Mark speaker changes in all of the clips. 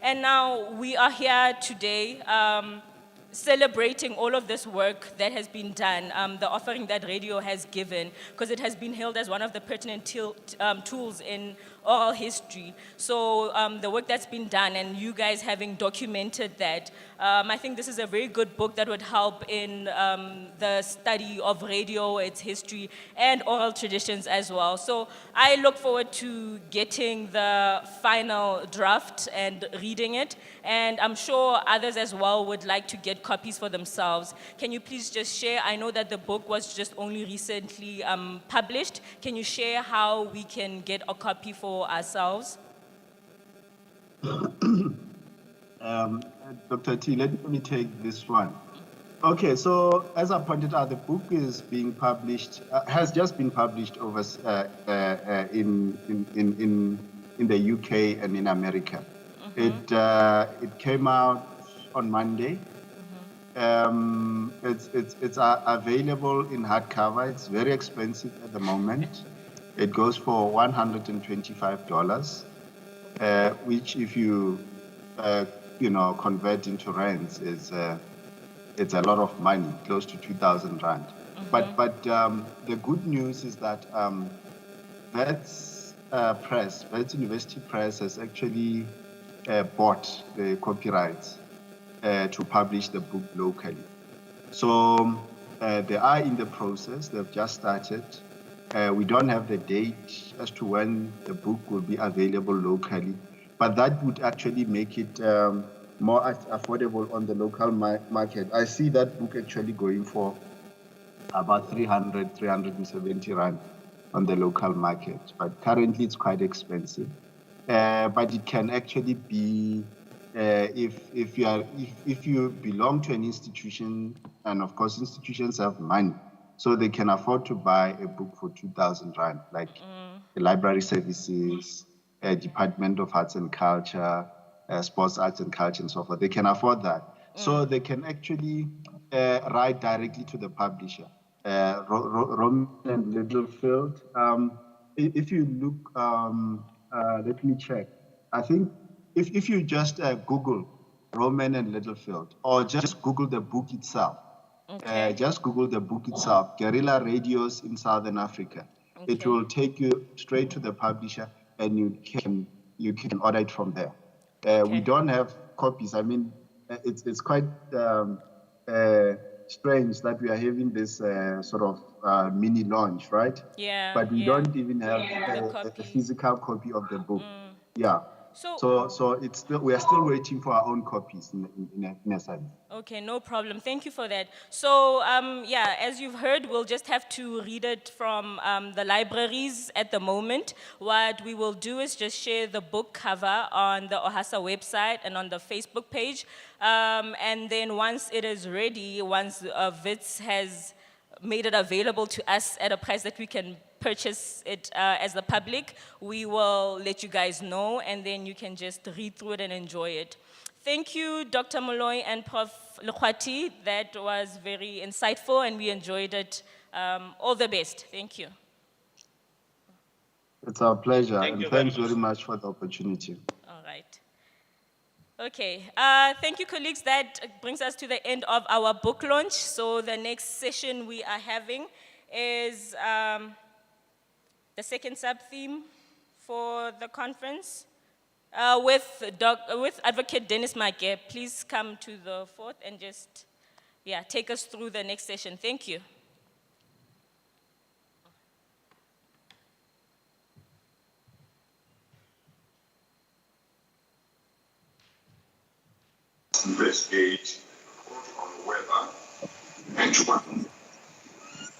Speaker 1: And now we are here today celebrating all of this work that has been done, the offering that radio has given, because it has been hailed as one of the pertinent tools in oral history. So the work that's been done and you guys having documented that, I think this is a very good book that would help in the study of radio, its history, and oral traditions as well. So I look forward to getting the final draft and reading it, and I'm sure others as well would like to get copies for themselves. Can you please just share? I know that the book was just only recently published. Can you share how we can get a copy for ourselves?
Speaker 2: Dr. T, let me take this one. Okay, so as I pointed out, the book is being published, has just been published over in the UK and in America. It came out on Monday. It's available in hardcover. It's very expensive at the moment. It goes for $125, which if you convert into rands is it's a lot of money, close to 2,000 rand. But the good news is that Wits University Press has actually bought the copyrights to publish the book locally. So they are in the process. They've just started. We don't have the date as to when the book will be available locally, but that would actually make it more affordable on the local market. I see that book actually going for about 370 rand on the local market, but currently it's quite expensive. But it can actually be if you belong to an institution, and of course institutions have money, so they can afford to buy a book for 2,000 rand, like the library services, Department of Arts and Culture, Sports Arts and Culture, and so forth. They can afford that. So they can actually write directly to the publisher. Roman and Littlefield. If you look, let me check. I think if you just Google Roman and Littlefield, or just Google the book itself, just Google the book itself, Guerrilla Radios in Southern Africa. It will take you straight to the publisher, and you can order it from there. We don't have copies. I mean, it's quite strange that we are having this sort of mini launch, right?
Speaker 1: Yeah.
Speaker 2: But we don't even have a physical copy of the book. Yeah. So it's still, we are still waiting for our own copies in a sense.
Speaker 1: Okay, no problem. Thank you for that. So, yeah, as you've heard, we'll just have to read it from the libraries at the moment. What we will do is just share the book cover on the OHASA website and on the Facebook page. And then once it is ready, once Wits has made it available to us at a price that we can purchase it as the public, we will let you guys know, and then you can just read through it and enjoy it. Thank you, Dr. Moloi and Prof. Lekwati. That was very insightful and we enjoyed it. All the best. Thank you.
Speaker 2: It's our pleasure, and thanks very much for the opportunity.
Speaker 1: All right. Okay, thank you, colleagues. That brings us to the end of our book launch. So the next session we are having is the second sub-theme for the conference. With Advocate Dennis Make. Please come to the fourth and just, take us through the next session. Thank you.
Speaker 3: Investigate on whether and when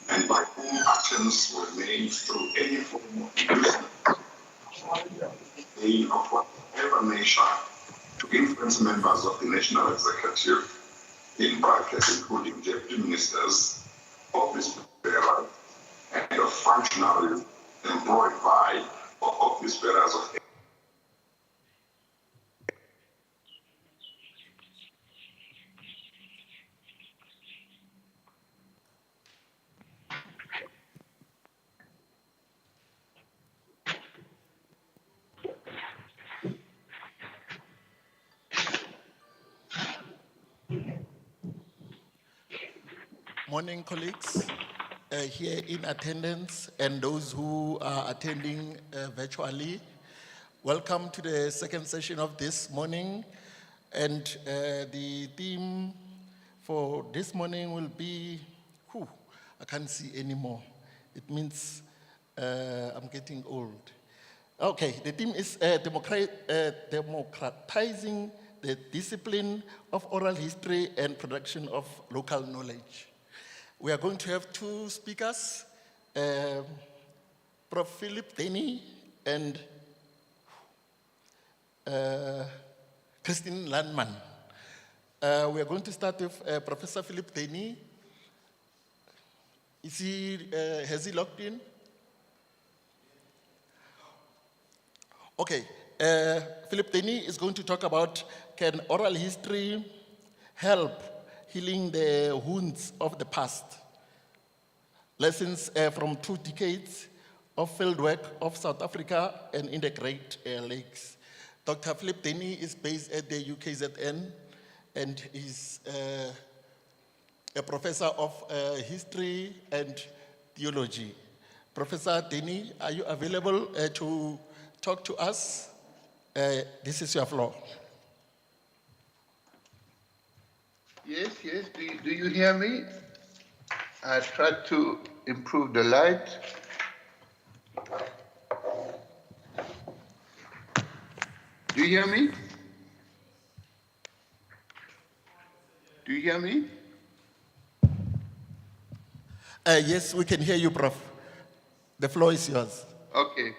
Speaker 3: and by whom actions were made through any form of business, of whatever nature, to influence members of the national executive, in brackets including deputy ministers, office bearers, and of functionaries employed by or office bearers of
Speaker 4: Morning, colleagues here in attendance and those who are attending virtually. Welcome to the second session of this morning. And the theme for this morning will be, I can't see anymore. It means I'm getting old. Okay, the theme is democratizing the discipline of oral history and production of local knowledge. We are going to have two speakers, Prof. Philip Denny and Christine Landman. We are going to start with Professor Philip Denny. Has he logged in? Okay, Philip Denny is going to talk about, can oral history help healing the wounds of the past? Lessons from 2 decades of fieldwork of South Africa and in the Great Lakes. Dr. Philip Denny is based at the UKZN and is a professor of history and theology. Professor Denny, are you available to talk to us? This is your floor.
Speaker 5: Yes. Do you hear me? I tried to improve the light. Do you hear me? Do you hear me?
Speaker 4: Yes, we can hear you, Prof. The floor is yours.
Speaker 5: Okay.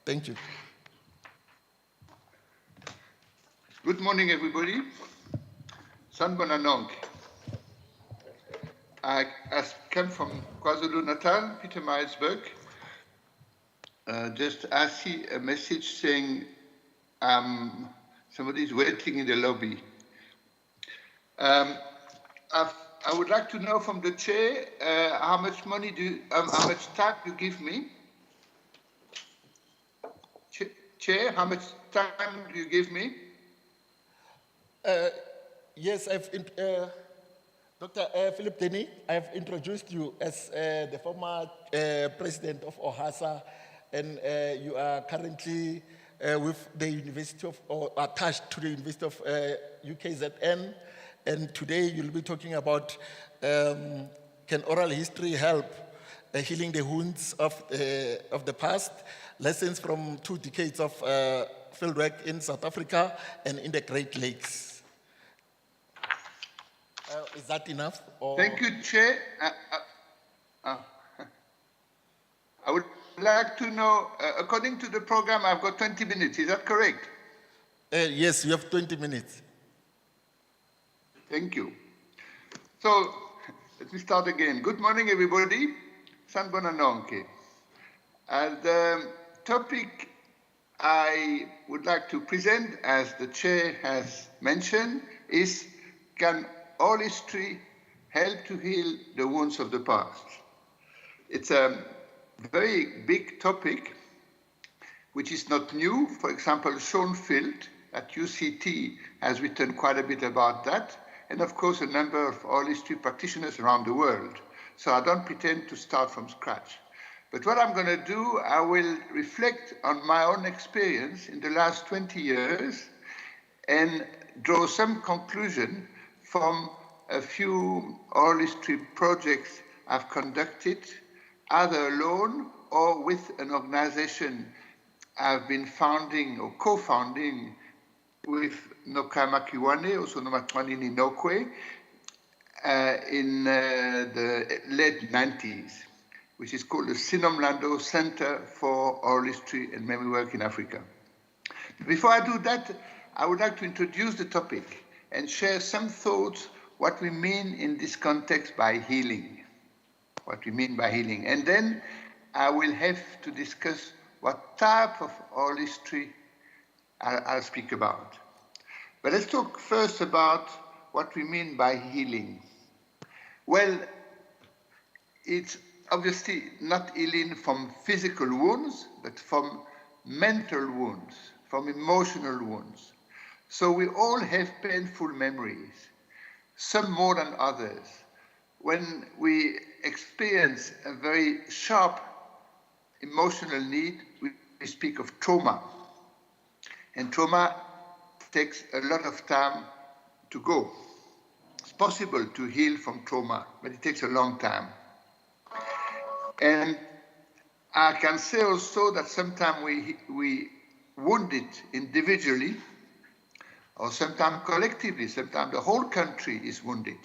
Speaker 4: Thank you.
Speaker 5: Good morning, everybody. Sanbonanong. I come from KwaZulu-Natal, Pietermaritzburg. I see a message saying somebody's waiting in the lobby. I would like to know from the chair how much money how much time you give me. Chair, how much time do you give me?
Speaker 4: Yes, Dr. Philip Denny, I've introduced you as the former president of OHASA, and you are currently with the University of, or attached to the University of UKZN, and today you'll be talking about can oral history help healing the wounds of the past, lessons from 2 decades of fieldwork in South Africa and in the Great Lakes. Is that enough? Or?
Speaker 5: Thank you, Chair. I would like to know, according to the program, I've got 20 minutes. Is that correct?
Speaker 4: Yes, you have 20 minutes.
Speaker 5: Thank you. So, let me start again. Good morning, everybody. Sanbonanonke. The topic I would like to present, as the Chair has mentioned, is can oral history help to heal the wounds of the past? It's a very big topic, which is not new. For example, Schoenfeld at UCT has written quite a bit about that, and of course a number of oral history practitioners around the world. So I don't pretend to start from scratch. But what I'm going to do, I will reflect on my own experience in the last 20 years and draw some conclusion from a few oral history projects I've conducted, either alone or with an organization I've been founding or co-founding with Noka Makiwane, also Nomatwanini Nokwe, in the late 90s, which is called the Sinomlando Center for Oral History and Memory Work in Africa. Before I do that, I would like to introduce the topic and share some thoughts what we mean in this context by healing. What we mean by healing. And then I will have to discuss what type of oral history I'll speak about. But let's talk first about what we mean by healing. Well, it's obviously not healing from physical wounds, but from mental wounds, from emotional wounds. So we all have painful memories, some more than others. when we experience a very sharp emotional need, we speak of trauma. And trauma takes a lot of time to go. It's possible to heal from trauma, but it takes a long time. And I can say also that sometimes we wound it individually, or sometimes collectively, sometimes the whole country is wounded.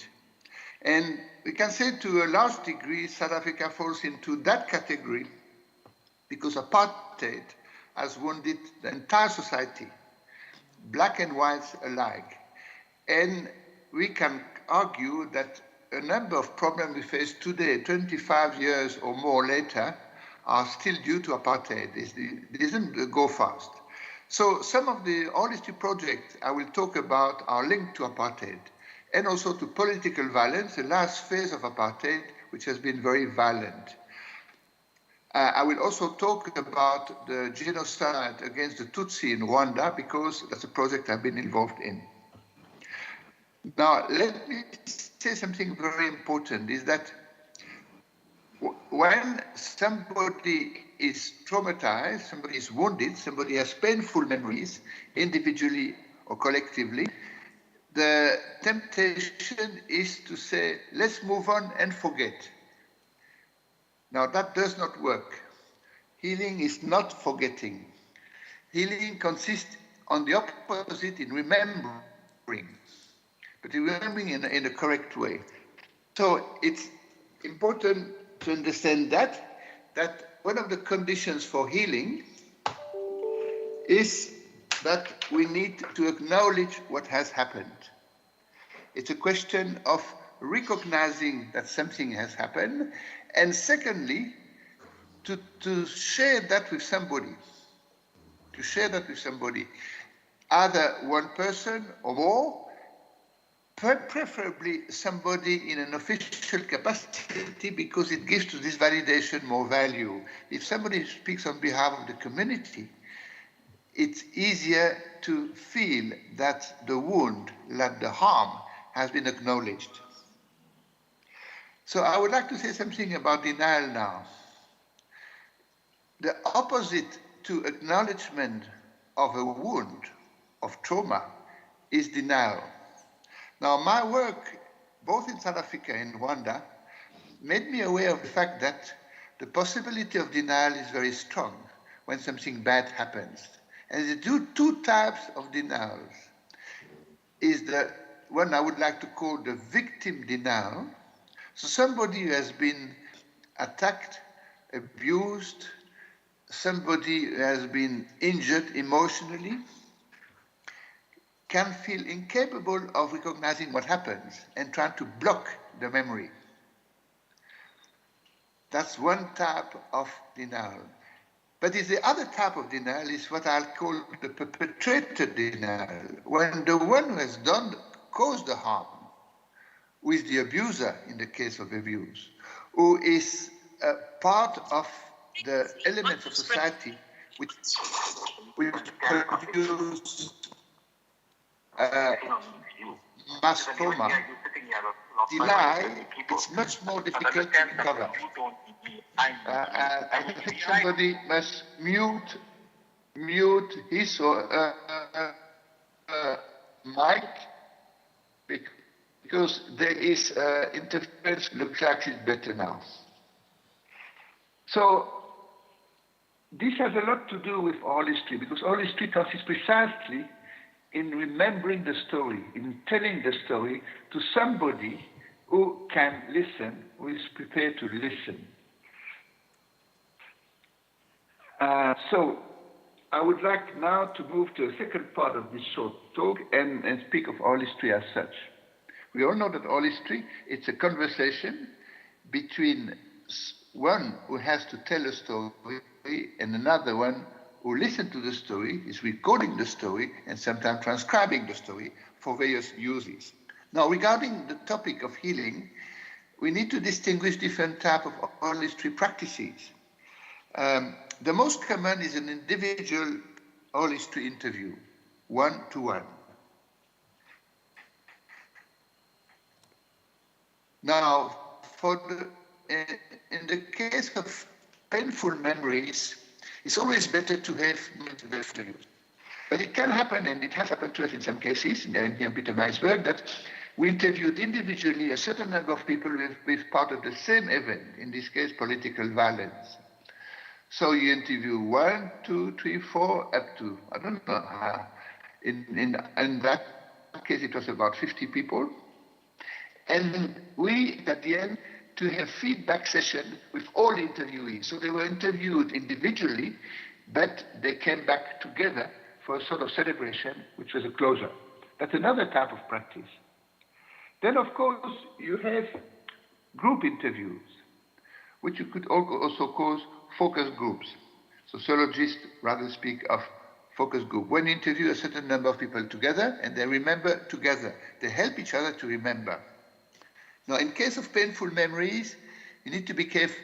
Speaker 5: And we can say to a large degree, South Africa falls into that category because apartheid has wounded the entire society, black and whites alike. And we can argue that a number of problems we face today, 25 years or more later, are still due to apartheid. It doesn't go fast. So some of the oral history projects I will talk about are linked to apartheid and also to political violence, the last phase of apartheid, which has been very violent. I will also talk about the genocide against the Tutsi in Rwanda, because that's a project I've been involved in. Now, let me say something very important, is that when somebody is traumatized, somebody is wounded, somebody has painful memories, individually or collectively, the temptation is to say, let's move on and forget. Now, that does not work. Healing is not forgetting. Healing consists on the opposite, in remembering, but remembering in a correct way. So it's important to understand that one of the conditions for healing is that we need to acknowledge what has happened. It's a question of recognizing that something has happened, and secondly, to share that with somebody, either one person or more, preferably somebody in an official capacity, because it gives to this validation more value. If somebody speaks on behalf of the community, it's easier to feel that the wound, that the harm has been acknowledged. So I would like to say something about denial now. The opposite to acknowledgement of a wound, of trauma, is denial. Now, my work, both in South Africa and Rwanda, made me aware of the fact that the possibility of denial is very strong when something bad happens. And there are two types of denials. Is the one I would like to call the victim denial. So somebody who has been attacked, abused, somebody who has been injured emotionally, can feel incapable of recognizing what happens and trying to block the memory. That's one type of denial. But the other type of denial is what I'll call the perpetrator denial, when the one who has caused the harm, who is the abuser in the case of abuse, who is a part of the elements of society which produce mass trauma, deny, it's much more difficult to recover. I think somebody must mute his or mic, because there is interference. Looks like it's better now. So this has a lot to do with oral history, because oral history consists precisely in remembering the story, in telling the story to somebody who can listen, who is prepared to listen. So I would like now to move to the second part of this short talk and speak of oral history as such. We all know that oral history, it's a conversation between one who has to tell a story and another one who listens to the story, is recording the story, and sometimes transcribing the story for various uses. Now, regarding the topic of healing, we need to distinguish different types of oral history practices. The most common is an individual oral history interview, one-to-one. Now, in the case of painful memories, it's always better to have multiple interviews. But it can happen, and it has happened to us in some cases, in Peter May's work, that we interviewed individually a certain number of people with part of the same event, in this case, political violence. So you interview 1, 2, 3, 4, up to, I don't know, in that case it was about 50 people. And we, at the end, to have feedback session with all interviewees. So they were interviewed individually, but they came back together for a sort of celebration, which was a closure. That's another type of practice. Then, of course, you have group interviews, which you could also call focus groups. Sociologists rather speak of focus group. When you interview a certain number of people together, and they remember together, they help each other to remember. Now, in case of painful memories, you need to be careful,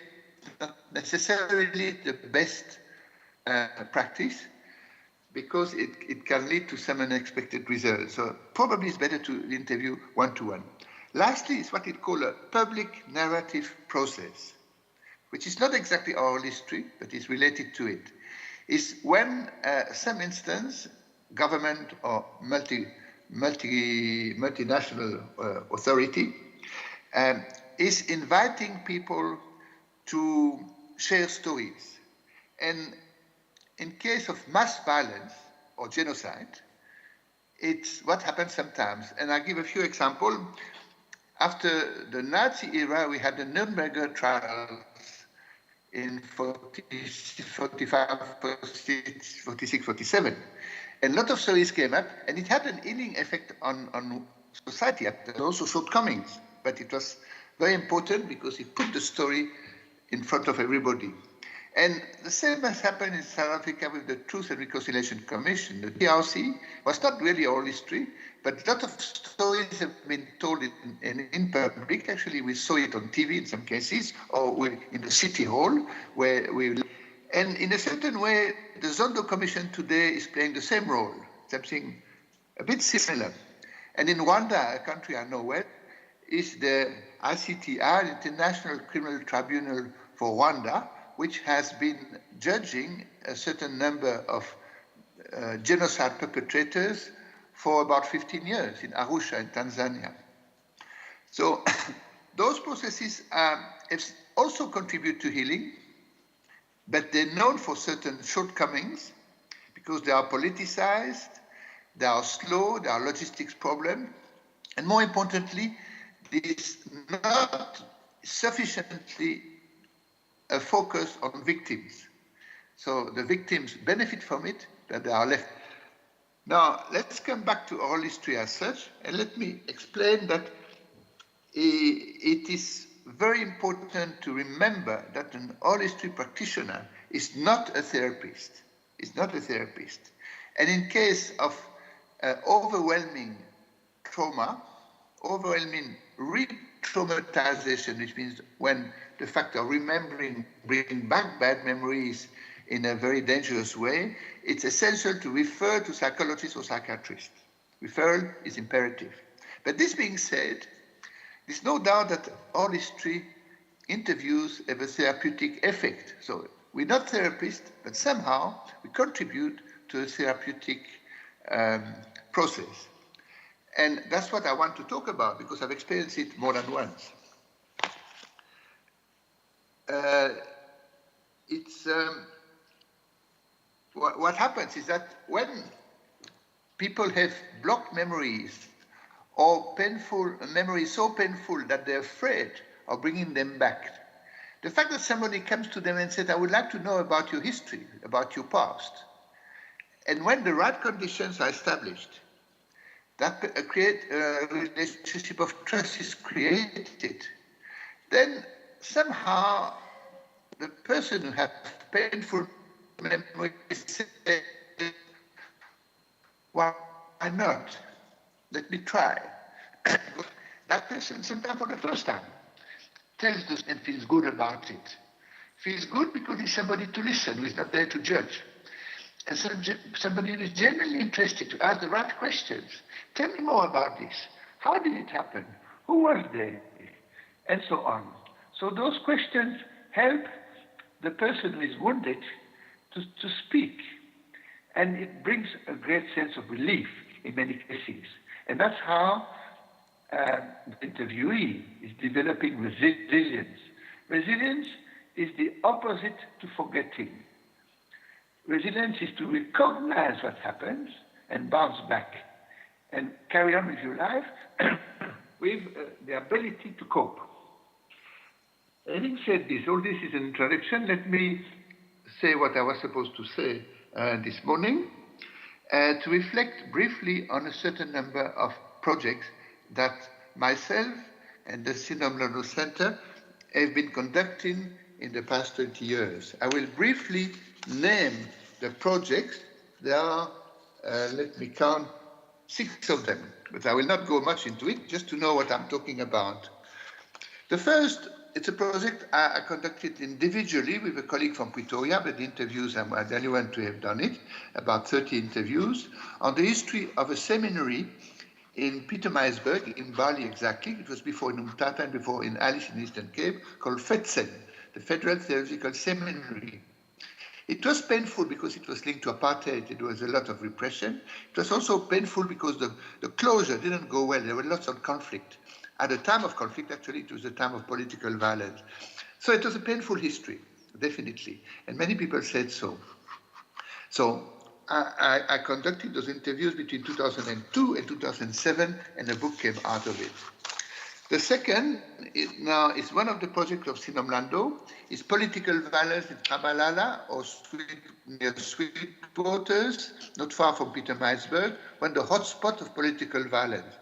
Speaker 5: not necessarily the best practice, because it can lead to some unexpected results. So probably it's better to interview one-to-one. Lastly, is what it called a public narrative process, which is not exactly oral history, but is related to it. Is when some instance, government or multinational authority is inviting people to share stories. And in case of mass violence or genocide, it's what happens sometimes. And I'll give a few examples. After the Nazi era, we had the Nuremberg trials in 45, 46, 47. And a lot of stories came up, and it had an healing effect on society. There were also shortcomings, but it was very important because it put the story in front of everybody. And the same has happened in South Africa with the Truth and Reconciliation Commission. The TRC was not really oral history, but a lot of stories have been told in public. Actually, we saw it on TV in some cases, or in the city hall, and in a certain way, the Zondo Commission today is playing the same role, something a bit similar. And in Rwanda, a country I know well, is the ICTR, International Criminal Tribunal for Rwanda, which has been judging a certain number of genocide perpetrators for about 15 years in Arusha in Tanzania. So those processes also contribute to healing, but they're known for certain shortcomings because they are politicized, they are slow, there are logistics problems, and more importantly, there's not sufficiently a focus on victims. So the victims benefit from it, but they are left. Now, let's come back to oral history as such, and let me explain that it is very important to remember that an oral history practitioner is not a therapist. Is not a therapist. And in case of overwhelming trauma, overwhelming re-traumatization, which means when the fact of remembering, bringing back bad memories in a very dangerous way, it's essential to refer to psychologists or psychiatrists. Referral is imperative. But this being said, there's no doubt that oral history interviews have a therapeutic effect. So we're not therapists, but somehow we contribute to a therapeutic process. And that's what I want to talk about because I've experienced it more than once. What happens is that when people have blocked memories or painful memories so painful that they're afraid of bringing them back, the fact that somebody comes to them and says, I would like to know about your history, about your past, and when the right conditions are established, that create a relationship of trust is created, then somehow the person who has painful memories says, why not? Let me try. That person, sometimes for the first time, tells us and feels good about it. Feels good because he's somebody to listen, who is not there to judge. And somebody who is genuinely interested to ask the right questions. Tell me more about this. How did it happen? Who was there? And so on. So those questions help the person who is wounded to speak. And it brings a great sense of relief in many cases. And that's how the interviewee is developing resilience. Resilience is the opposite to forgetting. Resilience is to recognize what happens and bounce back and carry on with your life with the ability to cope. Having said this, all this is an introduction. Let me say what I was supposed to say this morning, to reflect briefly on a certain number of projects that myself and the Sinomlono Center have been conducting in the past 20 years. I will briefly name the projects. There are, let me count, 6 of them, but I will not go much into it, just to know what I'm talking about. The first, it's a project I conducted individually with a colleague from Pretoria, but the interviews, I'm the only one to have done it, about 30 interviews, on the history of a seminary in Pietermaritzburg, in Bali exactly. It was before in Umtata and before in Alice in Eastern Cape, called FETSEN, the Federal Theological Seminary. It was painful because it was linked to apartheid. There was a lot of repression. It was also painful because the closure didn't go well. There were lots of conflict. At the time of conflict, actually, it was a time of political violence. So it was a painful history, definitely. And many people said so. So I conducted those interviews between 2002 and 2007, and a book came out of it. The second is one of the projects of Sinomlando, is political violence in Kamalala, or near Sweetwaters, not far from Pietermaritzburg, when the hotspot of political violence.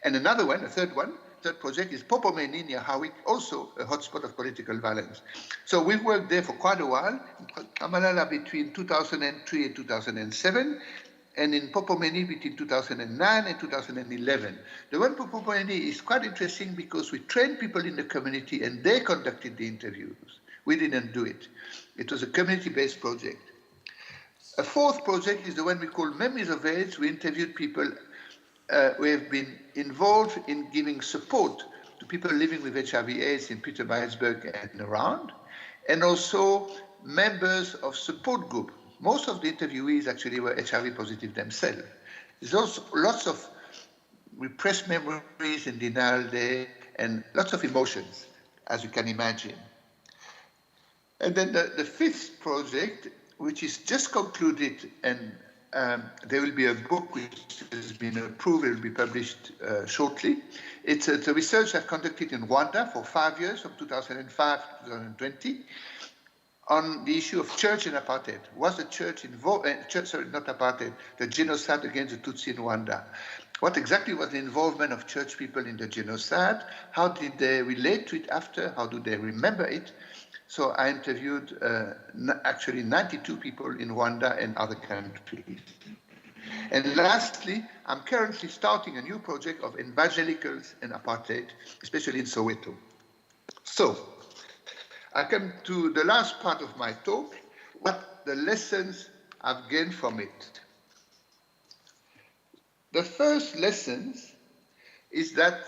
Speaker 5: And another one, a third project is Popomeni near Howick, also a hotspot of political violence. So we've worked there for quite a while, in Kamalala between 2003 and 2007, and in Popomeni between 2009 and 2011. The one for Popomeni is quite interesting because we trained people in the community and they conducted the interviews. We didn't do it. It was a community-based project. A fourth project is the one we call Memories of AIDS. We interviewed people who have been involved in giving support to people living with HIV/AIDS in Pietermaritzburg and around, and also members of support group. Most of the interviewees actually were HIV positive themselves. There's also lots of repressed memories and denial there, and lots of emotions, as you can imagine. And then the fifth project, which is just concluded, and there will be a book which has been approved, it will be published shortly. It's a research I've conducted in Rwanda for 5 years, from 2005 to 2020, on the issue of church and apartheid. Was the church involved, not apartheid, the genocide against the Tutsi in Rwanda? What exactly was the involvement of church people in the genocide? How did they relate to it after? How do they remember it? So I interviewed actually 92 people in Rwanda and other countries. And lastly, I'm currently starting a new project of evangelicals and apartheid, especially in Soweto. So I come to the last part of my talk, what the lessons I've gained from it. The first lessons is that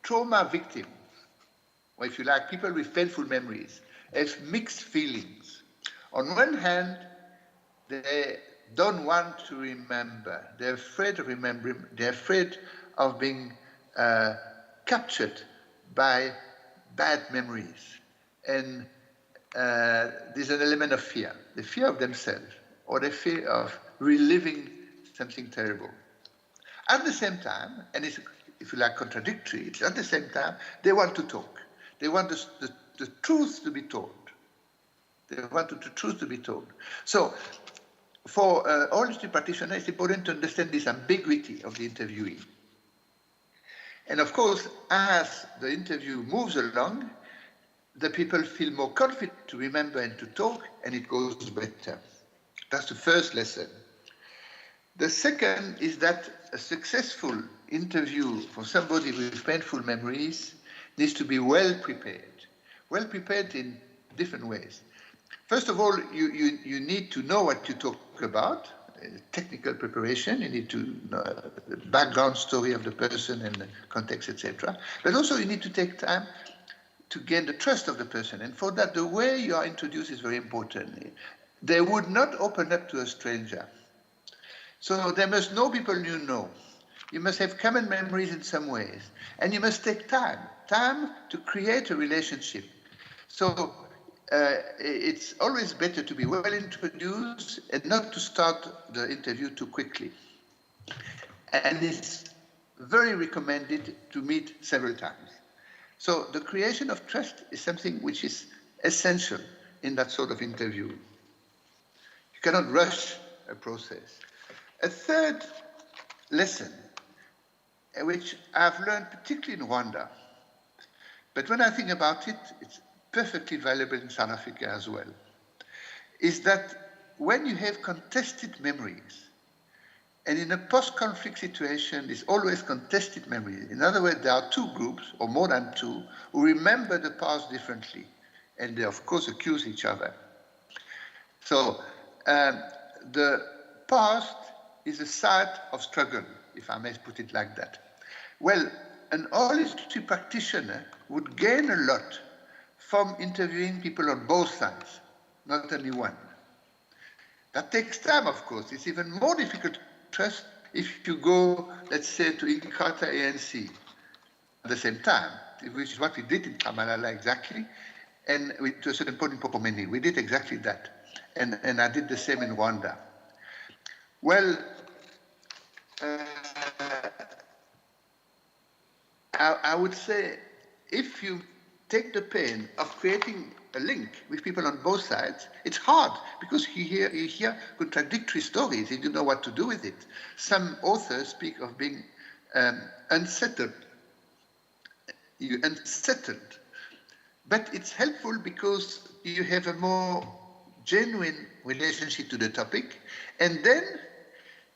Speaker 5: trauma victims, or if you like, people with painful memories, have mixed feelings. On one hand, they don't want to remember. They're afraid of remembering. They're afraid of being captured by bad memories. And there's an element of fear, the fear of themselves, or the fear of reliving something terrible. At the same time, and it's, if you like, contradictory, it's at the same time, they want to talk. They want the truth to be told. They want the truth to be told. So, for all history practitioners, it's important to understand this ambiguity of the interviewee. And of course, as the interview moves along, the people feel more confident to remember and to talk, and it goes better. That's the first lesson. The second is that a successful interview for somebody with painful memories needs to be well prepared in different ways. First of all, you need to know what you talk about, technical preparation, you need to know the background story of the person and the context, etc. But also you need to take time to gain the trust of the person. And for that, the way you are introduced is very important. They would not open up to a stranger. So they must know people you know. You must have common memories in some ways. And you must take time to create a relationship. So it's always better to be well introduced and not to start the interview too quickly. And it's very recommended to meet several times. So the creation of trust is something which is essential in that sort of interview. You cannot rush a process. A third lesson, which I've learned particularly in Rwanda, but when I think about it, it's perfectly valuable in South Africa as well, is that when you have contested memories, and in a post-conflict situation, there's always contested memories. In other words, there are two groups, or more than two, who remember the past differently, and they, of course, accuse each other. So the past is a site of struggle, if I may put it like that. Well, an oral history practitioner would gain a lot from interviewing people on both sides, not only one. That takes time, of course. It's even more difficult to trust if you go, let's say, to Inkatha ANC at the same time, which is what we did in Kamalala exactly, and to a certain point in Popomeni. We did exactly that. And I did the same in Rwanda. Well, I would say if you take the pain of creating a link with people on both sides, it's hard because you hear contradictory stories. You don't know what to do with it. Some authors speak of being unsettled. You're unsettled. But it's helpful because you have a more genuine relationship to the topic. And then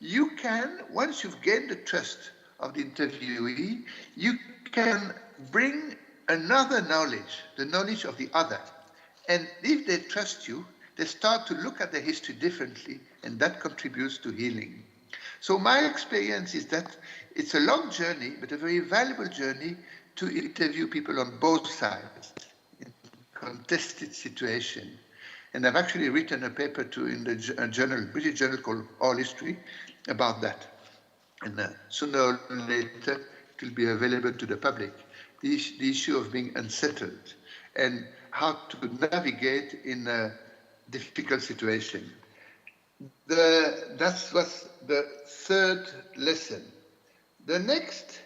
Speaker 5: you can, once you've gained the trust of the interviewee, you can bring another knowledge, the knowledge of the other. And if they trust you, they start to look at the history differently, and that contributes to healing. So my experience is that it's a long journey, but a very valuable journey to interview people on both sides in contested situation. And I've actually written a paper in the journal, British journal called Oral History about that. And sooner or later, it will be available to the public. The issue of being unsettled and how to navigate in a difficult situation. That was the third lesson. The next,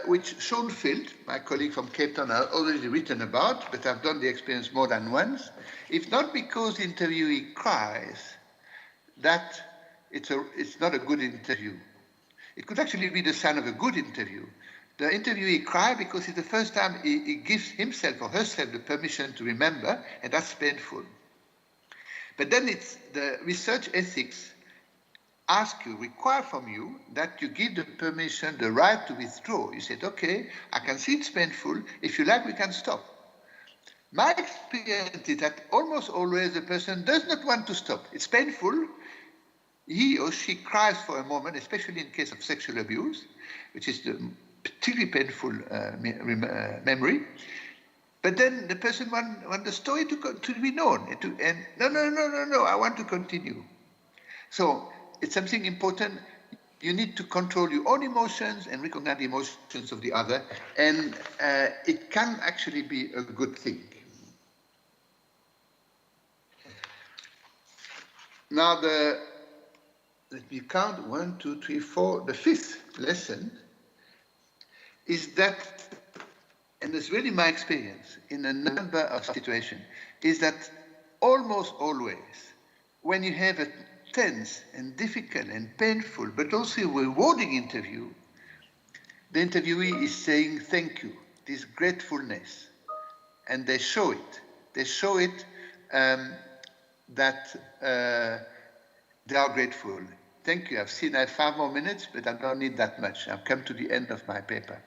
Speaker 5: which Schoenfield, my colleague from Cape Town, has already written about, but I've done the experience more than once. If not because the interviewee cries, that it's not a good interview. It could actually be the sign of a good interview. The interviewee cries because it's the first time he gives himself or herself the permission to remember, and that's painful. But then it's the research ethics require from you that you give the permission, the right to withdraw. You said, okay, I can see it's painful. If you like, we can stop. My experience is that almost always the person does not want to stop. It's painful. He or she cries for a moment, especially in case of sexual abuse, which is the particularly painful memory. But then the person wants the story to be known. And no, I want to continue. So it's something important. You need to control your own emotions and recognize the emotions of the other. And it can actually be a good thing. Now, let me count, 1, 2, 3, 4. The fifth lesson is that, and it's really my experience in a number of situations, is that almost always when you have a tense and difficult and painful, but also rewarding interview, the interviewee is saying thank you, this gratefulness, and they show it. They show it that they are grateful. Thank you. I have 5 more minutes, but I don't need that much. I've come to the end of my paper.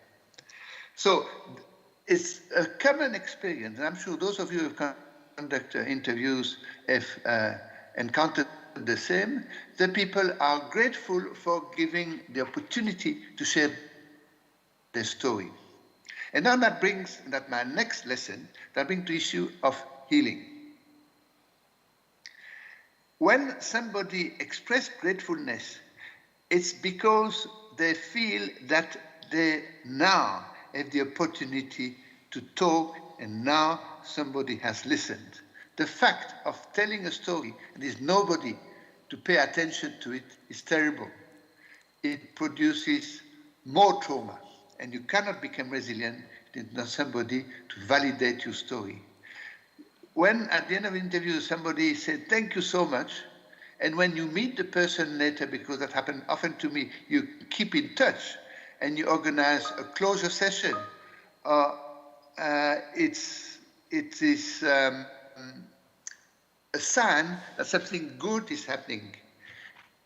Speaker 5: So it's a common experience, and I'm sure those of you who have conducted interviews have encountered the same. The people are grateful for giving the opportunity to share their story. And now that brings, that my next lesson, that brings to the issue of healing. When somebody expresses gratefulness, it's because they feel that they now have the opportunity to talk and now somebody has listened. The fact of telling a story and there's nobody to pay attention to it is terrible. It produces more trauma, and you cannot become resilient if there's not somebody to validate your story. When at the end of the interview somebody said, "Thank you so much," and when you meet the person later, because that happened often to me, you keep in touch and you organize a closure session, it is a sign that something good is happening,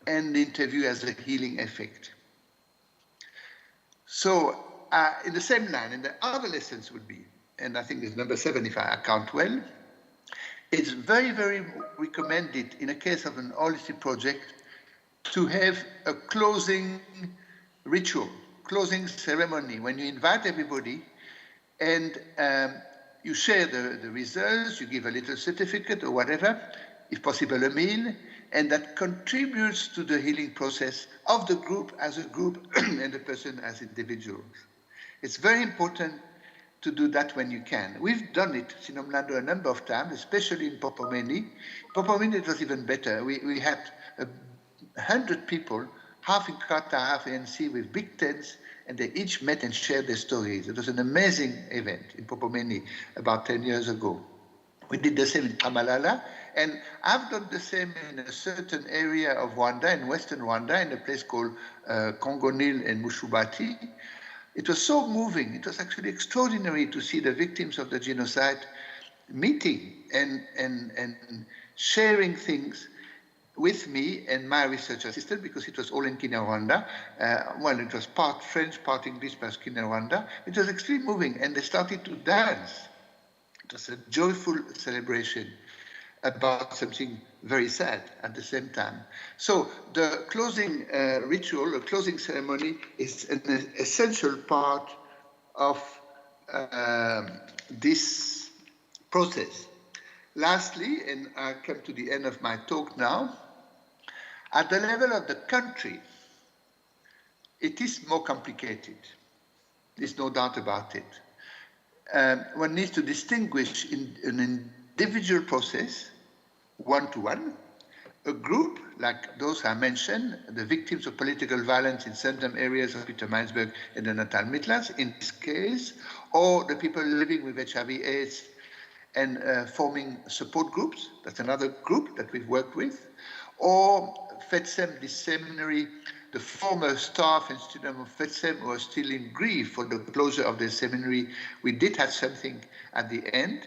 Speaker 5: and the interview has a healing effect. So in the same line, and the other lessons would be, and I think it's number 7 if I count well, it's very, very recommended in a case of an holistic project to have a closing ritual, closing ceremony, when you invite everybody and you share the results, you give a little certificate or whatever, if possible a meal, and that contributes to the healing process of the group as a group and the person as individuals. It's very important to do that when you can. We've done it, Sinomlando, a number of times, especially in Popomeni. Popomeni, it was even better. We had 100 people, half in Qatar, half in NC, with big tents, and they each met and shared their stories. It was an amazing event in Popomeni about 10 years ago. We did the same in Kamalala, and I've done the same in a certain area of Rwanda, in Western Rwanda, in a place called Kongonil and Mushubati. It was so moving. It was actually extraordinary to see the victims of the genocide meeting and sharing things with me and my research assistant, because it was all in Kinyarwanda. Well, it was part French, part English, part Kinyarwanda. It was extremely moving, and they started to dance. It was a joyful celebration about something very sad at the same time. So the closing ritual, the closing ceremony, is an essential part of this process. Lastly, and I come to the end of my talk now, at the level of the country, it is more complicated. There's no doubt about it. One needs to distinguish in an individual process, one-to-one, a group like those I mentioned, the victims of political violence in certain areas of Pietermaritzburg and the Natal Midlands, in this case, or the people living with HIV/AIDS and forming support groups. That's another group that we've worked with. Or FETSEM, this seminary, the former staff and students of FETSEM who are still in grief for the closure of the seminary. We did have something at the end.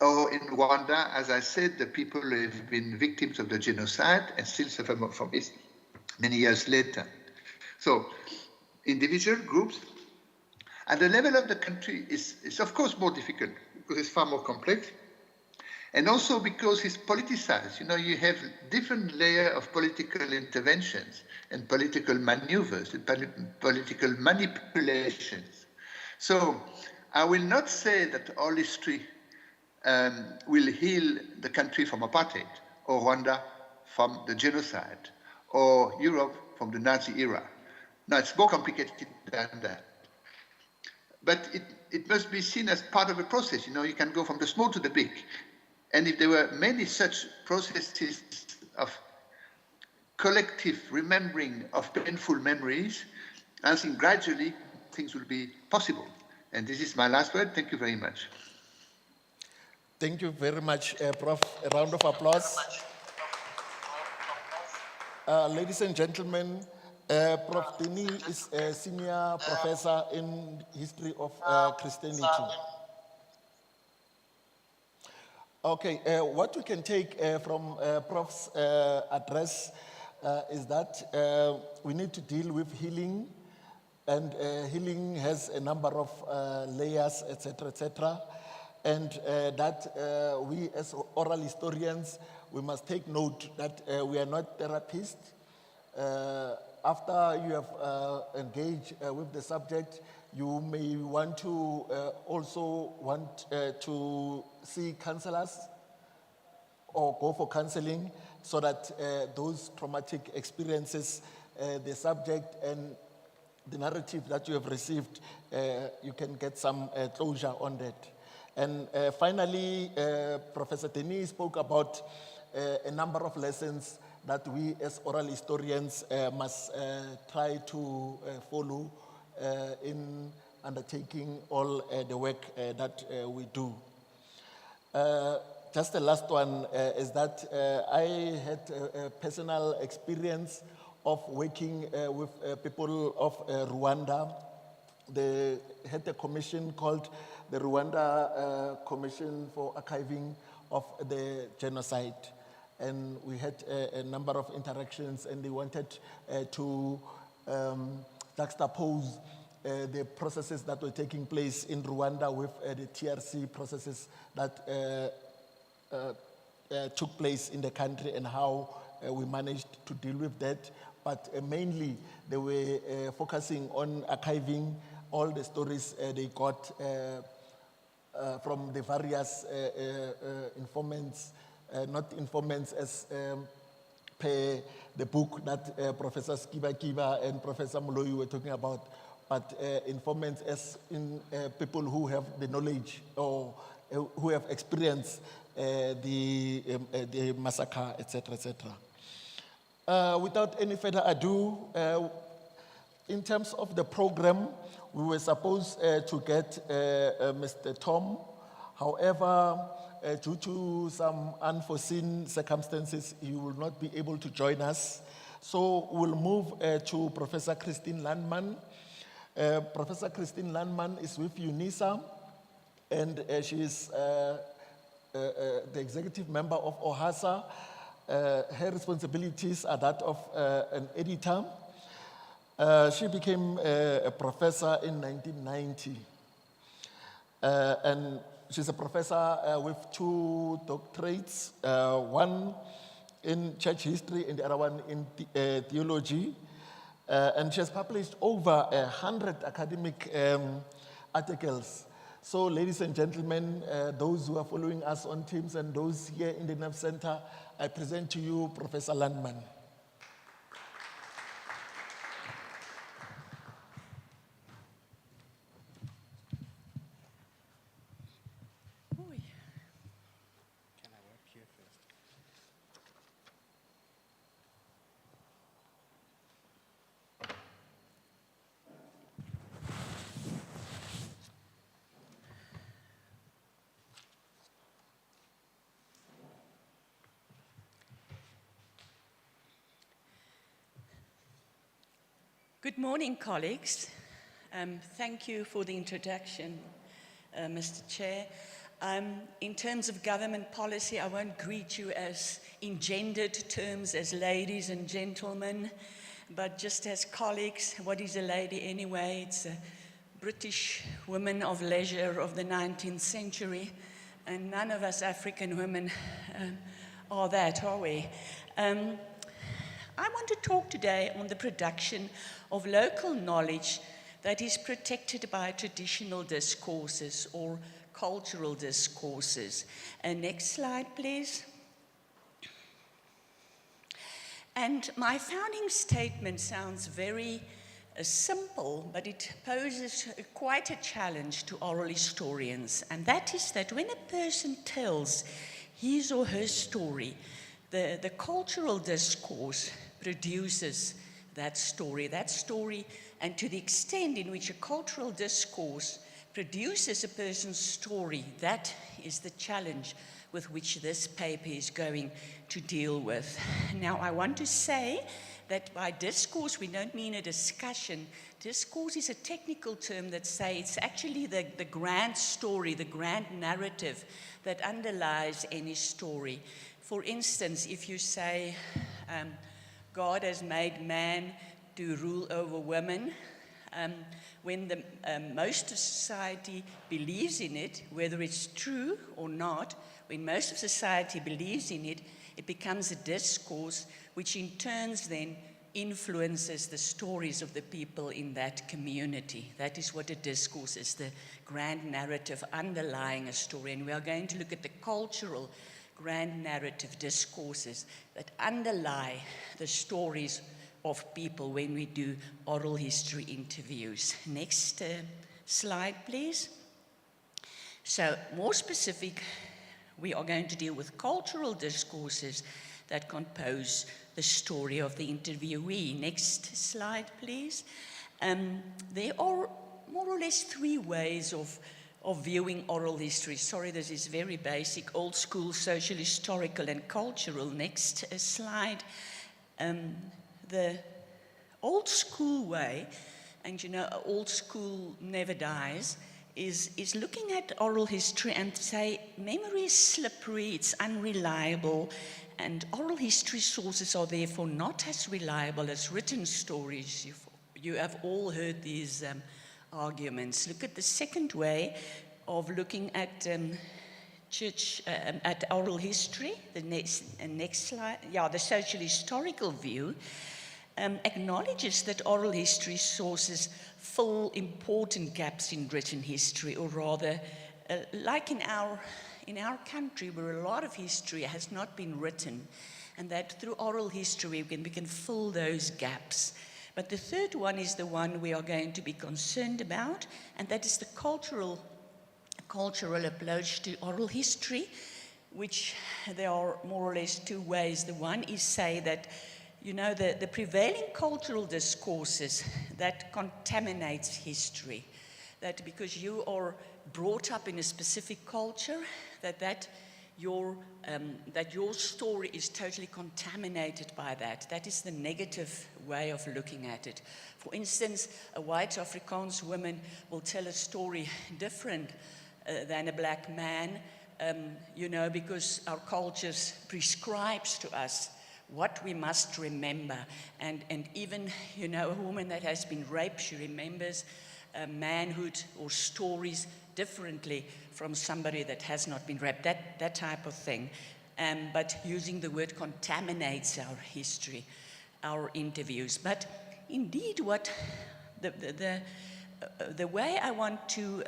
Speaker 5: Or in Rwanda, as I said, the people who have been victims of the genocide and still suffer from it many years later. So individual groups. At the level of the country is of course more difficult because it's far more complex. And also because it's politicized. You know, you have different layers of political interventions and political maneuvers and political manipulations. So I will not say that all history will heal the country from apartheid, or Rwanda from the genocide, or Europe from the Nazi era. No, it's more complicated than that. But it must be seen as part of a process. You know, you can go from the small to the big. And if there were many such processes of collective remembering of painful memories, I think gradually things will be possible. And this is my last word. Thank you very much.
Speaker 4: Thank you very much, Prof. A round of applause. Ladies and gentlemen, Prof. Dini is a senior professor in history of Christianity. Okay, what we can take from Prof's address is that we need to deal with healing, and healing has a number of layers, etc., and that we as oral historians, we must take note that we are not therapists. After you have engaged with the subject, You may want to also want to see counselors or go for counseling so that those traumatic experiences, the subject and the narrative that you have received, you can get some closure on that. And finally, Professor Denis spoke about a number of lessons that we as oral historians must try to follow in undertaking all the work that we do. Just the last one is that I had a personal experience of working with people of Rwanda. They had a commission called the Rwanda Commission for Archiving of the Genocide. And we had a number of interactions, and they wanted to juxtapose the processes that were taking place in Rwanda with the TRC processes that took place in the country and how we managed to deal with that. But mainly, they were focusing on archiving all the stories they got from the various informants, not informants as per the book that Professor Kiba and Professor Moloi were talking about, but informants as in people who have the knowledge or who have experienced the massacre, etc., etc. Without any further ado, in terms of the program, we were supposed to get Mr. Tom. However, due to some unforeseen circumstances, he will not be able to join us. So we'll move to Professor Christine Landman. Professor Christine Landman is with UNISA, and she is the executive member of OHASA. Her responsibilities are that of an editor. She became a professor in 1990. And she's a professor with 2 doctorates, one in church history and the other one in theology. And she has published over 100 academic articles. So, ladies and gentlemen, those who are following us on Teams and those here in the Nerve Center, I present to you Professor Landman.
Speaker 6: Good morning, colleagues. Thank you for the introduction, Mr. Chair. In terms of government policy, I won't greet you as in gendered terms as ladies and gentlemen, but just as colleagues. What is a lady anyway? It's a British woman of leisure of the 19th century, and none of us African women are that, are we? I want to talk today on the production of local knowledge that is protected by traditional discourses or cultural discourses. Next slide, please. And my founding statement sounds very simple, but it poses quite a challenge to oral historians. And that is that when a person tells his or her story, the cultural discourse produces that story, and to the extent in which a cultural discourse produces a person's story, that is the challenge with which this paper is going to deal with. Now, I want to say that by discourse, we don't mean a discussion. Discourse is a technical term that says it's actually the grand story, the grand narrative that underlies any story. For instance, if you say, God has made man to rule over women, when most of society believes in it, whether it's true or not, when most of society believes in it, it becomes a discourse which in turn then influences the stories of the people in that community. That is what a discourse is, the grand narrative underlying a story. And we are going to look at the cultural grand narrative discourses that underlie the stories of people when we do oral history interviews. Next slide, please. So, more specific, we are going to deal with cultural discourses that compose the story of the interviewee. Next slide, please. There are more or less three ways of viewing oral history. Sorry, this is very basic, old school, social, historical, and cultural. Next slide. The old school way, and you know, old school never dies, is looking at oral history and say, memory is slippery, it's unreliable, and oral history sources are therefore not as reliable as written stories. You have all heard these arguments. Look at the second way of looking at at oral history. The next slide, the social historical view acknowledges that oral history sources fill important gaps in written history, or rather, like in our country, where a lot of history has not been written, and that through oral history we can fill those gaps. But the third one is the one we are going to be concerned about, and that is the cultural approach to oral history, which there are more or less two ways. The one is say that, you know, the prevailing cultural discourses that contaminates history, that because you are brought up in a specific culture, that your story is totally contaminated by that. That is the negative way of looking at it. For instance, a white Afrikaans woman will tell a story different than a black man, you know, because our culture prescribes to us what we must remember. And even, you know, a woman that has been raped, she remembers manhood or stories differently from somebody that has not been raped, that type of thing. But using the word contaminates our history, our interviews. But indeed, what the way I want to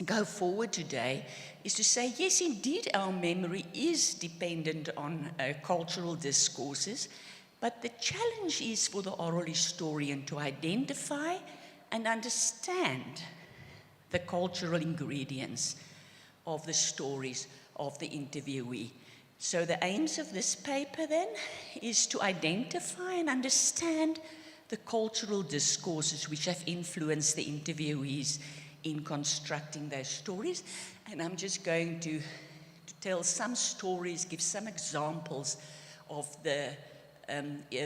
Speaker 6: go forward today is to say, yes, indeed, our memory is dependent on cultural discourses, but the challenge is for the oral historian to identify and understand the cultural ingredients of the stories of the interviewee. So the aims of this paper then is to identify and understand the cultural discourses which have influenced the interviewees in constructing their stories. And I'm just going to tell some stories, give some examples of the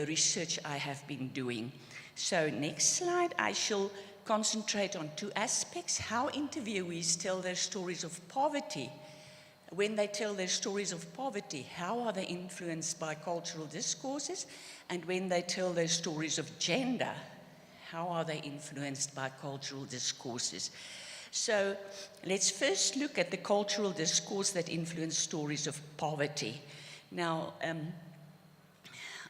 Speaker 6: research I have been doing. So next slide, I shall concentrate on two aspects: how interviewees tell their stories of poverty. When they tell their stories of poverty, how are they influenced by cultural discourses? And when they tell their stories of gender, how are they influenced by cultural discourses? So let's first look at the cultural discourse that influenced stories of poverty. Now,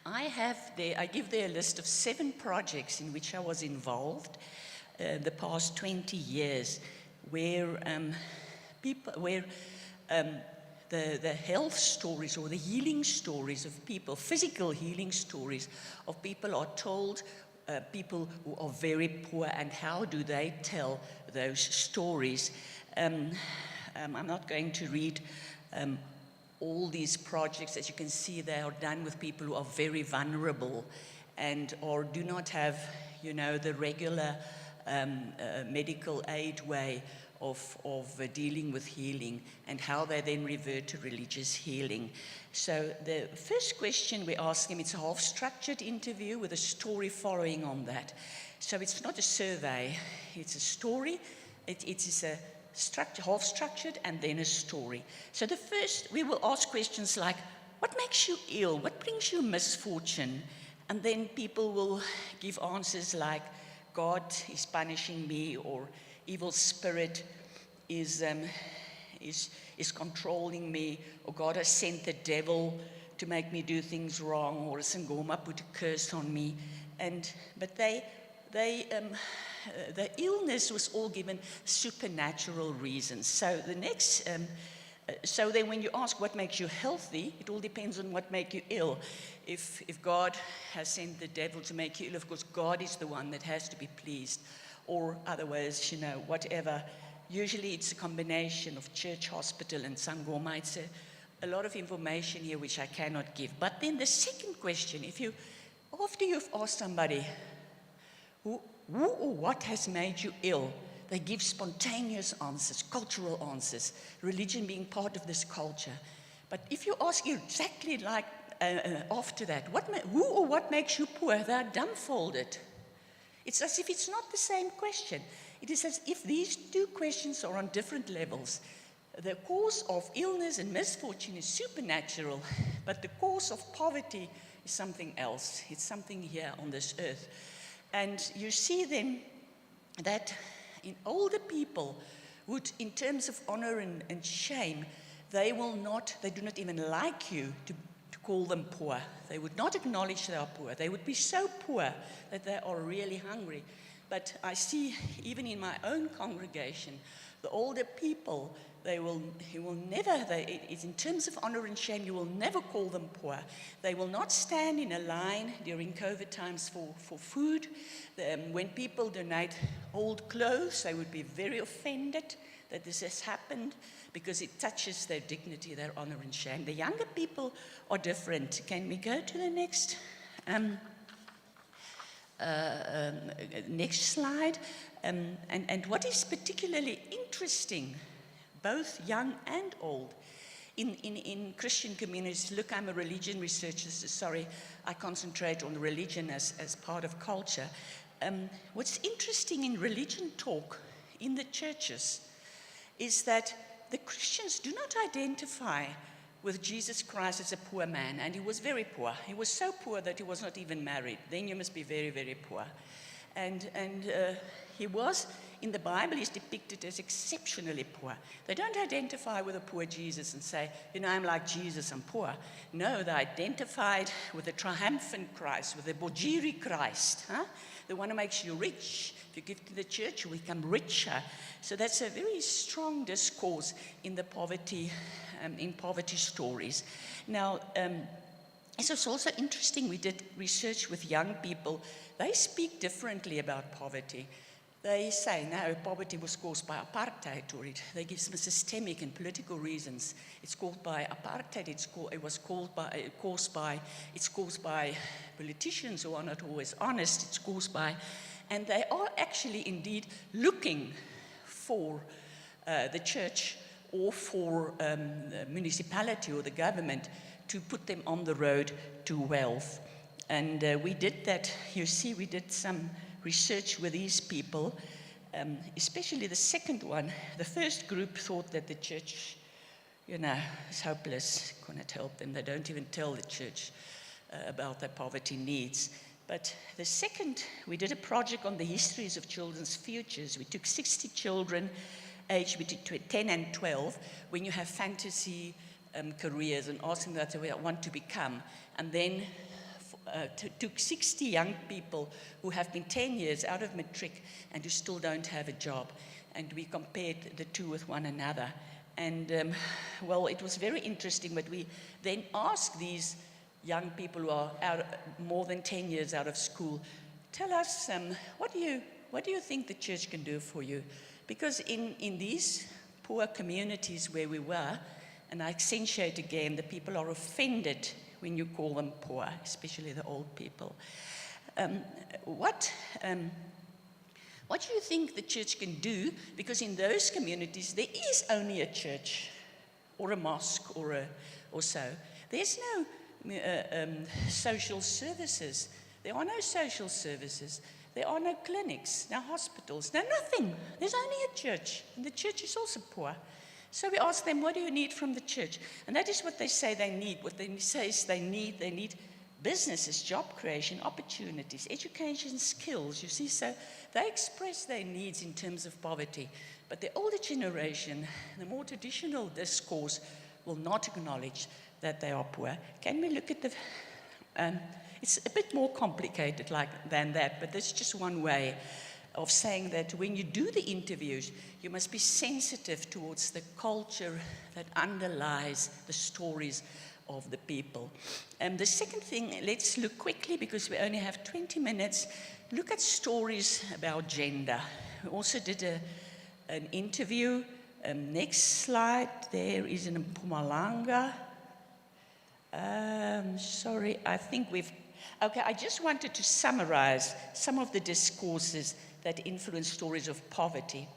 Speaker 6: I give there a list of 7 projects in which I was involved the past 20 years, where the health stories or the healing stories of people, physical healing stories of people are told, people who are very poor, and how do they tell those stories. I'm not going to read all these projects. As you can see, they are done with people who are very vulnerable or do not have, you know, the regular medical aid way of dealing with healing, and how they then revert to religious healing. So the first question we ask him, it's a half-structured interview with a story following on that. So it's not a survey, it's a story. It is a half-structured and then a story. So the first, we will ask questions like, what makes you ill? What brings you misfortune? And then people will give answers like, God is punishing me, or evil spirit is controlling me, or God has sent the devil to make me do things wrong, or a Sangoma put a curse on me. But the illness was all given supernatural reasons. So the next, so then when you ask what makes you healthy, it all depends on what makes you ill. If God has sent the devil to make you ill, of course, God is the one that has to be pleased. Or otherwise, whatever. Usually it's a combination of church, hospital, and Sangoma. It's a lot of information here which I cannot give. But then the second question, after you've asked somebody, who or what has made you ill? They give spontaneous answers, cultural answers, religion being part of this culture. But if you ask exactly like after that, who or what makes you poor? They are dumbfolded. It's as if it's not the same question. It is as if these two questions are on different levels. The cause of illness and misfortune is supernatural, but the cause of poverty is something else. It's something here on this earth. And you see then that in older people would, in terms of honor and shame, they do not even like you to call them poor. They would not acknowledge they are poor. They would be so poor that they are really hungry. But I see, even in my own congregation, the older people, in terms of honor and shame, you will never call them poor. They will not stand in a line during COVID times for food. When people donate old clothes, they would be very offended that this has happened because it touches their dignity, their honor and shame. The younger people are different. Can we go to the next? Next slide. And what is particularly interesting, both young and old, in Christian communities, look, I'm a religion researcher, so sorry, I concentrate on religion as part of culture. What's interesting in religion talk in the churches is that the Christians do not identify with Jesus Christ as a poor man, and he was very poor. He was so poor that he was not even married. Then you must be very, very poor. And he was, in the Bible, he's depicted as exceptionally poor. They don't identify with a poor Jesus and say, I'm like Jesus, I'm poor. No, they identified with the triumphant Christ, with the Bojiri Christ, the one who makes you rich. If you give to the church, you become richer. So that's a very strong discourse in the poverty stories. Now, it was also interesting, we did research with young people. They speak differently about poverty. They say, no, poverty was caused by apartheid, or they give some systemic and political reasons. It's caused by apartheid, it's caused by politicians who are not always honest, it's caused by, and they are actually indeed looking for the church or for the municipality or the government to put them on the road to wealth. And we did that. You see, we did some research with these people, especially the second one. The first group thought that the church, is hopeless, cannot help them. They don't even tell the church about their poverty needs. But the second, we did a project on the histories of children's futures. We took 60 children aged between 10 and 12, when you have fantasy careers, and asked them what they want to become. And then took 60 young people who have been 10 years out of matric and who still don't have a job. And we compared the two with one another. And well, it was very interesting, but we then asked these young people who are more than 10 years out of school, tell us, what do you think the church can do for you? Because in these poor communities where we were, and I accentuate again, the people are offended when you call them poor, especially the old people. What do you think the church can do? Because in those communities, there is only a church or a mosque or so. There's no social services. There are no social services. There are no clinics, no hospitals, no nothing. There's only a church, and the church is also poor. So we ask them, what do you need from the church? And that is what they say they need. What they say is they need businesses, job creation, opportunities, education, skills, you see. So they express their needs in terms of poverty. But the older generation, the more traditional discourse, will not acknowledge that they are poor. Can we look at the, it's a bit more complicated than that, but that's just one way of saying that when you do the interviews, you must be sensitive towards the culture that underlies the stories of the people. The second thing, let's look quickly, because we only have 20 minutes, look at stories about gender. We also did an interview. Next slide, there is in Mpumalanga. Sorry, I think okay, I just wanted to summarize some of the discourses that influence stories of poverty.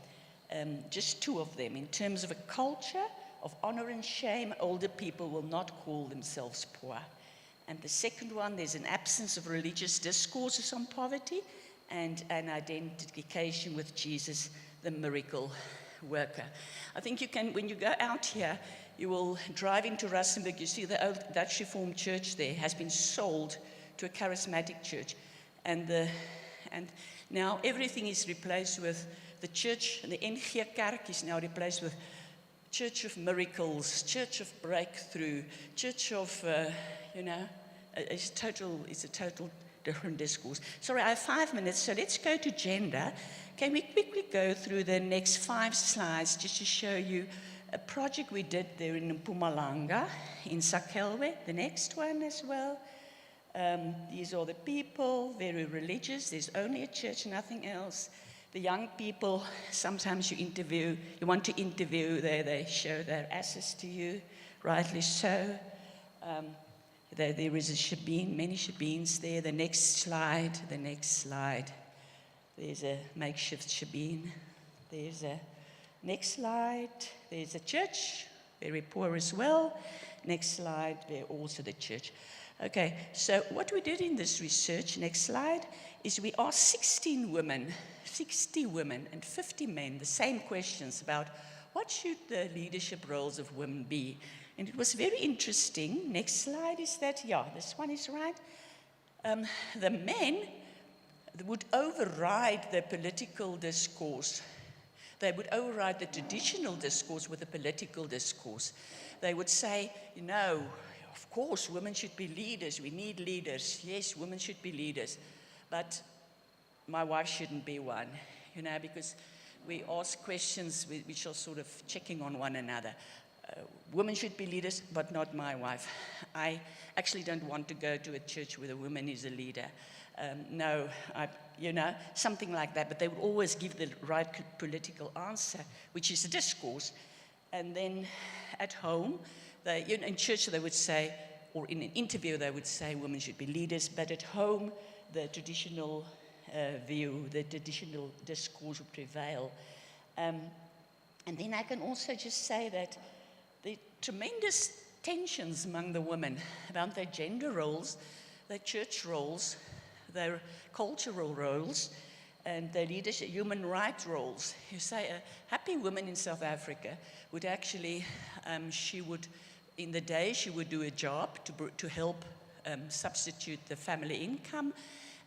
Speaker 6: Just two of them. In terms of a culture of honor and shame, older people will not call themselves poor. And the second one, there's an absence of religious discourses on poverty and an identification with Jesus, the miracle worker. I think you can, when you go out here, you will drive into Rustenburg, you see the old Dutch Reformed church there has been sold to a charismatic church. And now everything is replaced with the church, the NG Kerk is now replaced with Church of Miracles, Church of Breakthrough, Church of, it's a total different discourse. Sorry, I have 5 minutes, so let's go to gender. Can we quickly go through the next 5 slides just to show you a project we did there in Mpumalanga, in Sakelwe, the next one as well. These are the people, very religious. There's only a church, nothing else. The young people, sometimes you want to interview, they show their asses to you, rightly so. There is a shebeen, many shebeens there. The next slide. There's a makeshift shebeen. There's a next slide. There's a church, very poor as well. Next slide, there also the church. Okay, so what we did in this research, next slide, is we asked 60 women and 50 men the same questions about what should the leadership roles of women be. And it was very interesting. Next slide is that, yeah, this one is right. The men would override the political discourse. They would override the traditional discourse with the political discourse. They would say, of course, women should be leaders. We need leaders. Yes, women should be leaders. But my wife shouldn't be one, because we ask questions which are sort of checking on one another. Women should be leaders, but not my wife. I actually don't want to go to a church where a woman is a leader. Something like that. But they would always give the right political answer, which is a discourse. And then at home, in church they would say, or in an interview they would say women should be leaders, but at home the traditional view, the traditional discourse would prevail. And then I can also just say that the tremendous tensions among the women around their gender roles, their church roles, their cultural roles, and their leadership, human rights roles. You say a happy woman in South Africa would actually, in the day she would do a job to help substitute the family income.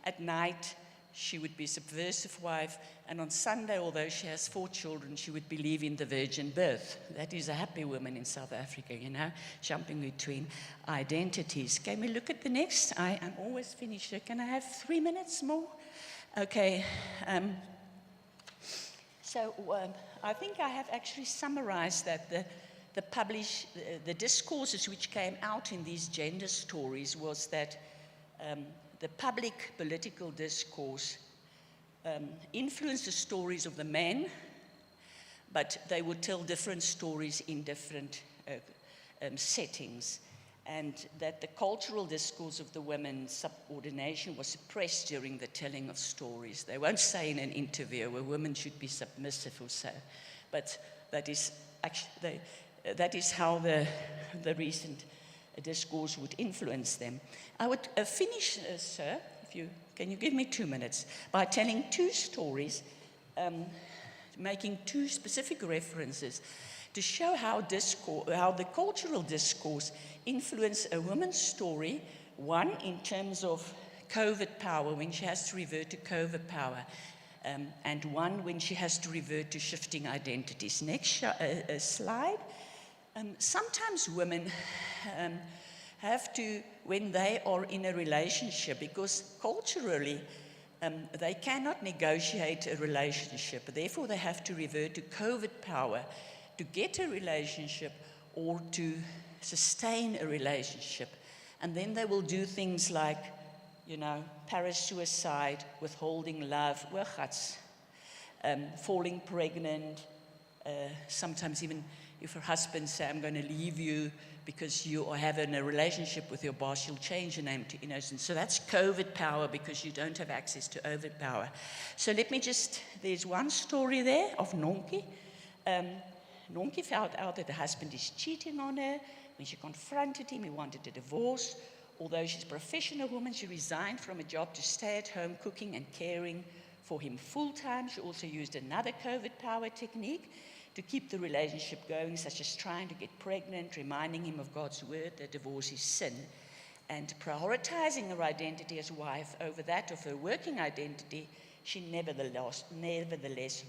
Speaker 6: At night she would be a subversive wife, and on Sunday, although she has 4 children, she would believe in the virgin birth. That is a happy woman in South Africa, jumping between identities. Can we look at the next? I am always finished. Can I have 3 minutes more? Okay. I think I have actually summarized that the discourses which came out in these gender stories was that the public political discourse influenced the stories of the men, but they would tell different stories in different settings, and that the cultural discourse of the women's subordination was suppressed during the telling of stories. They won't say in an interview where women should be submissive or so, but that is actually that is how the recent discourse would influence them. I would finish, sir, can you give me 2 minutes, by telling 2 stories, making 2 specific references to show how the cultural discourse influenced a woman's story, one in terms of covert power, when she has to revert to covert power, and one when she has to revert to shifting identities. Next slide. Sometimes women have to, when they are in a relationship, because culturally they cannot negotiate a relationship, therefore they have to revert to COVID power to get a relationship or to sustain a relationship. And then they will do things like, you know, parasuicide, withholding love, falling pregnant, sometimes even if her husband says, I'm going to leave you because you are having a relationship with your boss, you'll change your name to innocent. So that's COVID power because you don't have access to COVID power. So let me just, there's one story there of Nonki. Nonki found out that the husband is cheating on her. When she confronted him, he wanted a divorce. Although she's a professional woman, she resigned from a job to stay at home cooking and caring for him full-time. She also used another COVID power technique to keep the relationship going, such as trying to get pregnant, reminding him of God's word that divorce is sin, and prioritizing her identity as wife over that of her working identity. She nevertheless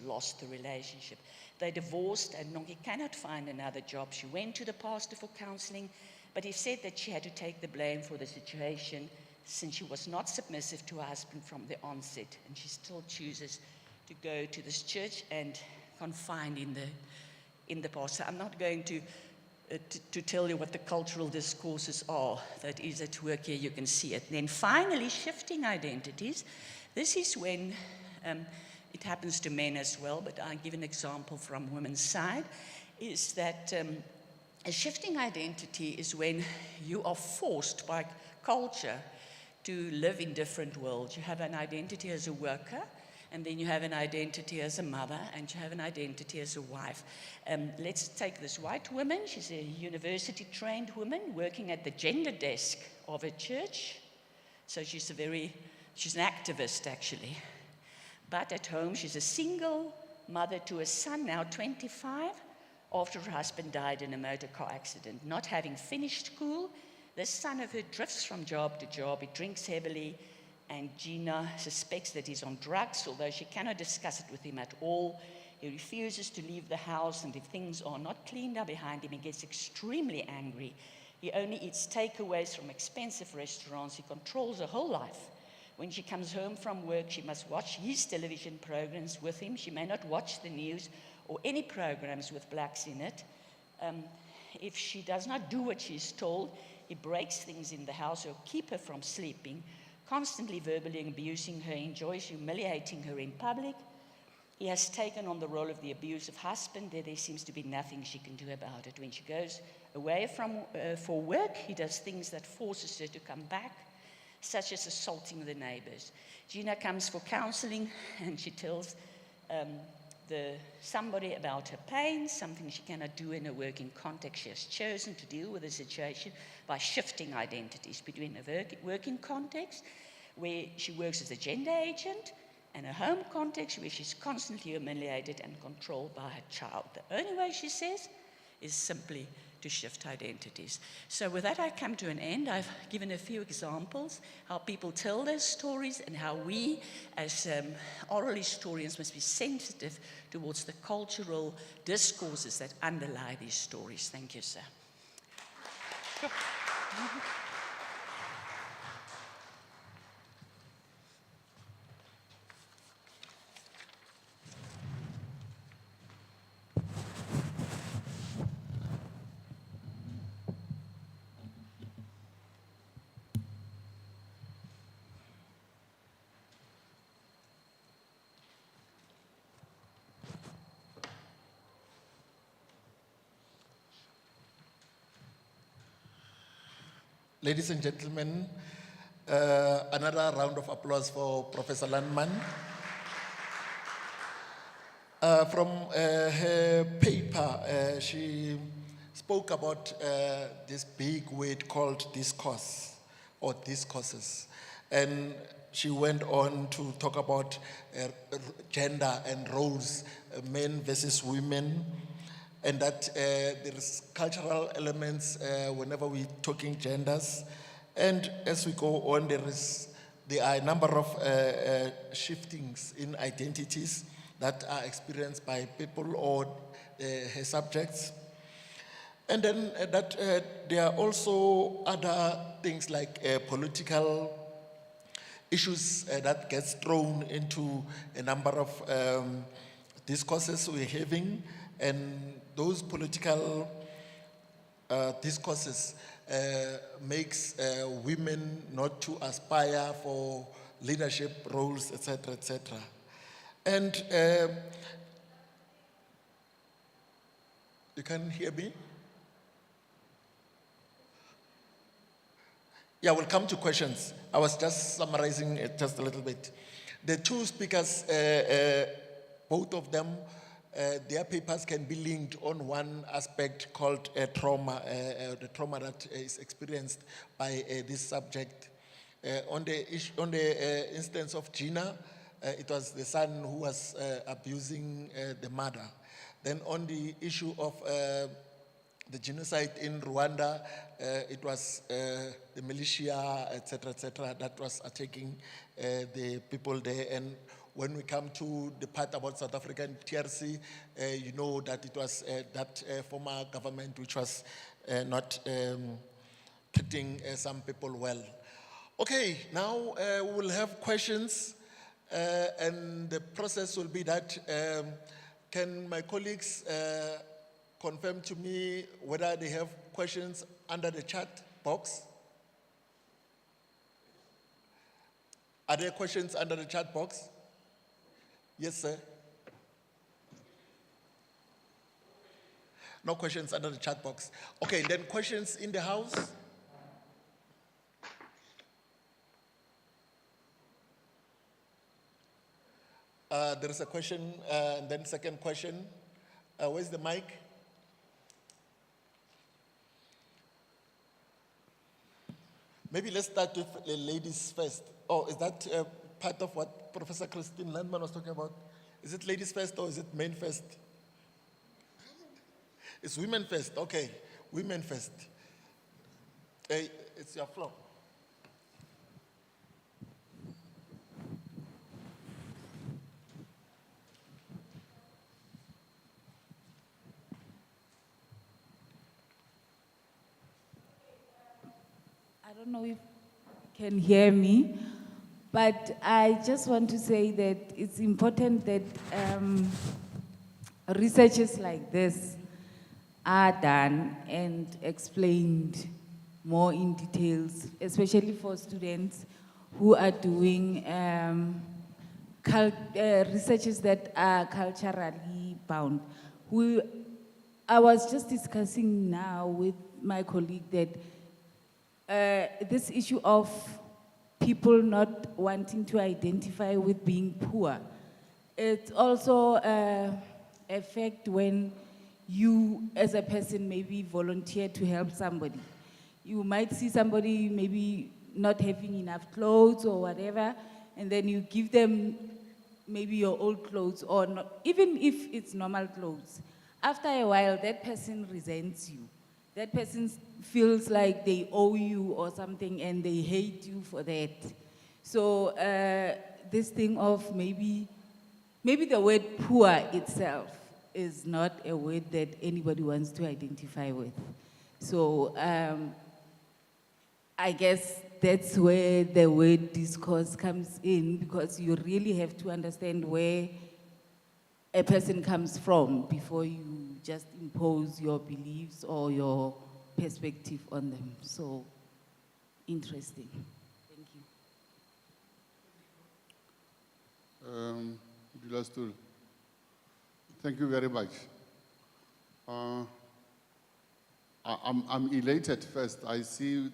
Speaker 6: lost the relationship. They divorced, and Nonki cannot find another job. She went to the pastor for counseling, but he said that she had to take the blame for the situation since she was not submissive to her husband from the onset, and she still chooses to go to this church and confined in the past. So I'm not going to tell you what the cultural discourses are that is at work here. You can see it. Then finally, shifting identities. This is when it happens to men as well, but I'll give an example from women's side, is that a shifting identity is when you are forced by culture to live in different worlds. You have an identity as a worker, and then you have an identity as a mother, and you have an identity as a wife. Let's take this white woman. She's a university-trained woman working at the gender desk of a church. So she's an activist, actually. But at home, she's a single mother to a son, now 25, after her husband died in a motor car accident. Not having finished school, this son of her drifts from job to job. He drinks heavily, and Gina suspects that he's on drugs, although she cannot discuss it with him at all. He refuses to leave the house, and if things are not cleaned up behind him, he gets extremely angry. He only eats takeaways from expensive restaurants. He controls her whole life. When she comes home from work, she must watch his television programs with him. She may not watch the news or any programs with blacks in it. If she does not do what she's told, he breaks things in the house or keep her from sleeping, constantly verbally abusing her, enjoys humiliating her in public. He has taken on the role of the abusive husband. There seems to be nothing she can do about it. When she goes away for work, he does things that forces her to come back, such as assaulting the neighbors. Gina comes for counseling, and she tells somebody about her pain, something she cannot do in a working context. She has chosen to deal with the situation by shifting identities between a working context, where she works as a gender agent, and a home context where she's constantly humiliated and controlled by her child. The only way, she says, is simply to shift identities. So with that, I come to an end. I've given a few examples, how people tell their stories and how we, as oral historians, must be sensitive towards the cultural discourses that underlie these stories. Thank you, sir.
Speaker 4: Ladies and gentlemen, another round of applause for Professor Landman. From her paper, she spoke about this big word called discourse or discourses. And she went on to talk about gender and roles, men versus women, and that there is cultural elements whenever we're talking genders. And as we go on, there are a number of shiftings in identities that are experienced by people or her subjects. And then there are also other things like political issues that gets thrown into a number of discourses we're having, and those political discourses makes women not to aspire for leadership roles, etc., etc. And you can hear me? Yeah, we'll come to questions. I was just summarizing it just a little bit. The two speakers, both of them, their papers can be linked on one aspect called trauma, the trauma that is experienced by this subject. On the instance of Gina, it was the son who was abusing the mother. Then on the issue of the genocide in Rwanda, it was the militia, etc., that was attacking the people there. And when we come to the part about South African TRC, you know that it was that former government which was not treating some people well. Okay, now we will have questions, and the process will be that can my colleagues confirm to me whether they have questions under the chat box? Are there questions under the chat box? Yes, sir. No questions under the chat box. Okay, then questions in the house? There is a question, and then second question. Where's the mic? Maybe let's start with the ladies first. Oh, is that part of what Professor Christine Landman was talking about? Is it ladies first or is it men first? It's women first. Okay, women first. Hey, it's your floor.
Speaker 7: I don't know if you can hear me, but I just want to say that it's important that researches like this are done and explained more in details, especially for students who are doing researches that are culturally bound. I was just discussing now with my colleague that this issue of people not wanting to identify with being poor, it's also a fact when you as a person maybe volunteer to help somebody. You might see somebody maybe not having enough clothes or whatever, and then you give them maybe your old clothes or not, even if it's normal clothes. After a while, that person resents you. That person feels like they owe you or something and they hate you for that. So this thing of maybe the word poor itself is not a word that anybody wants to identify with. So I guess that's where the word discourse comes in, because you really have to understand where a person comes from before you just impose your beliefs or your perspective on them. So, interesting. Thank you.
Speaker 5: Dulastul, thank you very much. I'm elated first. I see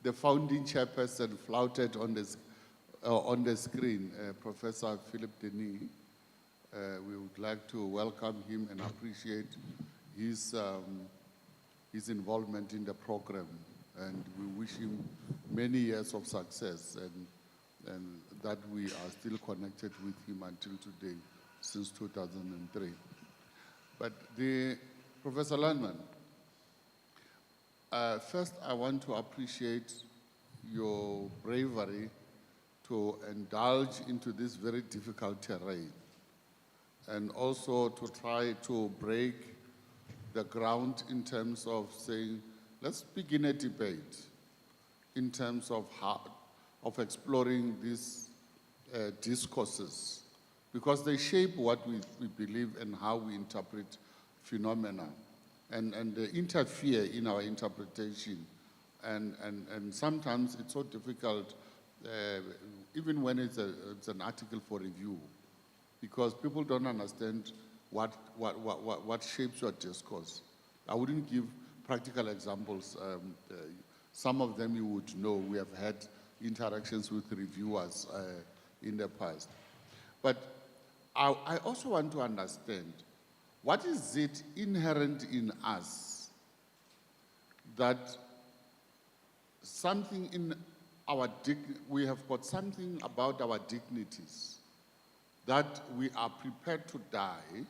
Speaker 5: the founding chairperson flouted on the screen, Professor Philip Denis. We would like to welcome him and appreciate his involvement in the program. And we wish him many years of success and that we are still connected with him until today, since 2003. But Professor Landman, first I want to appreciate your bravery to indulge into this very difficult terrain, and also to try to break
Speaker 8: the ground in terms of saying, let's begin a debate in terms of of exploring these discourses, because they shape what we believe and how we interpret phenomena, and they interfere in our interpretation. And sometimes it's so difficult, even when it's an article for review, because people don't understand what shapes your discourse. I wouldn't give practical examples. Some of them you would know. We have had interactions with reviewers in the past. But I also want to understand, what is it inherent in us that something in our we have got something about our dignities that we are prepared to die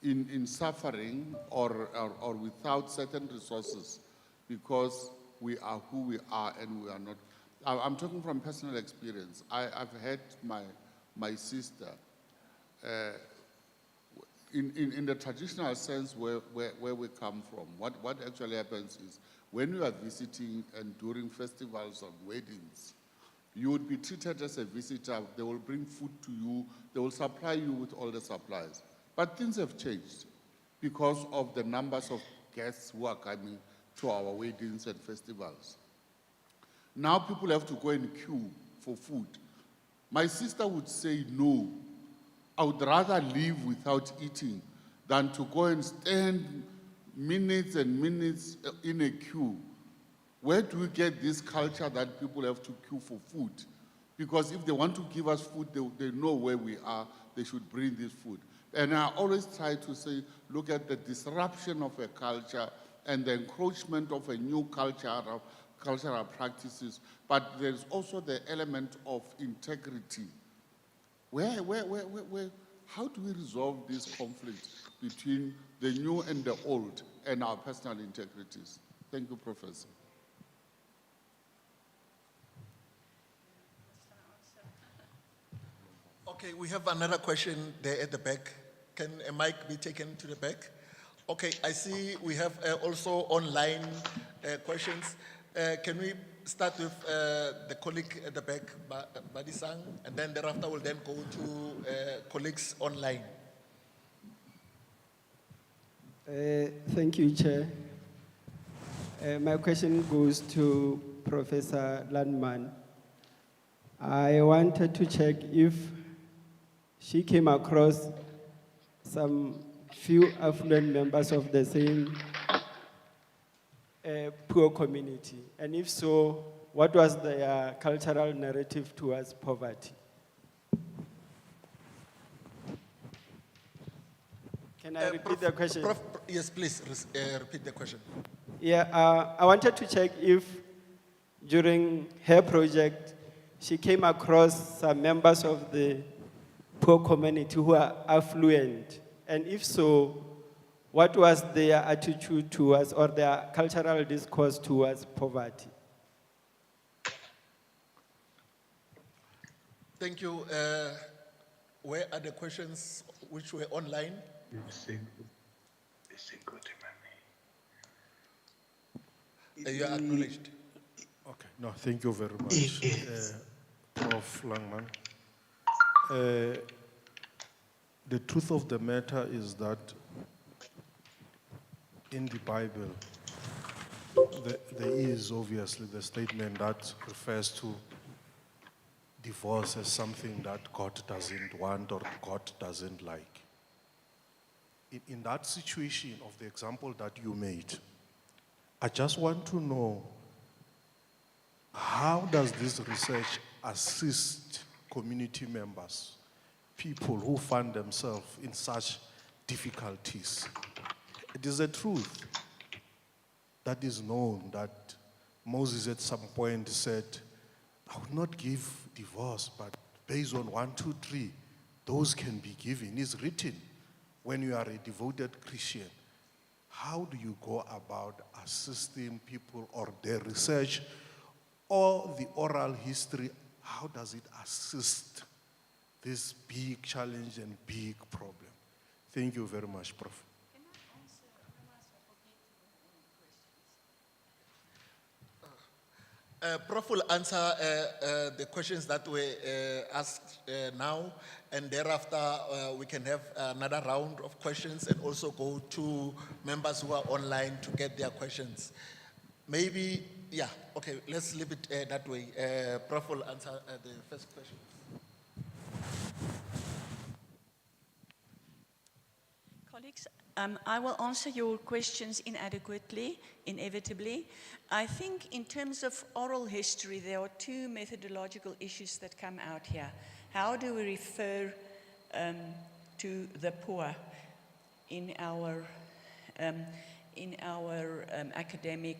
Speaker 8: in suffering or without certain resources, because we are who we are and we are not. I'm talking from personal experience. I've had my sister, in the traditional sense where we come from, what actually happens is, when you are visiting and during festivals and weddings, you would be treated as a visitor. They will bring food to you. They will supply you with all the supplies. But things have changed because of the numbers of guests who are coming to our weddings and festivals. Now people have to go and queue for food. My sister would say, no, I would rather live without eating than to go and stand minutes and minutes in a queue. Where do we get this culture that people have to queue for food? Because if they want to give us food, they know where we are, they should bring this food. And I always try to say, look at the disruption of a culture and the encroachment of a new cultural practices, but there's also the element of integrity. How do we resolve this conflict between the new and the old and our personal integrities? Thank you, Professor.
Speaker 9: Okay, we have another question there at the back. Can a mic be taken to the back? Okay, I see we have also online questions. Can we start with the colleague at the back, Badisang, and then thereafter we'll then go to colleagues online.
Speaker 10: Thank you, Chair. My question goes to Professor Landman. I wanted to check if she came across some few affluent members of the same poor community, and if so, what was their cultural narrative towards poverty? Can I repeat the question?
Speaker 9: Yes, please repeat the question.
Speaker 10: Yeah, I wanted to check if during her project she came across some members of the poor community who are affluent, and if so, what was their attitude towards or their cultural discourse towards poverty?
Speaker 9: Thank you. Where are the questions which were online? You are acknowledged.
Speaker 11: Okay, no, thank you very much, Prof. Langman. The truth of the matter is that in the Bible, there is obviously the statement that refers to divorce as something that God doesn't want or God doesn't like. In that situation of the example that you made, I just want to know, how does this research assist community members, people who find themselves in such difficulties? It is a truth that is known that Moses at some point said, I would not give divorce, but based on 1, 2, 3, those can be given. It's written when you are a devoted Christian. How do you go about assisting people, or their research or the oral history? How does it assist this big challenge and big problem? Thank you very much, Prof.
Speaker 6: Can I answer
Speaker 9: Prof will answer the questions that were asked now, and thereafter we can have another round of questions and also go to members who are online to get their questions. Maybe, yeah, okay, let's leave it that way. Prof will answer the first question.
Speaker 6: Colleagues, I will answer your questions inadequately, inevitably. I think in terms of oral history, there are two methodological issues that come out here. How do we refer to the poor in our academic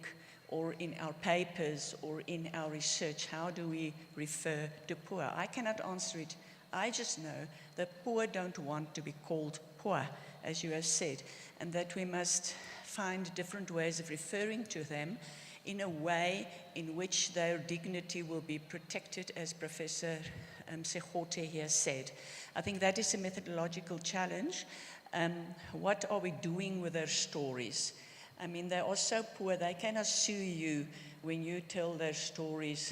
Speaker 6: or in our papers or in our research? How do we refer to poor? I cannot answer it. I just know that poor don't want to be called poor, as you have said, and that we must find different ways of referring to them in a way in which their dignity will be protected, as Professor Segote here said. I think that is a methodological challenge. What are we doing with their stories? I mean, they are so poor, they cannot sue you when you tell their stories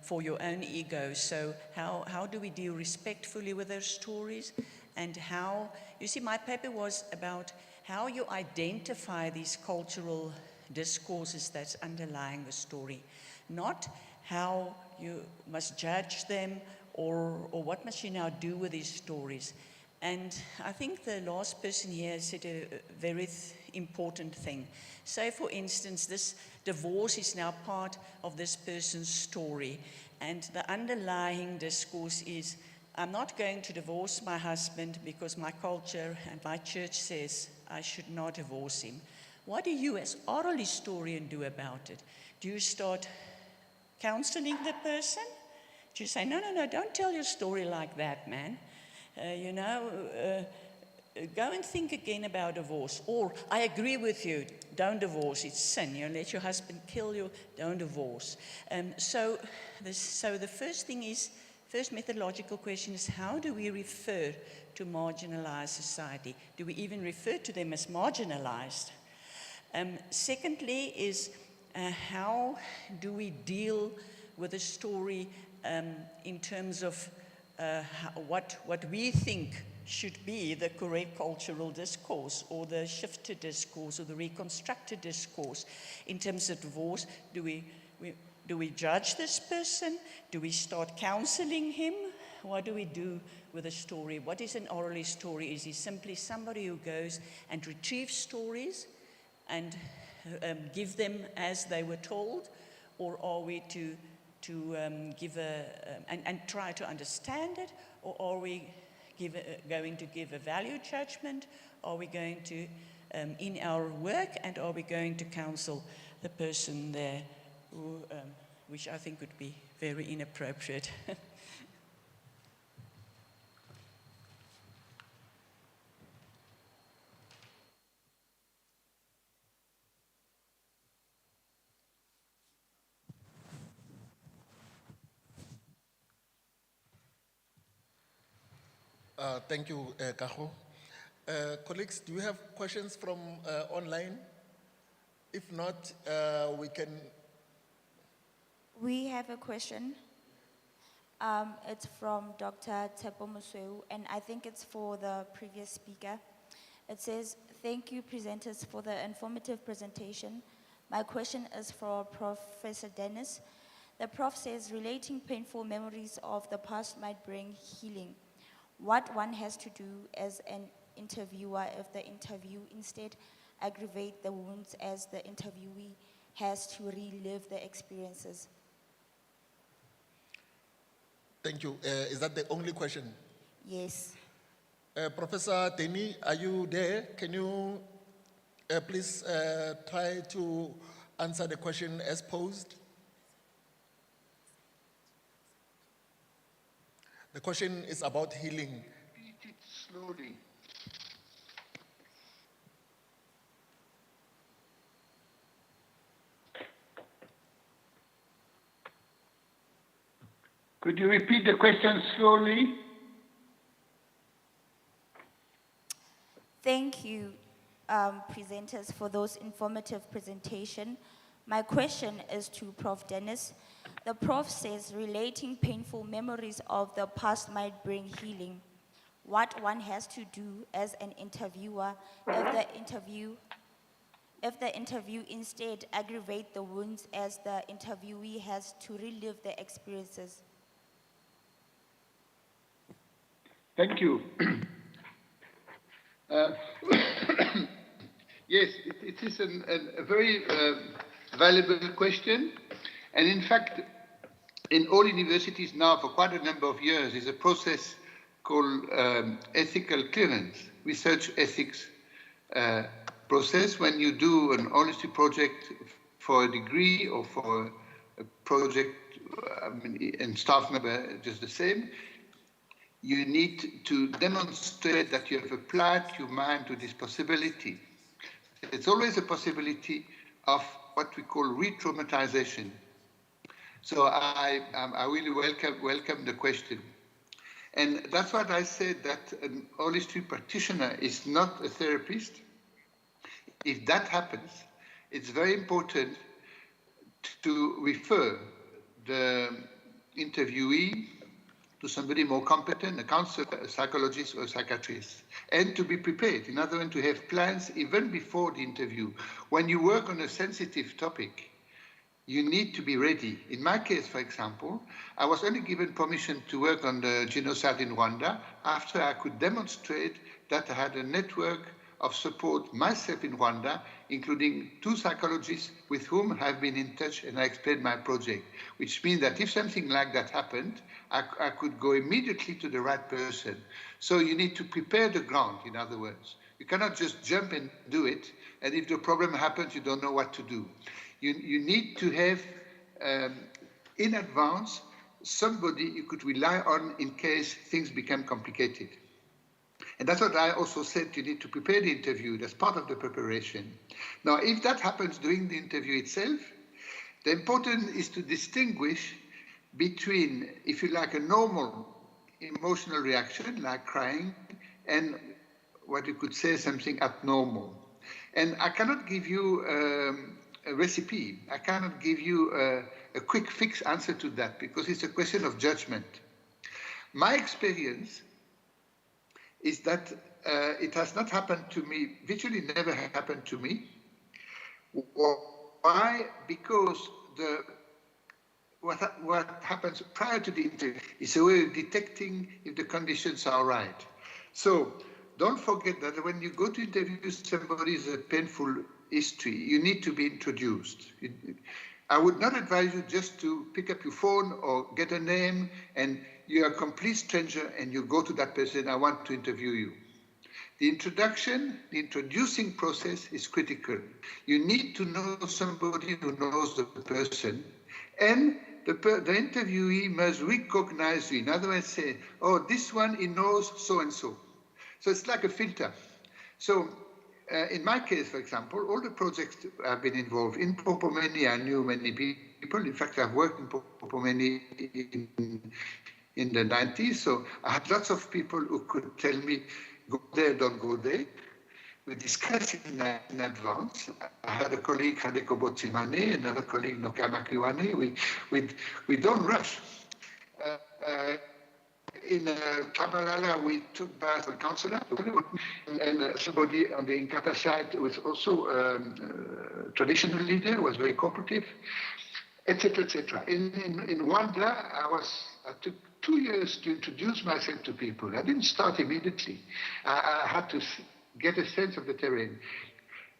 Speaker 6: for your own ego. So how do we deal respectfully with their stories? And how, you see, my paper was about how you identify these cultural discourses that's underlying the story, not how you must judge them or what must you now do with these stories. And I think the last person here said a very important thing. Say, for instance, this divorce is now part of this person's story, and the underlying discourse is, I'm not going to divorce my husband because my culture and my church says I should not divorce him. What do you as oral historian do about it? Do you start counseling the person? Do you say, no, don't tell your story like that, man. Go and think again about divorce. Or, I agree with you, don't divorce, it's sin. Let your husband kill you, don't divorce. So the first methodological question is, how do we refer to marginalized society? Do we even refer to them as marginalized? Secondly is, how do we deal with a story in terms of what we think should be the correct cultural discourse, or the shifted discourse, or the reconstructed discourse? In terms of divorce, do we judge this person? Do we start counseling him? What do we do with a story? What is an oral story? Is he simply somebody who goes and retrieves stories and give them as they were told? Or are we to give and try to understand it? Or are we going to give a value judgment? Are we going to, in our work, and are we going to counsel the person there, which I think would be very inappropriate?
Speaker 9: Thank you, Kaho. Colleagues, do you have questions from online? If not, we can.
Speaker 12: We have a question. It's from Dr. Tepo Musweu, and I think it's for the previous speaker. It says, thank you presenters for the informative presentation. My question is for Professor Dennis. The prof says relating painful memories of the past might bring healing. What one has to do as an interviewer if the interview instead aggravate the wounds, as the interviewee has to relive the experiences?
Speaker 9: Thank you. Is that the only question?
Speaker 12: Yes.
Speaker 9: Professor Deni, are you there? Can you please try to answer the question as posed? The question is about healing.
Speaker 5: Repeat it slowly. Could you repeat the question slowly?
Speaker 12: Thank you, presenters, for those informative presentation. My question is to Prof. Dennis. The Prof says relating painful memories of the past might bring healing. What one has to do as an interviewer if the interview instead aggravate the wounds as the interviewee has to relive the experiences?
Speaker 5: Thank you. Yes, it is a very valuable question. And in fact, in all universities now for quite a number of years is a process called ethical clearance, research ethics process. When you do an honesty project for a degree or for a project, and staff member just the same, you need to demonstrate that you have applied your mind to this possibility. It's always a possibility of what we call re-traumatization. So I really welcome the question. And that's what I said, that an holistic practitioner is not a therapist. If that happens, it's very important to refer the interviewee to somebody more competent, a counselor, a psychologist, or a psychiatrist, and to be prepared. In other words, to have plans even before the interview. When you work on a sensitive topic, you need to be ready. In my case, for example, I was only given permission to work on the genocide in Rwanda after I could demonstrate that I had a network of support myself in Rwanda, including 2 psychologists with whom I've been in touch, and I explained my project, which means that if something like that happened, I could go immediately to the right person. So you need to prepare the ground, in other words. You cannot just jump and do it, and if the problem happens, you don't know what to do. You need to have, in advance, somebody you could rely on in case things become complicated. And that's what I also said, you need to prepare the interview. That's part of the preparation. Now, if that happens during the interview itself, the important is to distinguish between, if you like, a normal emotional reaction, like crying, and what you could say something abnormal. And I cannot give you a recipe. I cannot give you a quick fix answer to that because it's a question of judgment. My experience is that it has not happened to me, virtually never happened to me. Why? Because what happens prior to the interview is a way of detecting if the conditions are right. So don't forget that when you go to interview somebody's painful history, you need to be introduced. I would not advise you just to pick up your phone or get a name and you're a complete stranger and you go to that person, I want to interview you. The introducing process is critical. You need to know somebody who knows the person, and the interviewee must recognize you. In other words, say, oh, this one, he knows so-and-so. So it's like a filter. So in my case, for example, all the projects I've been involved in Popomeni, I knew many people. In fact, I've worked in Popomeni in the 90s, so I had lots of people who could tell me, go there, don't go there. We discussed it in advance. I had a colleague, Hadeko Botsimane, another colleague, Nokama Kiwane. We don't rush. In Kabalala, we took back a counselor, and somebody on the Inkatha side was also a traditional leader, was very cooperative, etc., etc. In Rwanda, I took 2 years to introduce myself to people. I didn't start immediately. I had to get a sense of the terrain.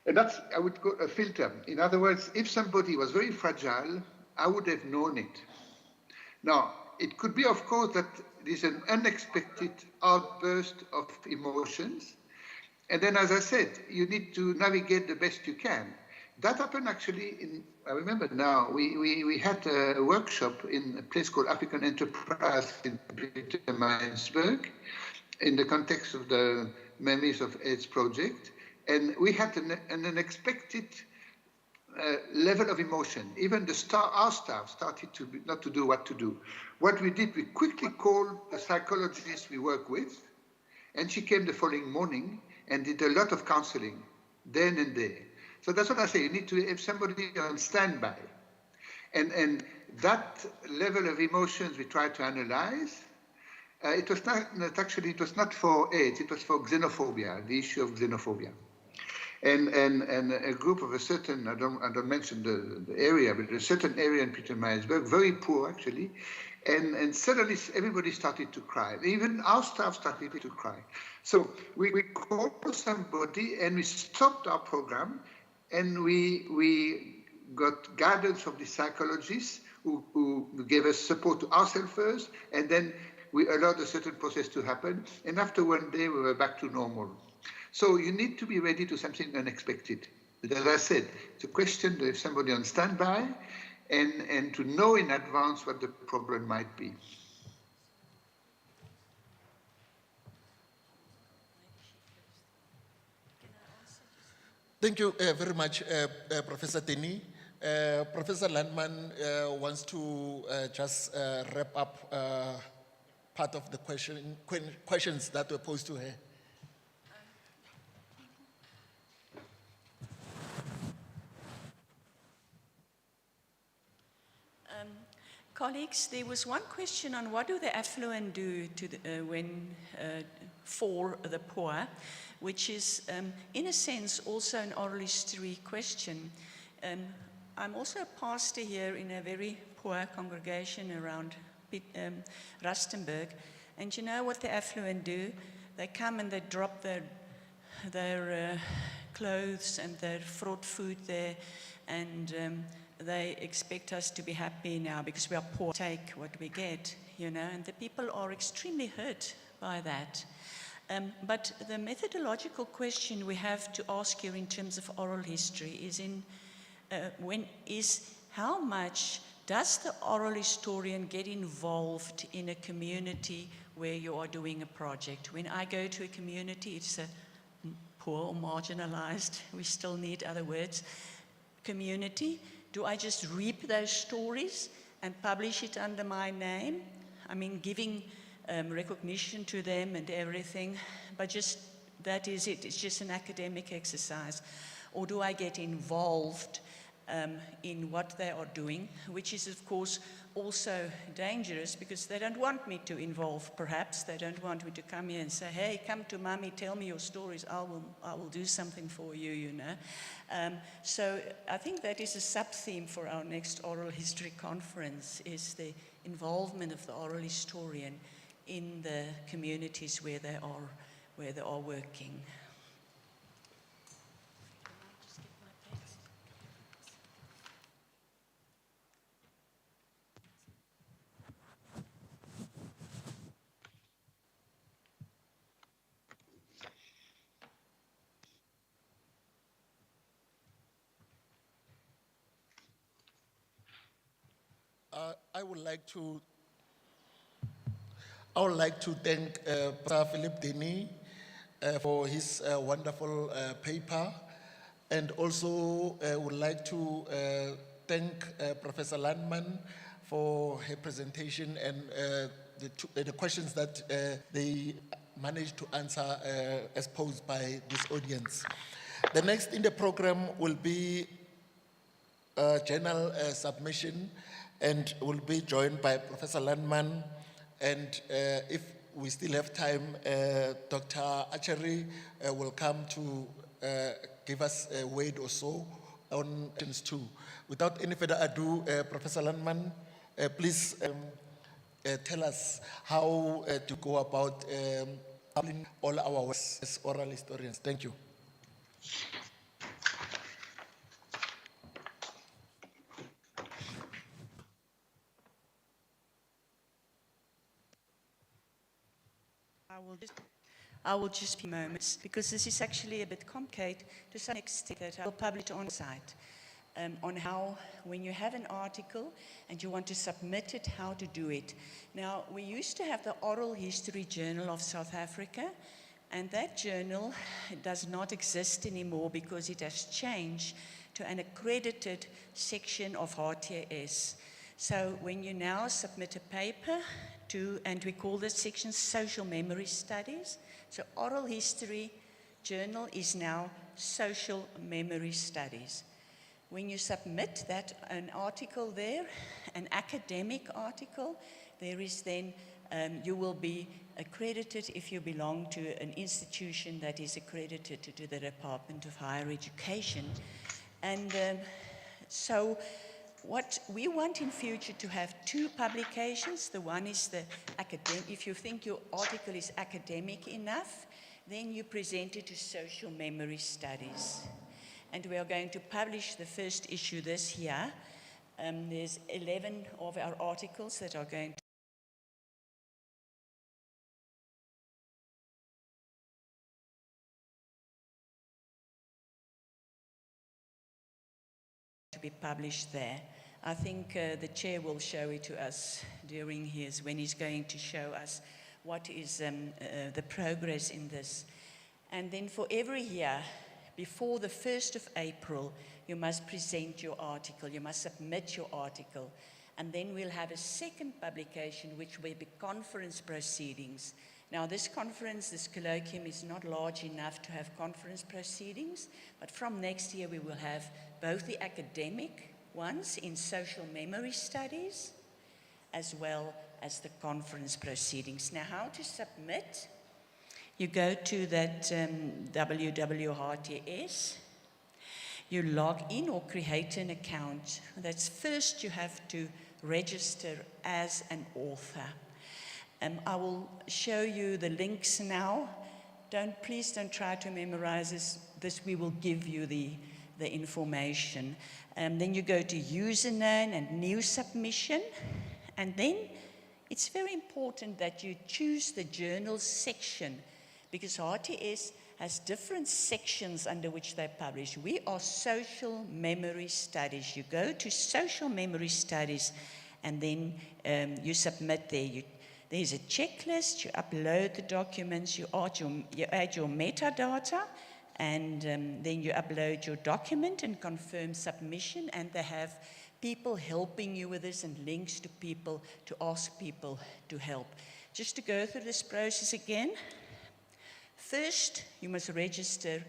Speaker 5: And that's, I would call a filter. In other words, if somebody was very fragile, I would have known it. Now, it could be, of course, that there's an unexpected outburst of emotions. And then, as I said, you need to navigate the best you can. That happened actually I remember now, we had a workshop in a place called African Enterprise in Pietermaritzburg in the context of the Memories of AIDS project. And we had an unexpected level of emotion. Even our staff started not to do what to do. What we did, we quickly called the psychologist we work with, and she came the following morning and did a lot of counseling then and there. So that's what I say. You need to have somebody on standby. And that level of emotions we try to analyze. It was not for AIDS, it was for xenophobia, the issue of xenophobia. And a group of a certain, I don't mention the area, but a certain area in Pietermaritzburg, very poor actually, and suddenly everybody started to cry. Even our staff started to cry. So we called somebody and we stopped our program, and we got guidance from the psychologists who gave us support to ourselves first, and then we allowed a certain process to happen, and after one day we were back to normal. So you need to be ready to something unexpected. But as I said, it's a question of somebody on standby and to know in advance what the problem might be.
Speaker 4: Thank you very much, Professor Teni. Professor Landman wants to just wrap up part of the questions that were posed to her.
Speaker 6: Colleagues, there was one question on what do the affluent do to for the poor, which is, in a sense, also an oral history question. I'm also a pastor here in a very poor congregation around Rustenburg, and you know what the affluent do? They come and they drop their clothes and their fraught food there, and they expect us to be happy now because we are poor, take what we get, you know, and the people are extremely hurt by that. But the methodological question we have to ask here in terms of oral history is how much does the oral historian get involved in a community where you are doing a project? When I go to a community, it's a poor or marginalized, we still need other words, community. Do I just reap those stories and publish it under my name? I mean, giving recognition to them and everything, but just that is it. It's just an academic exercise. Or do I get involved in what they are doing, which is, of course, also dangerous because they don't want me to involve, perhaps. They don't want me to come here and say, hey, come to mommy, tell me your stories. I will do something for you, you know. So I think that is a sub-theme for our next oral history conference, is the involvement of the oral historian in the communities where they are working.
Speaker 4: I would like to thank Professor Philip Denny for his wonderful paper, and also would like to thank Professor Landman for her presentation and the questions that they managed to answer as posed by this audience. The next in the program will be journal submission, and will be joined by Professor Landman, and if we still have time, Dr. Achari will come to give us a word or so on questions too. Without any further ado, Professor Landman, please tell us how to go about publishing all our works as oral historians. Thank you.
Speaker 6: I will just be moments, because this is actually a bit complicated to some extent that I will publish on the site on how, when you have an article and you want to submit it, how to do it. Now, we used to have the Oral History Journal of South Africa, and that journal does not exist anymore because it has changed to an accredited section of HTS. So when you now submit a paper and we call this section Social Memory Studies, so Oral History Journal is now social memory studies. When you submit that, an article there, an academic article, there is then, you will be accredited if you belong to an institution that is accredited to the Department of Higher Education. And so what we want in future to have two publications. The one is the academic. If you think your article is academic enough, then you present it to social memory studies. And we are going to publish the first issue this year. There's 11 of our articles that are going to be published there. I think the chair will show it to us during when he's going to show us what is the progress in this. And then for every year, before the 1st of April, you must present your article, you must submit your article. And then we'll have a second publication, which will be conference proceedings. Now this colloquium is not large enough to have conference proceedings, but from next year we will have both the academic ones in social memory studies, as well as the conference proceedings. Now how to submit? You go to that www.HRTS, you log in or create an account. That's first you have to register as an author. I will show you the links now. Please don't try to memorize this we will give you the information. Then you go to username and new submission. And then it's very important that you choose the journal section, because RTS has different sections under which they publish. We are social memory studies. You go to social memory studies and then you submit there. There's a checklist, you upload the documents, you add your metadata, and then you upload your document and confirm submission, and they have people helping you with this and links to people to ask people to help. Just to go through this process again. First, you must register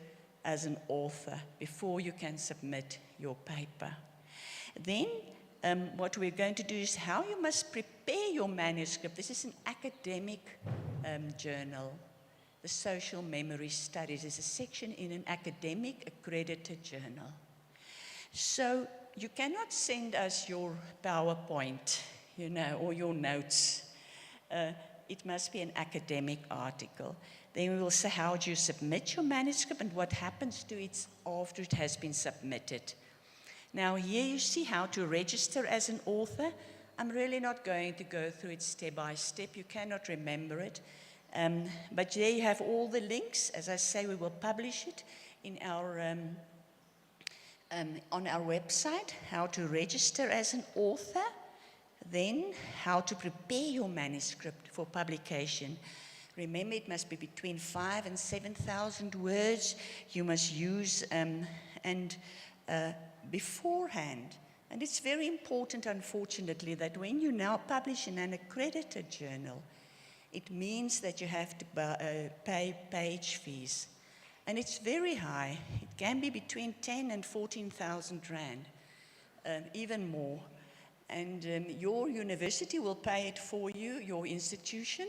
Speaker 6: as an author before you can submit your paper. Then, what we're going to do is how you must prepare your manuscript. This is an academic journal. The Social Memory Studies is a section in an academic accredited journal. So you cannot send us your PowerPoint, or your notes. It must be an academic article. Then we will say how do you submit your manuscript and what happens to it after it has been submitted. Now here you see how to register as an author. I'm really not going to go through it step by step. You cannot remember it. But there you have all the links. As I say, we will publish it in our, on our website, how to register as an author. Then how to prepare your manuscript for publication. Remember, it must be between 5,000 and 7,000 words. You must use beforehand. And it's very important, unfortunately, that when you now publish in an accredited journal, it means that you have to pay page fees. And it's very high. It can be between 10 and 14,000 rand, even more. And your university will pay it for you, your institution.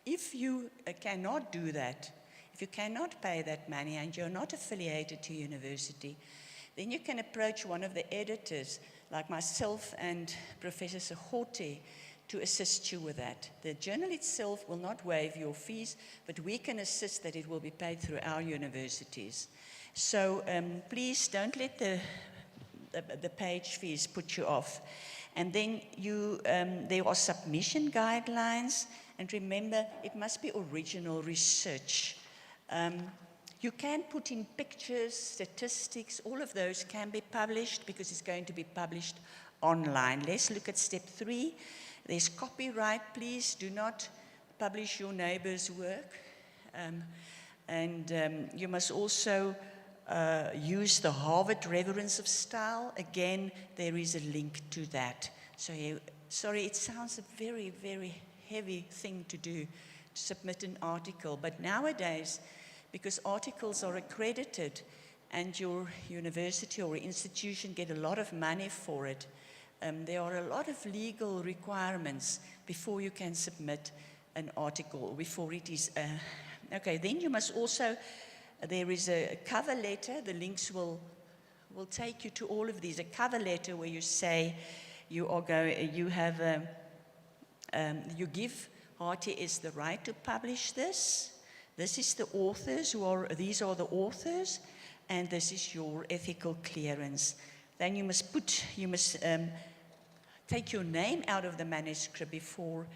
Speaker 6: If you cannot do that, if you cannot pay that money and you're not affiliated to university, then you can approach one of the editors, like myself and Professor Sehote, to assist you with that. The journal itself will not waive your fees, but we can assist that it will be paid through our universities. So please don't let the page fees put you off. And then there are submission guidelines, and remember, it must be original research. You can put in pictures, statistics, all of those can be published because it's going to be published online. Let's look at step 3. There's copyright. Please do not publish your neighbor's work. You must also use the Harvard Reverence of Style. Again, there is a link to that. So, sorry, it sounds a very, very heavy thing to do, to submit an article. But nowadays, because articles are accredited, and your university or institution get a lot of money for it, there are a lot of legal requirements before you can submit an article, before it is, okay, then you must also, there is a cover letter, the links will take you to all of these, a cover letter where you say you are going, you have, you give RTS the right to publish this. This is the authors these are the authors, and this is your ethical clearance. Then you must take your name out of the manuscript before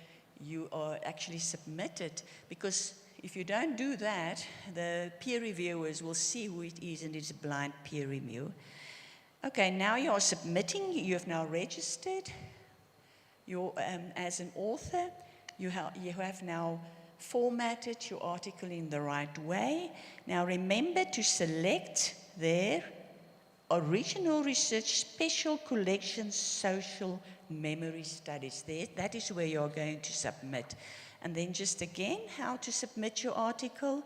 Speaker 6: you are actually submitted, because if you don't do that, the peer reviewers will see who it is, and it's a blind peer review. Okay, now you are submitting, you have now registered as an author, you have now formatted your article in the right way. Now remember to select their original research, special collections, social memory studies. That is where you're going to submit. And then just again, how to submit your article,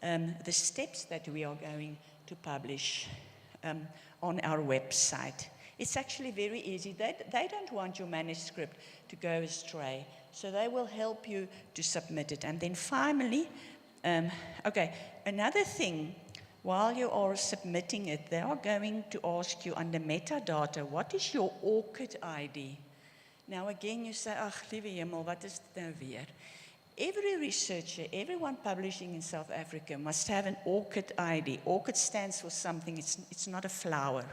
Speaker 6: the steps that we are going to publish on our website. It's actually very easy. They don't want your manuscript to go astray, so they will help you to submit it. And then finally, okay, another thing, while you are submitting it, they are going to ask you under metadata, what is your ORCID ID? Now again, you say, ach, liewe hemel, wat is dit nou weer? Every researcher, everyone publishing in South Africa must have an ORCID ID. ORCID stands for something, it's not a flower.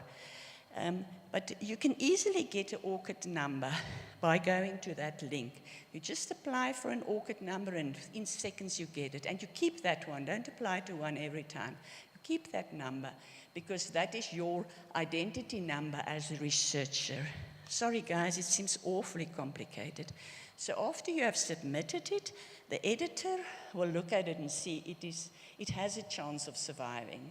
Speaker 6: But you can easily get an ORCID number by going to that link. You just apply for an ORCID number and in seconds you get it. And you keep that one, don't apply to one every time. You keep that number because that is your identity number as a researcher. Sorry guys, it seems awfully complicated. So after you have submitted it, the editor will look at it and see it has a chance of surviving.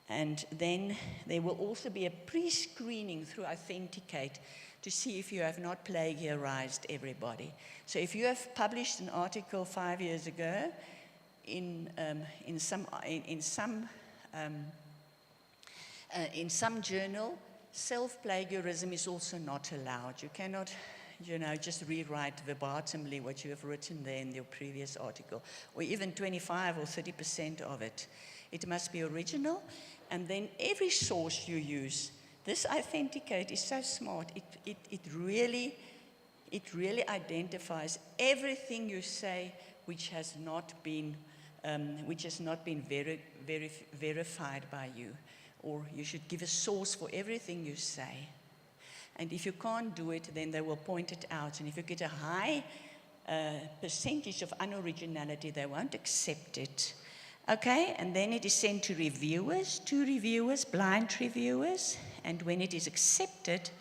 Speaker 6: And then there will also be a pre-screening through Authenticate to see if you have not plagiarized everybody. So if you have published an article 5 years ago in some journal, self-plagiarism is also not allowed. You cannot, just rewrite verbatimly what you have written there in your previous article, or even 25 or 30% of it. It must be original, and then every source you use. This Authenticate is so smart. It really identifies everything you say which has not been verified by you. Or you should give a source for everything you say. And if you can't do it, then they will point it out. And if you get a high percentage of unoriginality, they won't accept it. Okay, and then it is sent to reviewers, blind reviewers. And when it is accepted,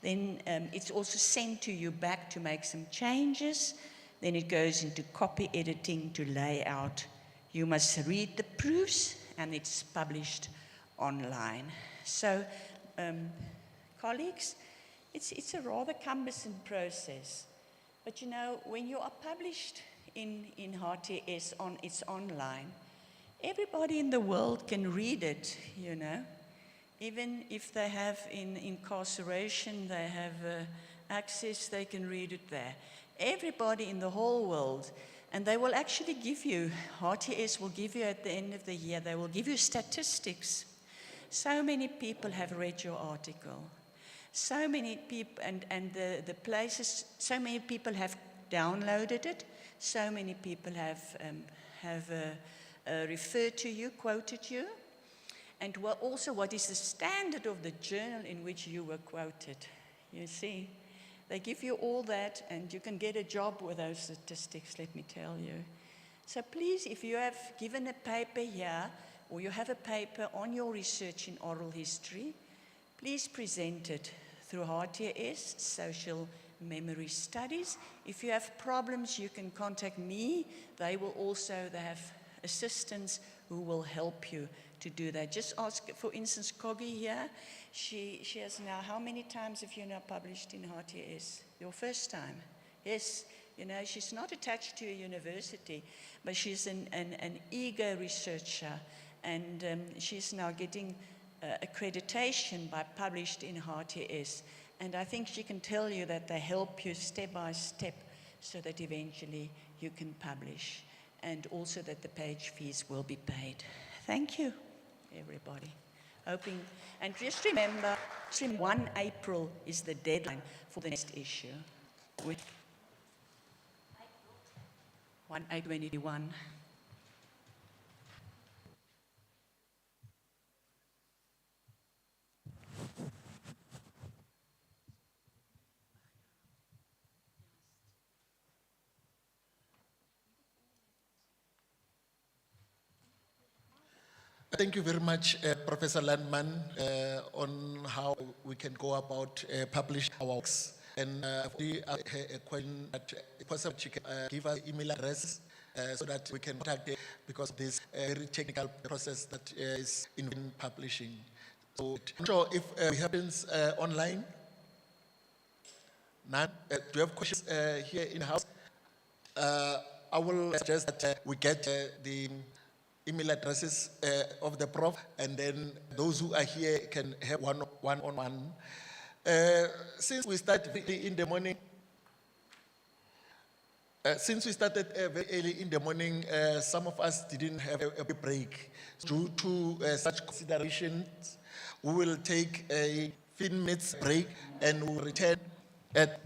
Speaker 6: then it's also sent to you back to make some changes. Then it goes into copy editing to layout. You must read the proofs, and it's published online. So, colleagues, it's a rather cumbersome process. But when you are published in RTS, it's online, everybody in the world can read it, Even if they have in incarceration, they have access, they can read it there. Everybody in the whole world. And they will actually give you, RTS will give you at the end of the year, they will give you statistics. So many people have read your article. So many people, and the places, so many people have downloaded it. So many people have referred to you, quoted you. And also what is the standard of the journal in which you were quoted. You see, they give you all that, and you can get a job with those statistics, let me tell you. So please, if you have given a paper here, or you have a paper on your research in oral history, please present it through RTS, Social Memory Studies. If you have problems, you can contact me. They have assistants who will help you to do that. Just ask, for instance, Kogi here. She has now, how many times have you now published in RTS? Your first time? Yes. She's not attached to a university, but she's an eager researcher, And she's now getting accreditation by published in HRTS. And I think she can tell you that they help you step by step so that eventually you can publish, and also that the page fees will be paid. Thank you, everybody. Hoping, and just remember, 1 April is the deadline for the next issue. With 1 April 2021.
Speaker 9: Thank you very much, Professor Landman, on how we can go about publishing our works. And we have a question that possibly she can give us email address so that we can contact them, because this very technical process that is in publishing. So, I'm sure if we happens online. None. Do you have questions here in the house? I will suggest that we get the email addresses of the prof, and then those who are here can have one-on-one. Since we started in the morning, very early in the morning, some of us didn't have a break. Due to such considerations, we will take a 15 minutes break and we'll return at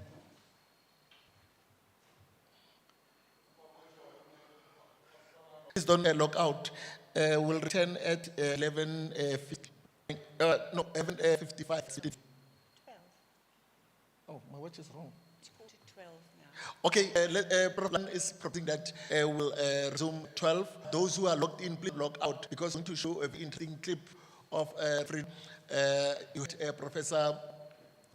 Speaker 9: Please don't log out. We'll return at 11:50. No, 11:55. Oh, my watch is wrong.
Speaker 6: It's 12 now.
Speaker 9: Okay, Prof. is proposing that we'll resume 12. Those who are logged in, please log out, because I'm going to show an interesting clip of Professor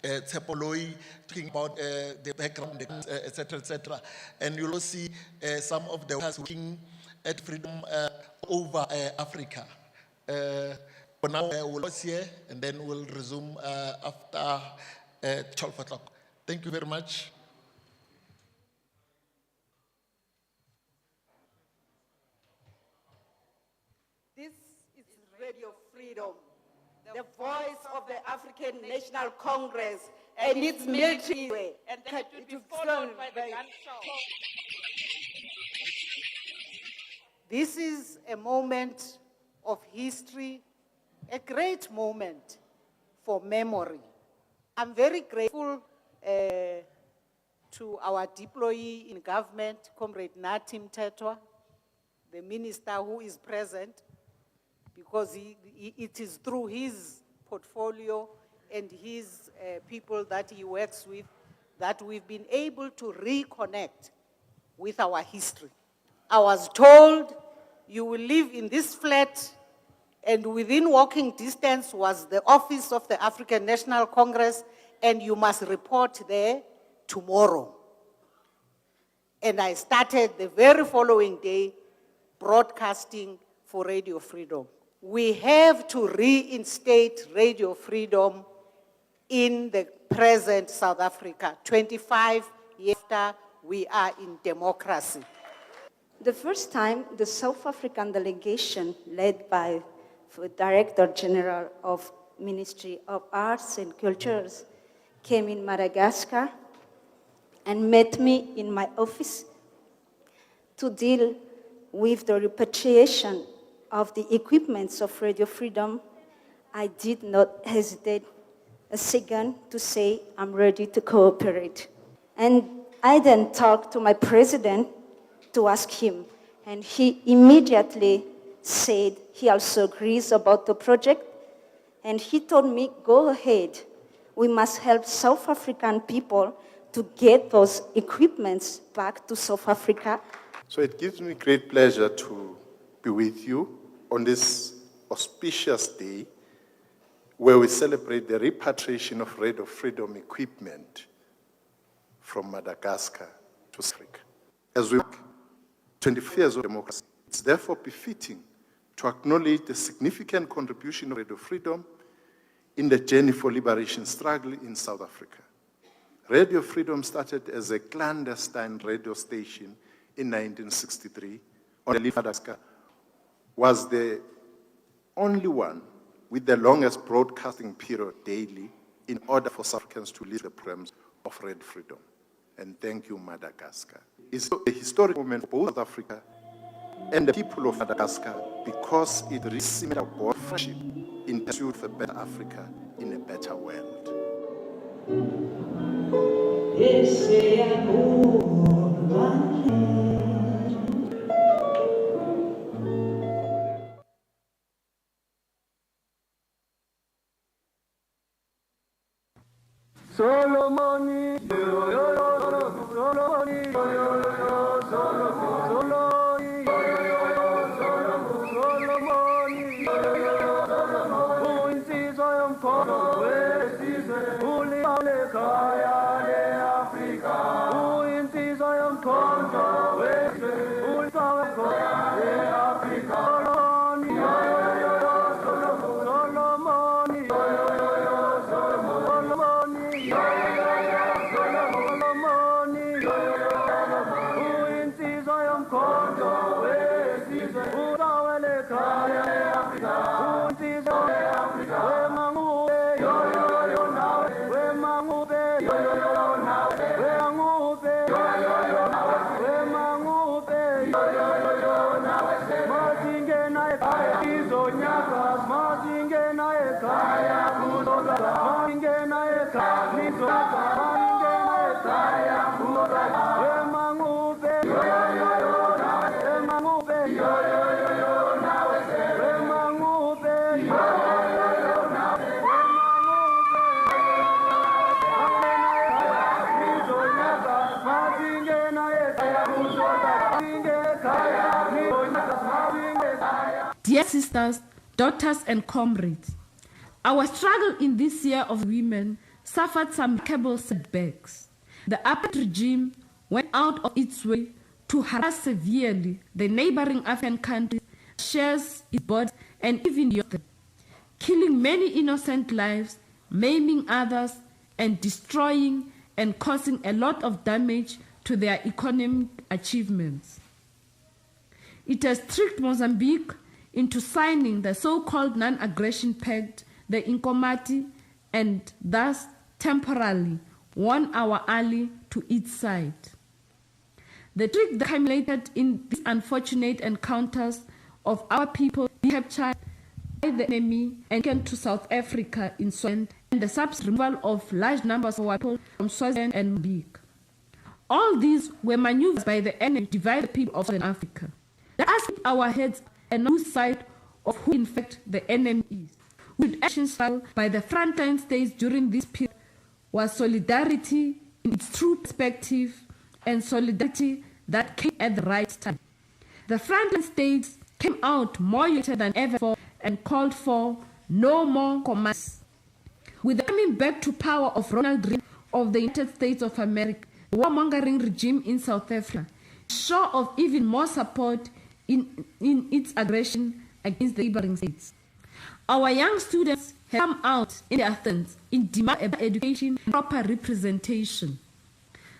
Speaker 9: Tsepoloi talking about the background, etc., etc. And you'll see some of the workers working at Freedom over Africa. For now, we'll pause here and then we'll resume after 12 o'clock. Thank you very much.
Speaker 13: This is Radio Freedom, the voice of the African National Congress and its military. And then it will be followed by the gunshot. This is a moment of history, a great moment for memory. I'm very grateful to our deployee in government, Comrade Natim Tetwa, the minister who is present, because it is through his portfolio and his people that he works with that we've been able to reconnect with our history. I was told you will live in this flat, and within walking distance was the office of the African National Congress, and you must report there tomorrow. And I started the very following day broadcasting for Radio Freedom. We have to reinstate Radio Freedom in the present South Africa, 25 years after we are in democracy.
Speaker 14: The first time the South African delegation, led by the Director General of Ministry of Arts and Cultures, came in Madagascar and met me in my office to deal with the repatriation of the equipments of Radio Freedom, I did not hesitate a second to say I'm ready to cooperate. And I then talked to my president to ask him, and he immediately said he also agrees about the project, and he told me, go ahead, we must help South African people to get those equipments back to South Africa.
Speaker 15: So it gives me great pleasure to be with you on this auspicious day where we celebrate the repatriation of Radio Freedom equipment from Madagascar to Africa. As we mark 25 years of democracy, it's therefore befitting to acknowledge the significant contribution of Radio Freedom in the journey for liberation struggle in South Africa. Radio Freedom started as a clandestine radio station in 1963 on the Madagascar, was the only one with the longest broadcasting period daily in order for South Africans to live the realms of red freedom. And thank you, Madagascar. It's a historic moment for both South Africa and the people of Madagascar because it received a bond friendship in pursuit of a better Africa in a better world.
Speaker 10: Solomoni,
Speaker 7: Dear sisters, daughters, and comrades, our struggle in this year of women suffered some remarkable setbacks. The apartheid regime went out of its way to harass severely the neighboring African countries, shares its borders, and even beyond them, killing many innocent lives, maiming others, and destroying and causing a lot of damage to their economic achievements. It has tricked Mozambique into signing the so-called non-aggression pact, the Inkomati, and thus temporarily won our ally to its side. The trick that culminated in these unfortunate encounters of our people being captured by the enemy and taken to South Africa in Swaziland, and the subsequent removal of large numbers of our people from Swaziland and Mozambique. All these were maneuvers by the enemy to divide the people of Southern Africa. Let us keep our heads and lose sight of who in fact the enemy is. With actions by the frontline states during this period was solidarity in its true perspective and solidarity that came at the right time. The frontline states came out more united than ever before and called for no more commerce. With the coming back to power of Ronald Reagan of the United States of America, the warmongering regime in South Africa, sure of even more support in its aggression against the neighboring states. Our young students have come out in Athens in demand of education and proper representation.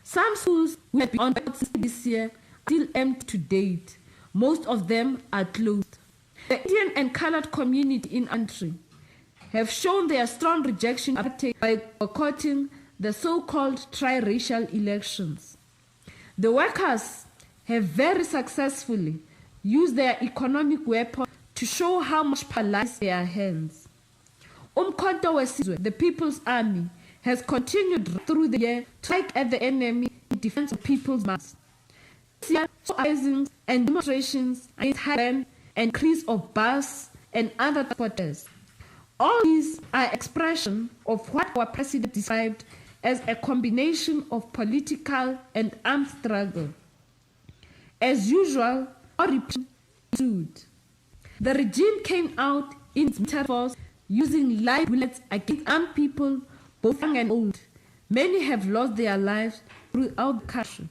Speaker 7: Some schools who have been on board this year are still empty to date. Most of them are closed. The Indian and colored community in country have shown their strong rejection of apartheid by boycotting the so-called tri-racial elections. The workers have very successfully used their economic weapon to show how much power lies in their hands. Umkhonto weSizwe, the People's Army, has continued through the year to strike at the enemy in defense of people's mass. This year saw uprisings and demonstrations against high rent and increase of bus and other transporters. All these are expression of what our president described as a combination of political and armed struggle. As usual, all repression ensued. The regime came out in its military force using live bullets against armed people, both young and old. Many have lost their lives throughout the country.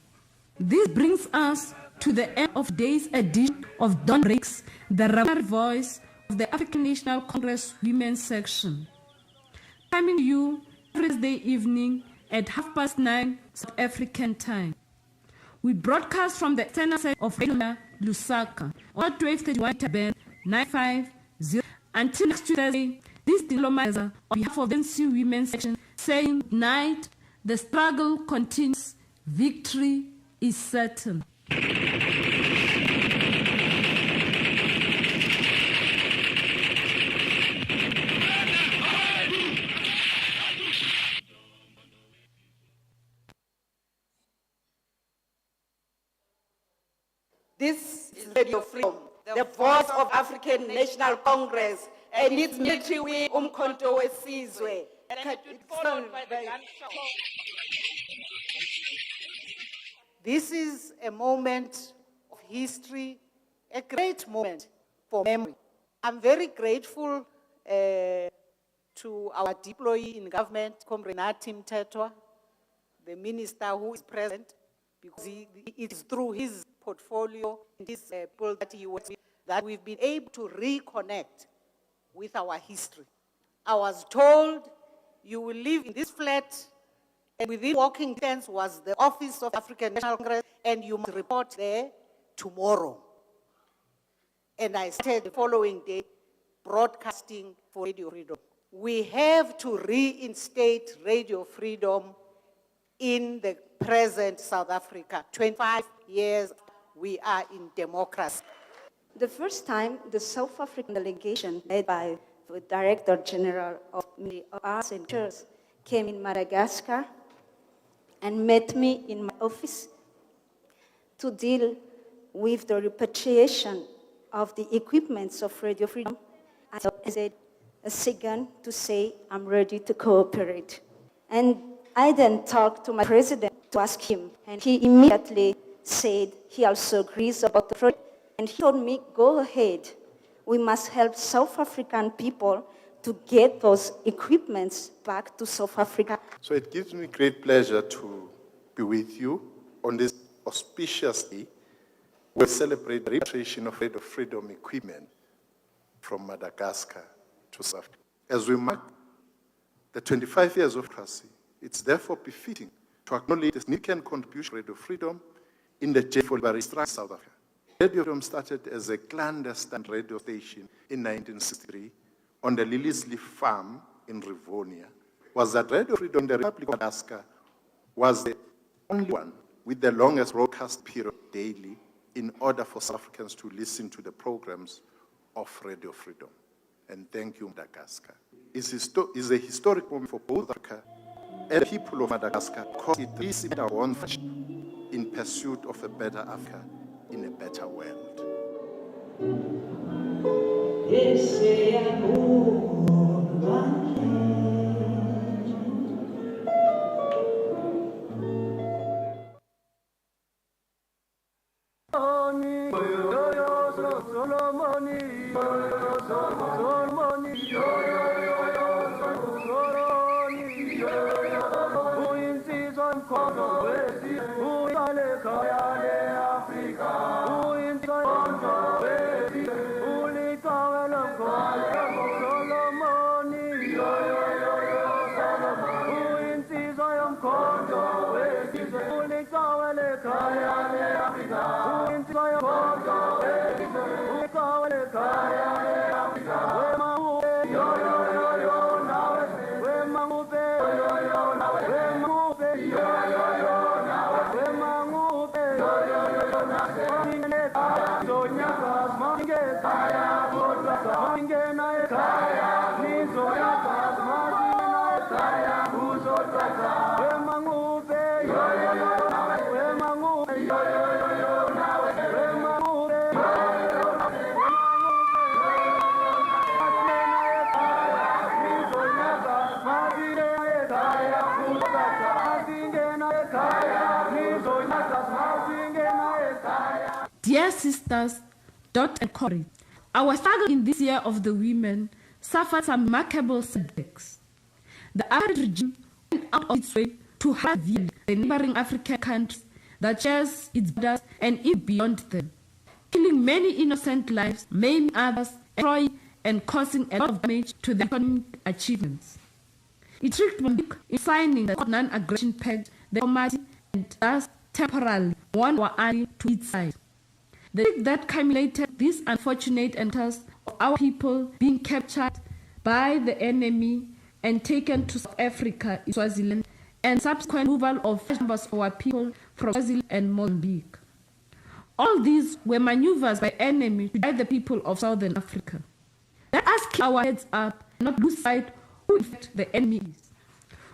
Speaker 7: This brings us to the end of today's edition of Dawn Breaks, the revolutionary voice of the African National Congress Women's Section. Coming to you every Thursday evening at 9:30 South African time. We broadcast from the external side of Radio Lusaka on 1231 band 950. Until next Thursday, this diploma on behalf of the NC Women's Section saying, night, the struggle continues, victory is certain.
Speaker 13: This is Radio Freedom, the voice of African National Congress, and its military wing, Umkhonto weSizwe. This is a moment of history, a great moment for memory. I'm very grateful to our deployee in government, Comrade Nathi Mthethwa, the minister who is present, because it is through his portfolio, his people that he works with, that we've been able to reconnect with our history. I was told you will live in this flat, and within walking distance was the office of African National Congress, and you must report there tomorrow. And I started the following day broadcasting for Radio Freedom. We have to reinstate Radio Freedom in the present South Africa. 25 years we are in democracy.
Speaker 14: The first time the South African delegation led by the Director General of Arts and Cultures came in Madagascar and met me in my office to deal with the repatriation of the equipments of Radio Freedom. I said a second to say I'm ready to cooperate. And I then talked to my president to ask him, and he immediately said he also agrees about the project. And he told me, go ahead. We must help South African people to get those equipments back to South Africa.
Speaker 15: So it gives me great pleasure to be with you on this auspicious day. We celebrate the repatriation of Radio Freedom equipment from Madagascar to South Africa. As we mark the 25 years of democracy, it's therefore befitting to acknowledge the significant contribution of Radio Freedom in the journey for liberation in South Africa. Radio Freedom started as a clandestine radio station in 1963 on the Lilies Leaf farm in Rivonia. Was that Radio Freedom in the Republic of Madagascar was the only one with the longest broadcast period daily in order for South Africans to listen to the programs of Radio Freedom. And thank you, Madagascar. It's a historic moment for both Africa and the people of Madagascar, because it is our one in pursuit of a better Africa in a better world.
Speaker 7: Dear sisters, Dot and Corey, our struggle in this year of the women suffered some remarkable setbacks. The apartheid regime went out of its way to harass the neighboring African countries that shares its borders and even beyond them, killing many innocent lives, maiming others, destroying and causing a lot of damage to their economic achievements. It tricked Mozambique in signing the non-aggression pact, the committee, and thus temporarily won our army to its side. The trick that culminated these unfortunate encounters of our people being captured by the enemy and taken to South Africa, Swaziland, and subsequent removal of numbers of our people from Swaziland and Mozambique. All these were maneuvers by enemy to drive the people of Southern Africa. Let us keep our heads up and not lose sight who in fact the enemy is.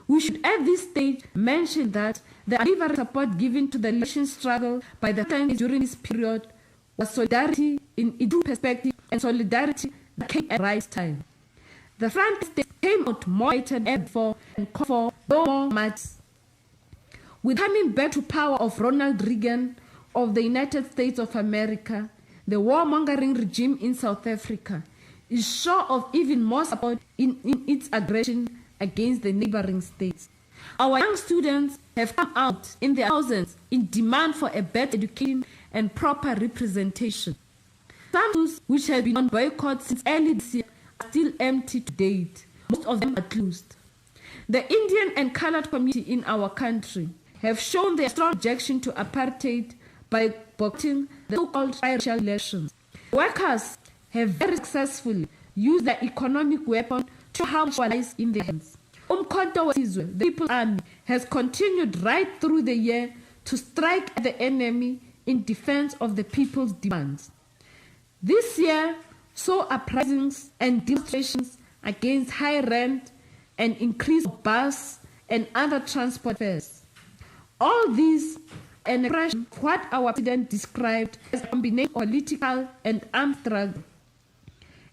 Speaker 7: We should at this stage mention that the unwavering support given to the liberation struggle by the Africans during this period was solidarity in its true perspective and solidarity that came at the right time. The front state came out more united than before and called for no more marches. With coming back to power of Ronald Reagan of the United States of America, the warmongering regime in South Africa is sure of even more support in its aggression against the neighboring states. Our young students have come out in their thousands in demand for a better education and proper representation. Some schools which have been on boycott since early this year are still empty to date. Most of them are closed. The Indian and colored community in our country have shown their strong objection to apartheid by boycotting the so-called racial elections. Workers have very successfully used the economic weapon to harm our lives in their hands. Umkhonto wesizwe, the People's Army, has continued right through the year to strike at the enemy in defense of the people's demands. This year saw uprisings and demonstrations against high rent and increase of bus and other transport fares. All these an expression of what our president described as a combination of political and armed struggle.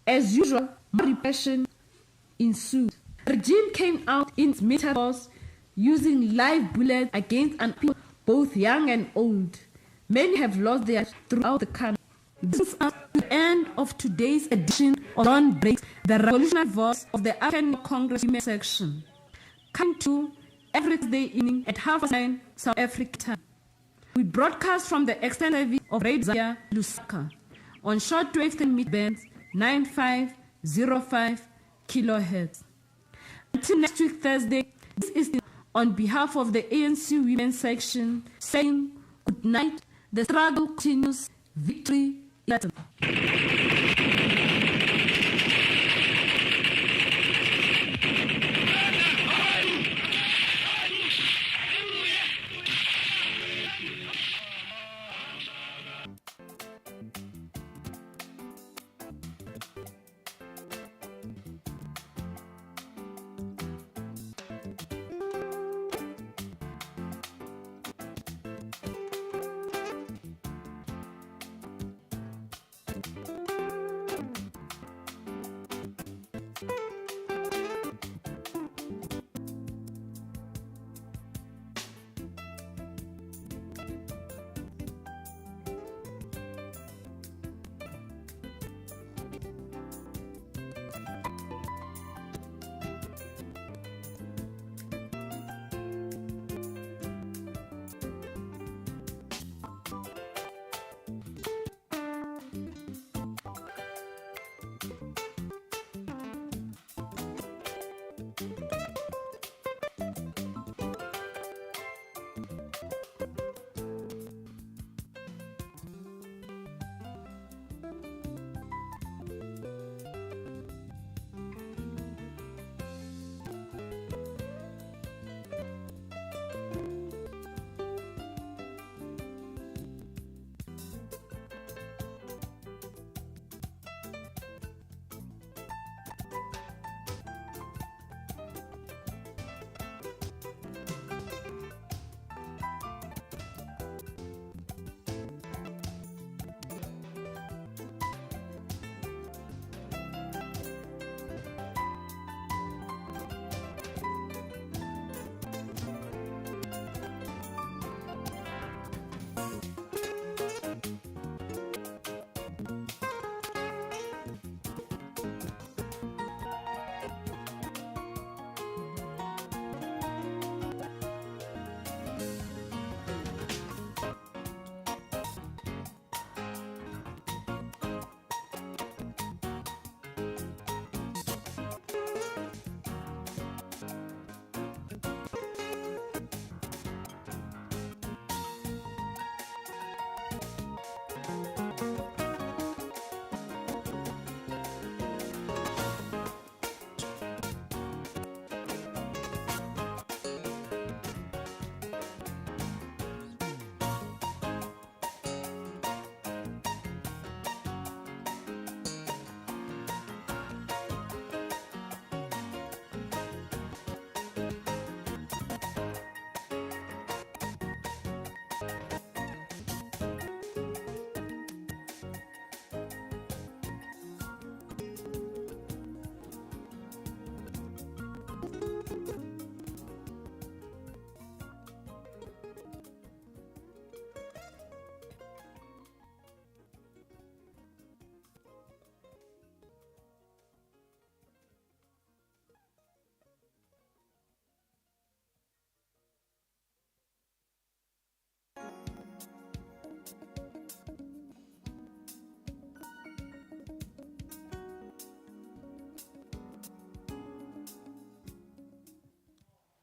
Speaker 7: As usual, more repression ensued. The regime came out in its military force using live bullets against people both young and old. Many have lost their lives throughout the country. This is the end of today's edition of Dawn Breaks, the revolutionary voice of the African Congress Women Section. Come to every Thursday evening at 9:30 South African time. We broadcast from the extended service of Radio Zambia, Lusaka, on shortwave mid bands 9505 kilohertz. Until next week Thursday, this is on behalf of the ANC Women's Section saying good night. The struggle continues. Victory is certain.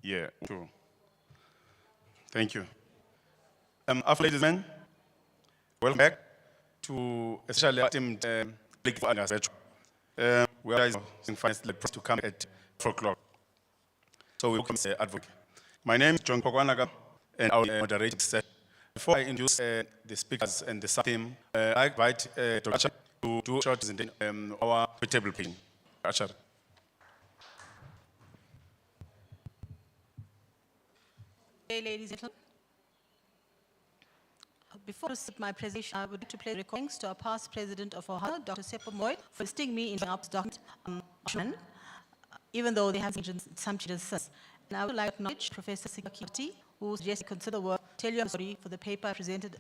Speaker 16: Yeah, true. Thank you. After ladies and gentlemen, welcome back to especially team League for Agriculture. We are in finance to come at 4 o'clock. So we welcome the advocate. My name is John Kokwanaga, and I will moderate this session. Before I introduce the speakers and the sub-team, I invite Dr. Achar to do a short presentation our table pin. Achar.
Speaker 17: Hey, ladies and gentlemen. Before I start my presentation, I would like to play recordings to our past president of OHASA, Dr. Sepo Moy, for assisting me in bringing up this document, even though they have some changes since. And I would like to acknowledge Professor Sikakiti, who suggested to consider work, tell you I'm sorry for the paper I presented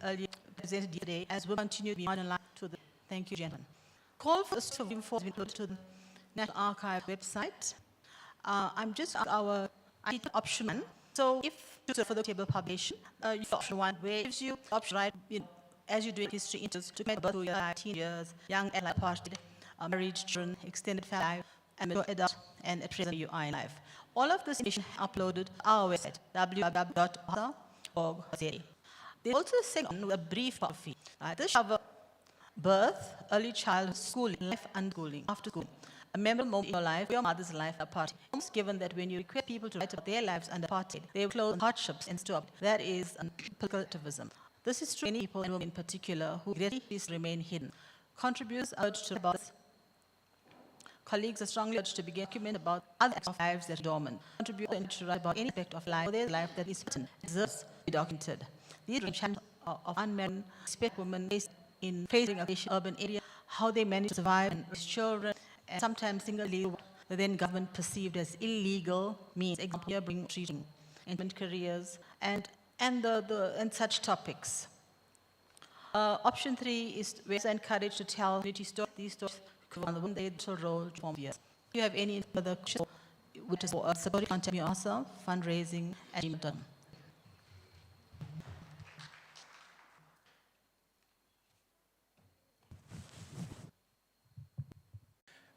Speaker 17: yesterday, as we'll continue to be on line to the. Thank you, gentlemen. Call for the info has been put to the National Archive website. I'm just on our option one. So if for the table publication, you option one, where it gives you option right, as you do history interest, to make about your teenagers, young adult party, married children, extended family life, and mature adult, and at present you are in life. All of this information uploaded to our website, www.ohasa.org.za. There's also a section with a brief biography. This covers birth, early childhood, schooling, life and schooling, after school. A memorable moment in your life, your mother's life, apartheid. Almost given that when you request people to write about their lives under apartheid, they will close hardships and stop. That is political activism. This is true for many people, and women in particular, who remain hidden. Contributors urged to about this. Colleagues are strongly urged to begin document about other aspects of lives that are dormant. Contributors to write about any aspect of life, or their life that is certain, deserves to be documented. These challenges of unmarried, especially women based in facing a urban area, how they manage to survive and raise children, and sometimes singly the then government perceived as illegal means, example, bring treating, infant careers, and such topics. Option 3 is we're encouraged to tell community stories. These stories on the women role to form years. If you have any further questions, which is for supporting contact me ourselves, fundraising, and done.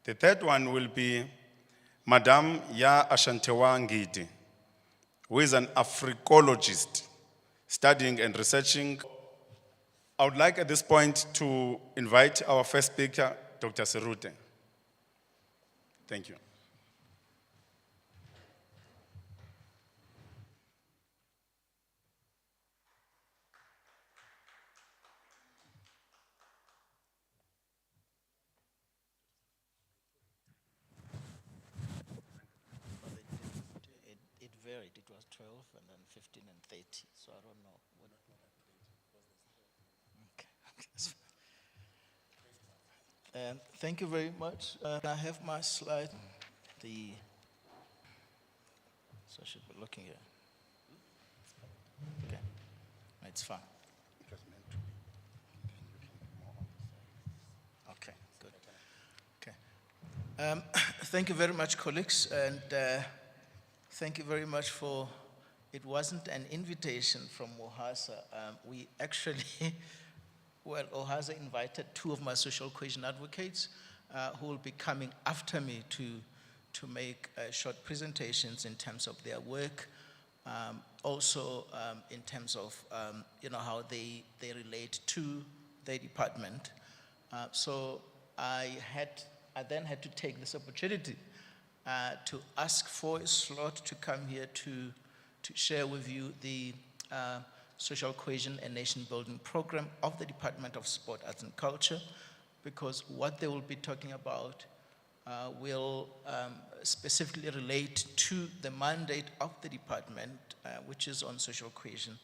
Speaker 16: The third one will be Madame Ya Ashantewa Ngidi, who is an Africologist studying and researching. I would like at this point to invite our first speaker, Dr. Serute. Thank you.
Speaker 18: It varied. It was 12 and then 15 and 30. So I don't know. Okay. Thank you very much. I have my slide. So I should be looking here. Okay. It's fine. Okay, good. Okay. Thank you very much, colleagues, and thank you very much for, it wasn't an invitation from OHASA. We actually, well, OHASA invited 2 of my social cohesion advocates who will be coming after me to make short presentations in terms of their work, also in terms of how they relate to their department. So I then had to take this opportunity to ask for a slot to come here to share with you the Social Cohesion and Nation Building Program of the Department of Sport, Arts and Culture, because what they will be talking about will specifically relate to the mandate of the department, which is on social cohesion.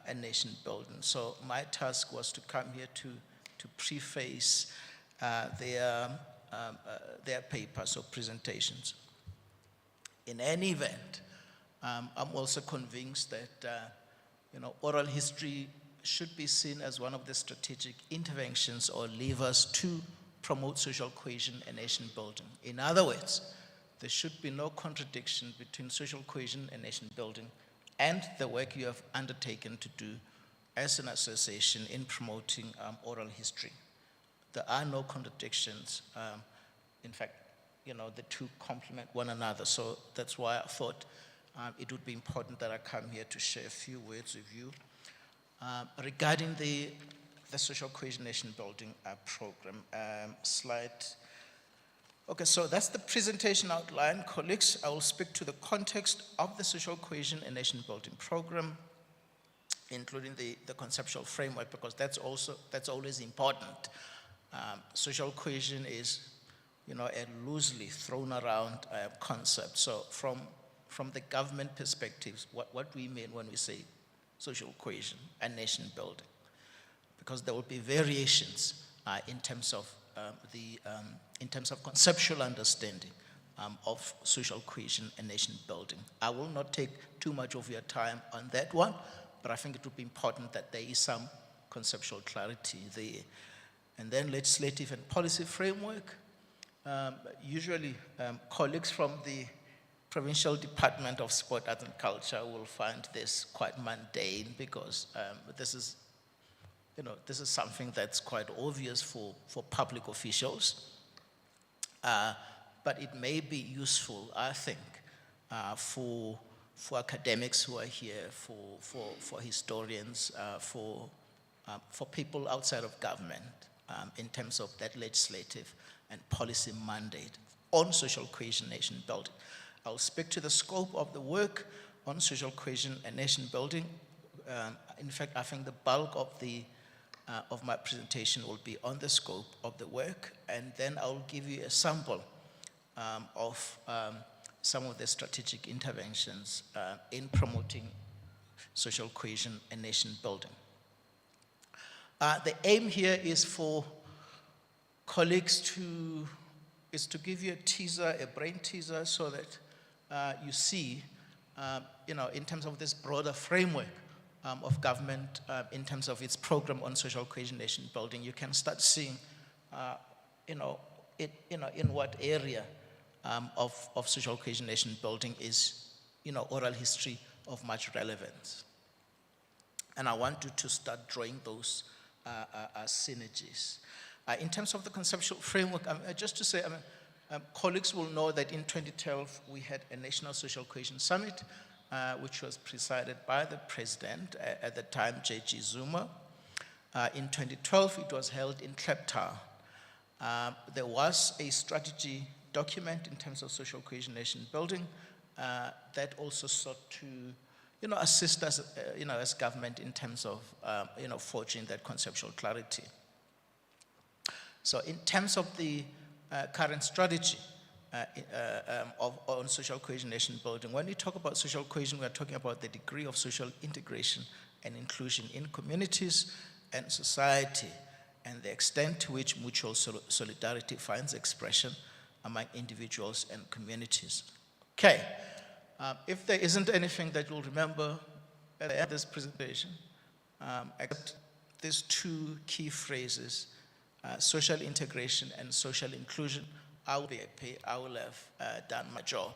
Speaker 18: And nation building. So my task was to come here to preface their papers or presentations. In any event, I'm also convinced that oral history should be seen as one of the strategic interventions or levers to promote social cohesion and nation building. In other words, there should be no contradiction between social cohesion and nation building and the work you have undertaken to do as an association in promoting oral history. There are no contradictions. In fact, the two complement one another. So that's why I thought it would be important that I come here to share a few words with you regarding the social cohesion nation building program. Slide. Okay, so that's the presentation outline. Colleagues, I will speak to the context of the social cohesion and nation building program, including the conceptual framework, because that's always important. Social cohesion is, a loosely thrown around concept. So from the government perspectives, what we mean when we say social cohesion and nation building, because there will be variations in terms of conceptual understanding of social cohesion and nation building. I will not take too much of your time on that one, but I think it would be important that there is some conceptual clarity there. And then legislative and policy framework. Usually colleagues from the Provincial Department of Sport, Art and Culture will find this quite mundane because this is something that's quite obvious for public officials. But it may be useful, I think, for academics who are here, for historians, for people outside of government, in terms of that legislative and policy mandate on social cohesion nation building. I'll speak to the scope of the work on social cohesion and nation building. In fact, I think the bulk of my presentation will be on the scope of the work, and then I'll give you a sample of some of the strategic interventions in promoting social cohesion and nation building. The aim here is for colleagues to give you a teaser, a brain teaser, so that you see, in terms of this broader framework of government, in terms of its program on social cohesion nation building, you can start seeing, in what area of social cohesion nation building is, oral history of much relevance. And I want you to start drawing those synergies. In terms of the conceptual framework, just to say, colleagues will know that in 2012 we had a National Social Cohesion Summit, which was presided by the president at the time, J.G. Zuma. In 2012, it was held in Cape Town. There was a strategy document in terms of social cohesion nation building that also sought to, assist us, as government in terms of, forging that conceptual clarity. So in terms of the current strategy on social cohesion nation building, when we talk about social cohesion, we are talking about the degree of social integration and inclusion in communities and society, and the extent to which mutual solidarity finds expression among individuals and communities. Okay, if there isn't anything that you'll remember at the end of this presentation, except these two key phrases, social integration and social inclusion, I will be happy, I will have done my job.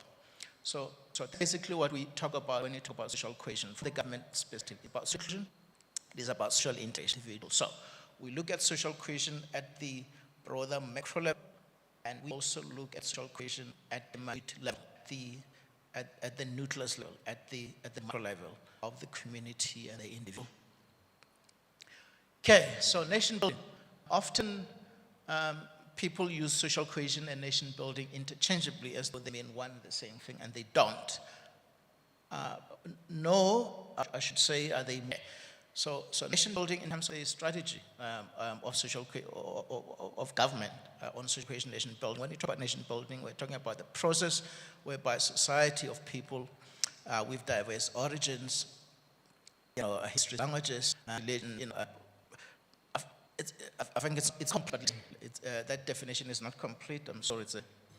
Speaker 18: So basically what we talk about when you talk about social cohesion, from the government perspective, about social inclusion, it is about social integration. So we look at social cohesion at the broader macro level, and we also look at social cohesion at the minute level, at the nucleus level, at the macro level of the community and the individual. Okay, so nation building. Often people use social cohesion and nation building interchangeably as though they mean one and the same thing, and they don't. No, I should say, they may. So nation building in terms of the strategy of social of government on social cohesion nation building. When you talk about nation building, we're talking about the process whereby a society of people with diverse origins, history, languages, religion, I think it's complete. That definition is not complete. I'm sorry,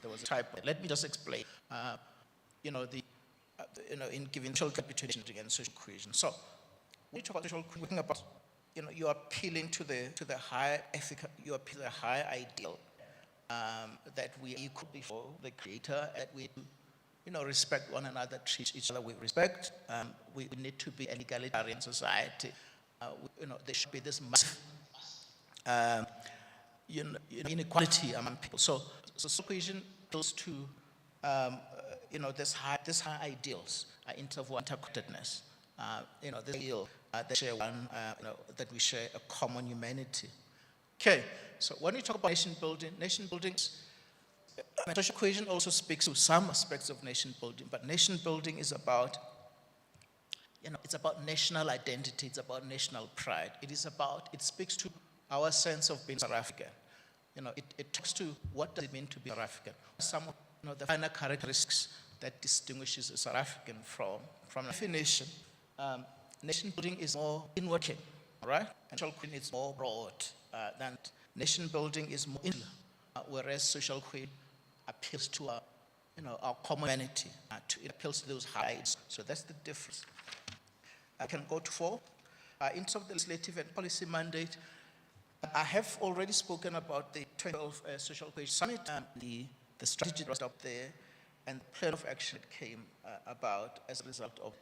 Speaker 18: there was a typo. Let me just explain. In giving social capitation and social cohesion. So when you talk about social cohesion, we're talking about, you're appealing to the high ethical, you appeal to the high ideal that we are equal before the Creator, that we, respect one another, treat each other with respect. We need to be an egalitarian society. There should be this massive inequality among people. So social cohesion goes to, this high ideals in terms of interconnectedness. This ideal that share one, that we share a common humanity. Okay, so when we talk about nation building, social cohesion also speaks to some aspects of nation building, but nation building is about, it's about national identity, it's about national pride. It speaks to our sense of being South African. It talks to what does it mean to be South African. Some of the final characteristics that distinguishes a South African from definition. Nation building is more inward-looking, all right? And social cohesion is more broad than nation building is more insular, whereas social cohesion appeals to our common humanity. It appeals to those heights. So that's the difference. I can go to 4. In terms of the legislative and policy mandate, I have already spoken about the 2012 Social Cohesion Summit, the strategy that was up there, and the plan of action that came about as a result of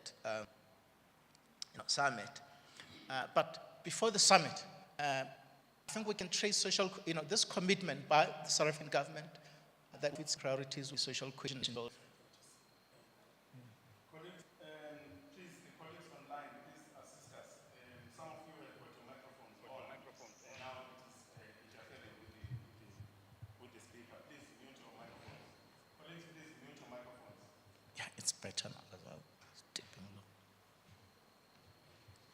Speaker 18: summit. But before the summit, I think we can trace this commitment by the South African government that its priorities with social cohesion. Yeah, it's better now as well. It's dipping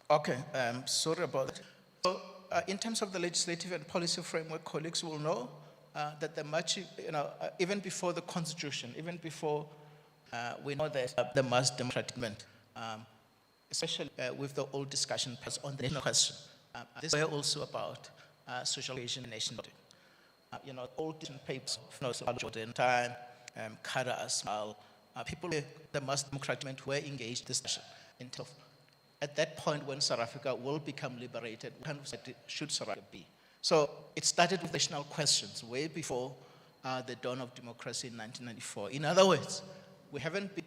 Speaker 18: low. Okay, sorry about that. So, in terms of the legislative and policy framework, colleagues will know that the much, even before the Constitution, even before we know that the mass democratic movement, especially with the old discussion on the national question, this were also about social cohesion and nation building. Old different papers, Jordan time, Kara Asmal, people, the mass democratic movement were engaged in this discussion in terms of, at that point when South Africa will become liberated, what kind of society should South Africa be? So it started with national questions way before the dawn of democracy in 1994. In other words, we haven't been,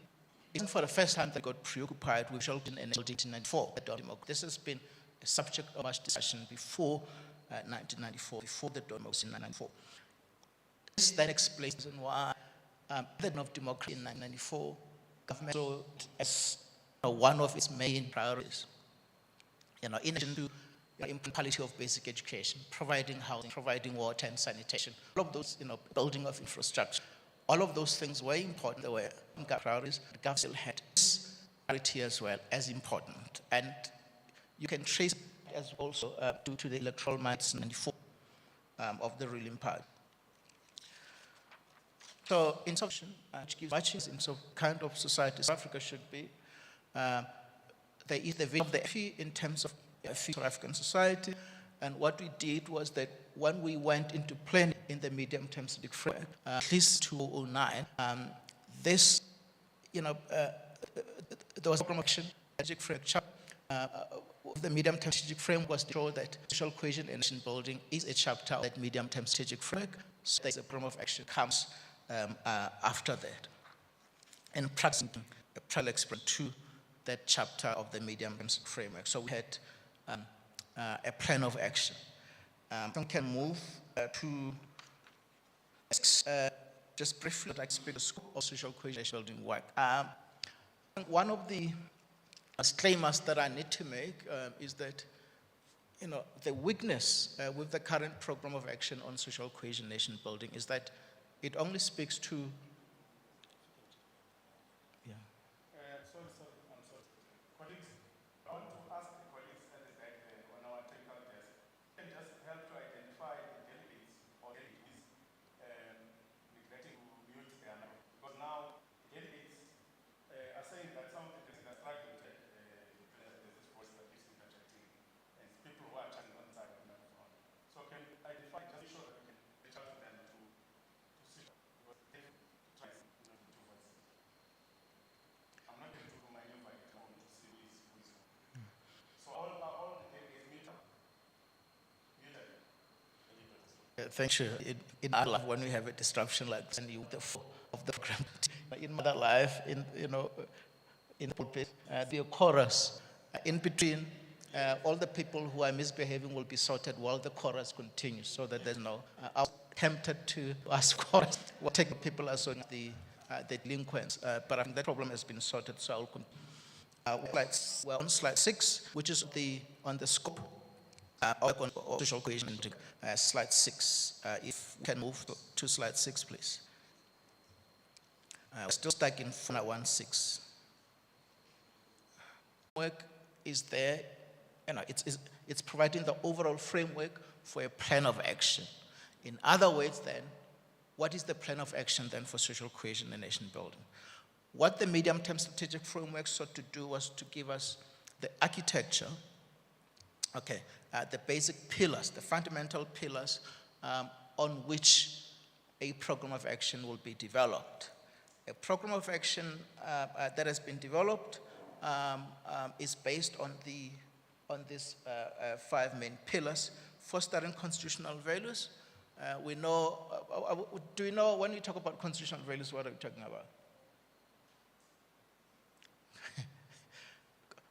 Speaker 18: even for the first time that got preoccupied with social cohesion and national building in 1994. This has been a subject of much discussion before 1994, before the dawn of democracy in 1994. This then explains why the dawn of democracy in 1994, government saw it as one of its main priorities. In addition to quality of basic education, providing housing, providing water and sanitation, all of those, building of infrastructure, all of those things were important. They were priorities. The government still had this priority as well as important. And you can trace it as also due to the electoral maps in 94 of the ruling party. So, in such, which gives much in terms of kind of society South Africa should be, there is the vision of the FE in terms of South African society, and what we did was that when we went into planning in the medium-term strategic framework, at least 2009, this, there was a promotion strategic framework. The medium-term strategic framework was to show that social cohesion and nation building is a chapter of that medium-term strategic framework. So there's a program of action comes after that, and practicing a parallel experience to that chapter of the medium-term framework. So we had a plan of action. We can move to just briefly, I'd like to speak the scope of social cohesion building work. One of the disclaimers that I need to make is that the weakness with the current program of action on social cohesion nation building is that it only speaks to
Speaker 16: Colleagues, I want to ask the colleagues at the back there on our technical desk, can just help to identify the delegates or delegates neglecting to mute their mic. Because now delegates are saying that some of the delegates are struggling to there's this voice that keeps interjecting, and people who are chatting on the side of the microphone. So can you identify, just be sure that we can reach out to them to see.
Speaker 18: thank you. In our life, when we have a disruption like this, and you the flow of the program, in my life, in in the pulpit, be a chorus in between. All the people who are misbehaving will be sorted while the chorus continues, so that there's no. I was tempted to ask chorus. We'll take people as the delinquents, but I think that problem has been sorted, so I'll continue. We're on slide 6, which is on the scope of social cohesion. Slide 6. If we can move to slide 6, please. We're still stuck in 4.16. Work is there. It's providing the overall framework for a plan of action. In other words, then, what is the plan of action then for social cohesion and nation building? What the medium-term strategic framework sought to do was to give us the architecture, the basic pillars, the fundamental pillars on which a program of action will be developed. A program of action that has been developed is based on these 5 main pillars: fostering constitutional values. We know, do you know when we talk about constitutional values, what are we talking about?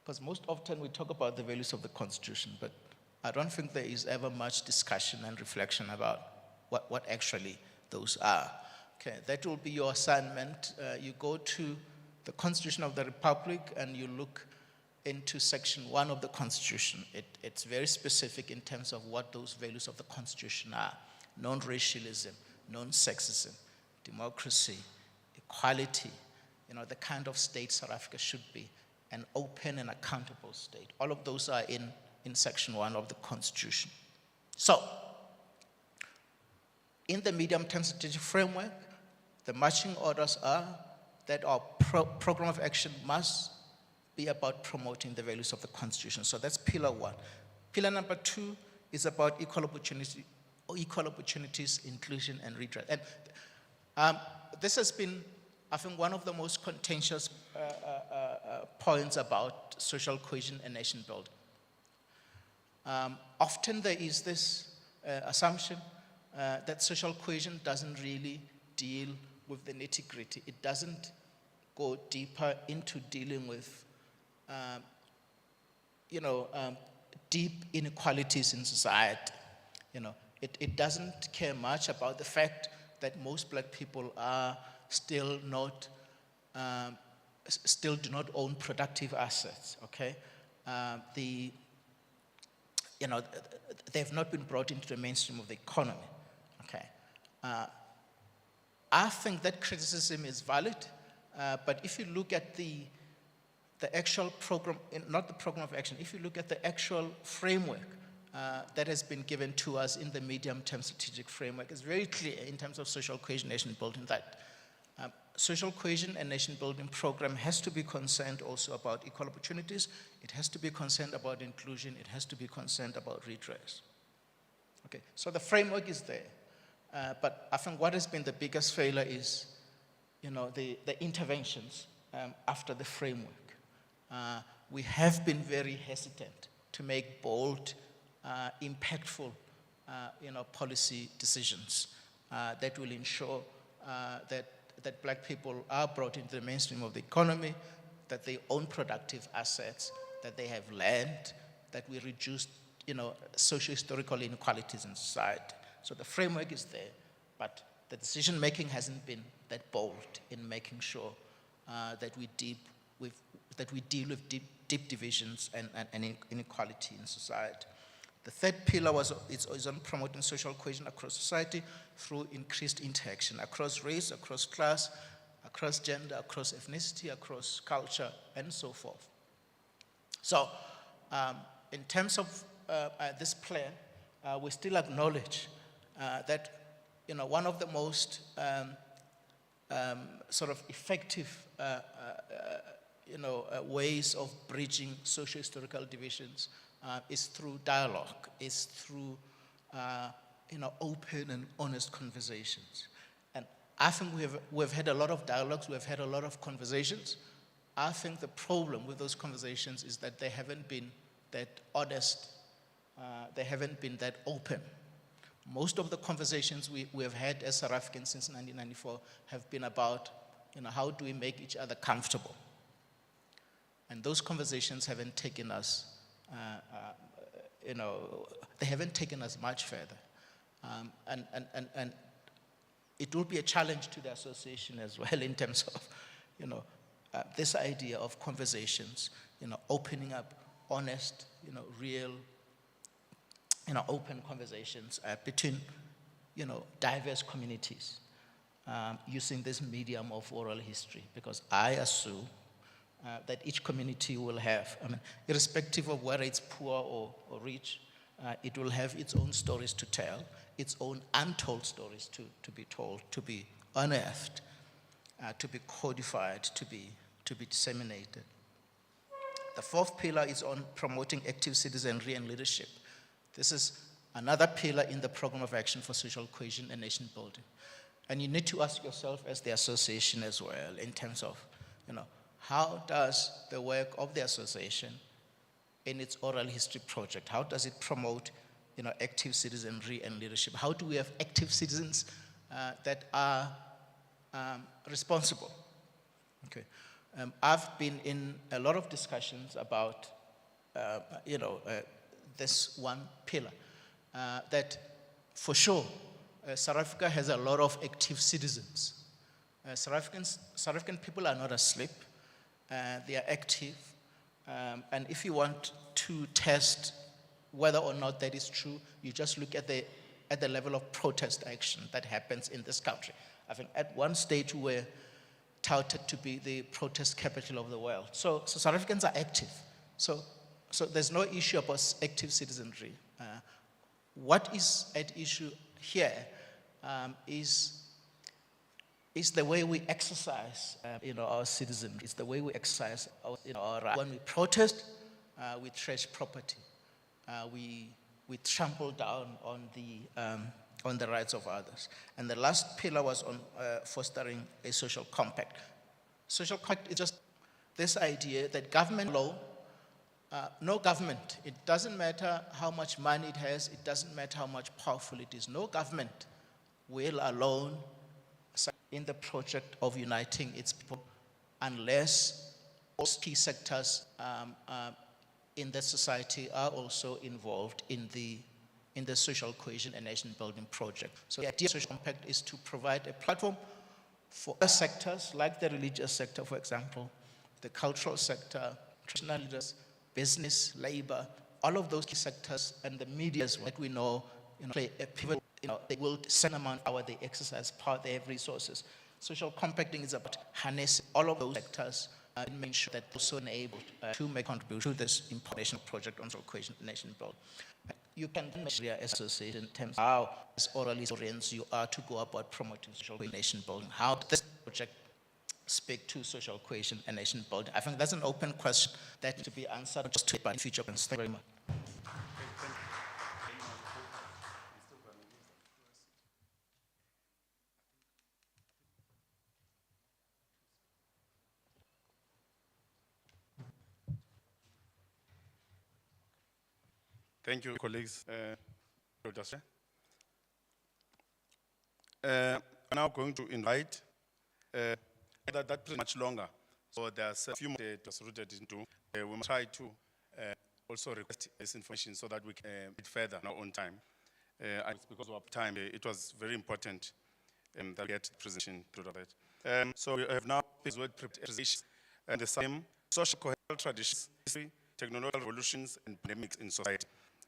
Speaker 18: Because most often we talk about the values of the Constitution, but I don't think there is ever much discussion and reflection about what actually those are. Okay, that will be your assignment. You go to the Constitution of the Republic and you look into section 1 of the Constitution. It's very specific in terms of what those values of the Constitution are: non-racialism, non-sexism, democracy, equality, the kind of state South Africa should be, an open and accountable state. All of those are in section 1 of the Constitution. So, in the medium-term strategic framework, the marching orders are that our program of action must be about promoting the values of the Constitution. So that's pillar 1. Pillar number 2 is about equal opportunities, inclusion, and redress. And this has been, I think, one of the most contentious points about social cohesion and nation building. Often there is this assumption that social cohesion doesn't really deal with the nitty-gritty. It doesn't go deeper into dealing with deep inequalities in society. It doesn't care much about the fact that most black people are still do not own productive assets. Okay, they've not been brought into the mainstream of the economy. Okay, I think that criticism is valid, but if you look at the actual program, not the program of action, if you look at the actual framework that has been given to us in the medium-term strategic framework, it's very clear in terms of social cohesion, nation building, that social cohesion and nation building program has to be concerned also about equal opportunities. It has to be concerned about inclusion. It has to be concerned about redress. Okay, so the framework is there. But I think what has been the biggest failure is, the interventions after the framework. We have been very hesitant to make bold, impactful, policy decisions that will ensure that black people are brought into the mainstream of the economy, that they own productive assets, that they have land, that we reduce, socio-historical inequalities in society. So the framework is there, but the decision-making hasn't been that bold in making sure that we deal with deep divisions and inequality in society. The third pillar is on promoting social cohesion across society through increased interaction across race, across class, across gender, across ethnicity, across culture, and so forth. So, in terms of this plan, we still acknowledge that one of the most sort of effective ways of bridging socio-historical divisions is through dialogue, is through open and honest conversations. And I think we've had a lot of dialogues, we've had a lot of conversations. I think the problem with those conversations is that they haven't been that honest, they haven't been that open. Most of the conversations we have had as South Africans since 1994 have been about, how do we make each other comfortable? And those conversations haven't taken us, they haven't taken us much further. And it will be a challenge to the association as well in terms of, this idea of conversations, opening up honest, real, open conversations between, diverse communities using this medium of oral history. Because I assume that each community will have, irrespective of whether it's poor or rich, it will have its own stories to tell, its own untold stories to be told, to be unearthed, to be codified, to be disseminated. The fourth pillar is on promoting active citizenry and leadership. This is another pillar in the program of action for social cohesion and nation building. And you need to ask yourself as the association as well in terms of, how does the work of the association in its oral history project, how does it promote, active citizenry and leadership? How do we have active citizens that are responsible? Okay. I've been in a lot of discussions about, this one pillar, that for sure, South Africa has a lot of active citizens. South African people are not asleep. They are active. And if you want to test whether or not that is true, you just look at the level of protest action that happens in this country. I think at one stage we were touted to be the protest capital of the world. So South Africans are active. So there's no issue about active citizenry. What is at issue here is the way we exercise, our citizenry. It's the way we exercise our rights. When we protest, we trash property. We trample down on the rights of others. And the last pillar was on fostering a social compact. Social compact is just this idea that government law, no government, it doesn't matter how much money it has, it doesn't matter how much powerful it is, no government will alone in the project of uniting its people unless all key sectors in the society are also involved in the social cohesion and nation building project. So the idea of social compact is to provide a platform for other sectors like the religious sector, for example, the cultural sector, traditional leaders, business, labor, all of those key sectors and the media that we know, play a pivot. They will send amount of power, they exercise power, they have resources. Social compacting is about harnessing all of those sectors and making sure that they're also enabled to make contribution to this important project on social cohesion and nation building. You can measure associate in terms of how, as oral historians, you are to go about promoting social cohesion and nation building. How does this project speak to social cohesion and nation building? I think that's an open question that needs to be answered just to by future plans. Thank you very much.
Speaker 16: Thank you, colleagues. I'm now going to invite that pretty much longer. So there's a few more that was rooted into. We must try to also request this information so that we can read further on our own time. Because of time, it was very important that we get the presentation to that. So we have now this word preparation and the same social cultural traditions, history, technological revolutions, and pandemics in society.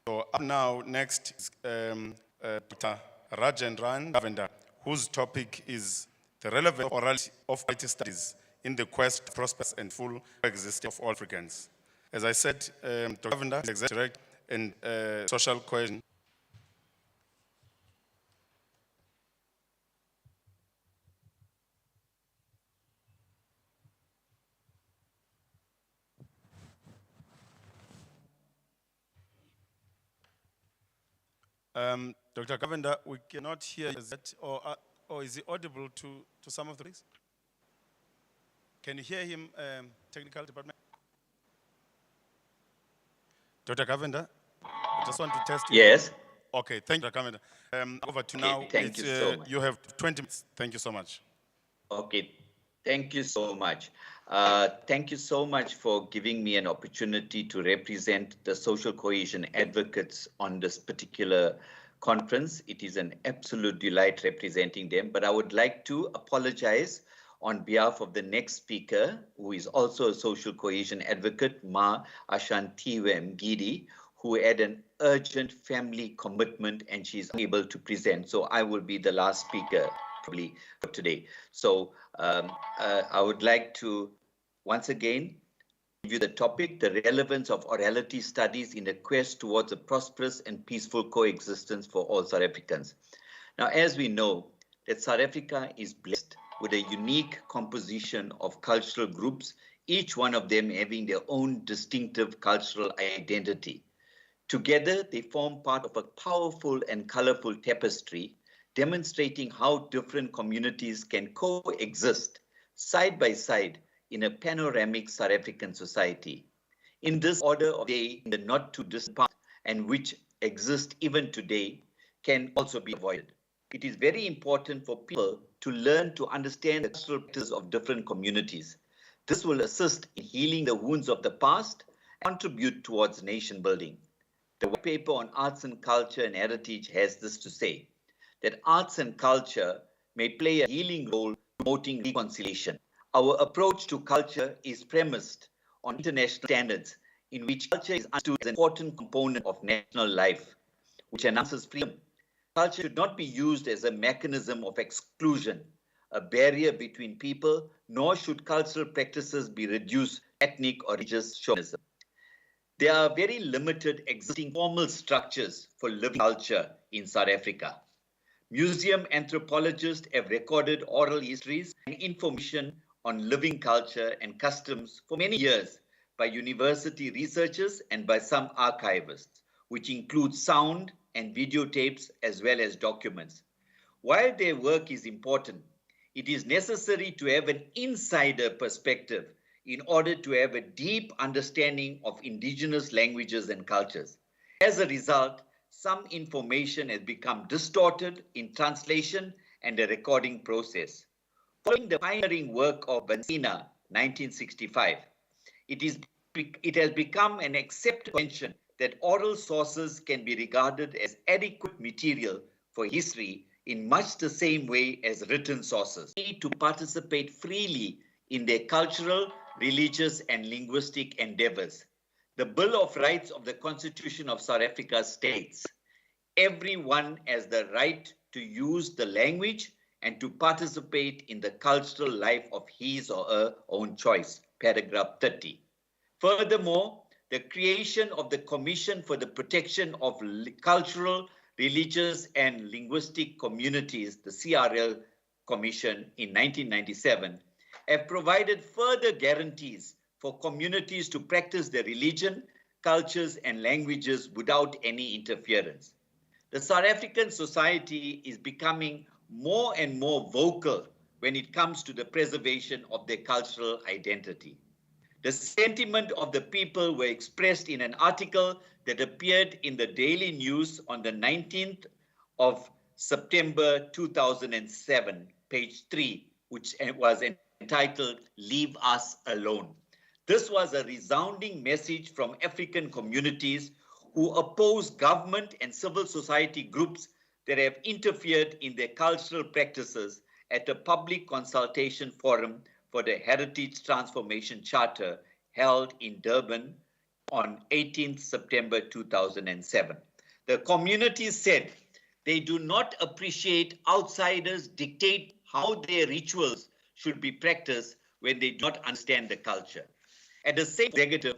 Speaker 16: So up now, next is Dr. Rajendran Ravenda, whose topic is the relevance of orality of IT studies in the quest, prospects, and full existence of all Africans. As I said, Dr. Ravenda is Executive Director in Social Cohesion. Dr. Kavenda, we cannot hear you. Is that, or is he audible to some of the things? Can you hear him, technical department? Dr. Kavenda, I just want to test you.
Speaker 19: Yes.
Speaker 16: Okay, thank you, Dr. Kameda. Over to
Speaker 19: Okay,
Speaker 16: now.
Speaker 19: thank you so much.
Speaker 16: You have 20 minutes. Thank you so much.
Speaker 19: Okay, thank you so much. Thank you so much for giving me an opportunity to represent the social cohesion advocates on this particular conference. It is an absolute delight representing them, but I would like to apologize on behalf of the next speaker, who is also a social cohesion advocate, Ma Ashantiwe Mgidi, who had an urgent family commitment and she's unable to present. So I will be the last speaker probably for today. So I would like to once again give you the topic, the relevance of orality studies in a quest towards a prosperous and peaceful coexistence for all South Africans. Now, as we know, that South Africa is blessed with a unique composition of cultural groups, each one of them having their own distinctive cultural identity. Together, they form part of a powerful and colorful tapestry demonstrating how different communities can coexist side by side in a panoramic South African society. In this order of day, in the not too distant past, and which exist even today, can also be avoided. It is very important for people to learn to understand the cultural practices of different communities. This will assist in healing the wounds of the past and contribute towards nation building. The white paper on arts and culture and heritage has this to say, that arts and culture may play a healing role promoting reconciliation. Our approach to culture is premised on international standards in which culture is understood as an important component of national life, which enhances freedom. Culture should not be used as a mechanism of exclusion, a barrier between people, nor should cultural practices be reduced to ethnic or religious chauvinism. There are very limited existing formal structures for living culture in South Africa. Museum anthropologists have recorded oral histories and information on living culture and customs for many years by university researchers and by some archivists, which include sound and videotapes as well as documents. While their work is important, it is necessary to have an insider perspective in order to have a deep understanding of indigenous languages and cultures. As a result, some information has become distorted in translation and the recording process. Following the pioneering work of Bansina, 1965, it has become an accepted convention that oral sources can be regarded as adequate material for history in much the same way as written sources. They need to participate freely in their cultural, religious, and linguistic endeavors. The Bill of Rights of the Constitution of South Africa states, everyone has the right to use the language and to participate in the cultural life of his or her own choice, paragraph 30. Furthermore, the creation of the Commission for the Protection of Cultural, Religious and Linguistic Communities, the CRL Commission in 1997, have provided further guarantees for communities to practice their religion, cultures and languages without any interference. The South African society is becoming more and more vocal when it comes to the preservation of their cultural identity. The sentiment of the people were expressed in an article that appeared in the Daily News on the 19th of September 2007, page 3, which was entitled, Leave Us Alone. This was a resounding message from African communities who oppose government and civil society groups that have interfered in their cultural practices at a public consultation forum for the Heritage Transformation Charter held in Durban on 18th September 2007. The community said they do not appreciate outsiders dictate how their rituals should be practiced when they do not understand the culture. At the same executive,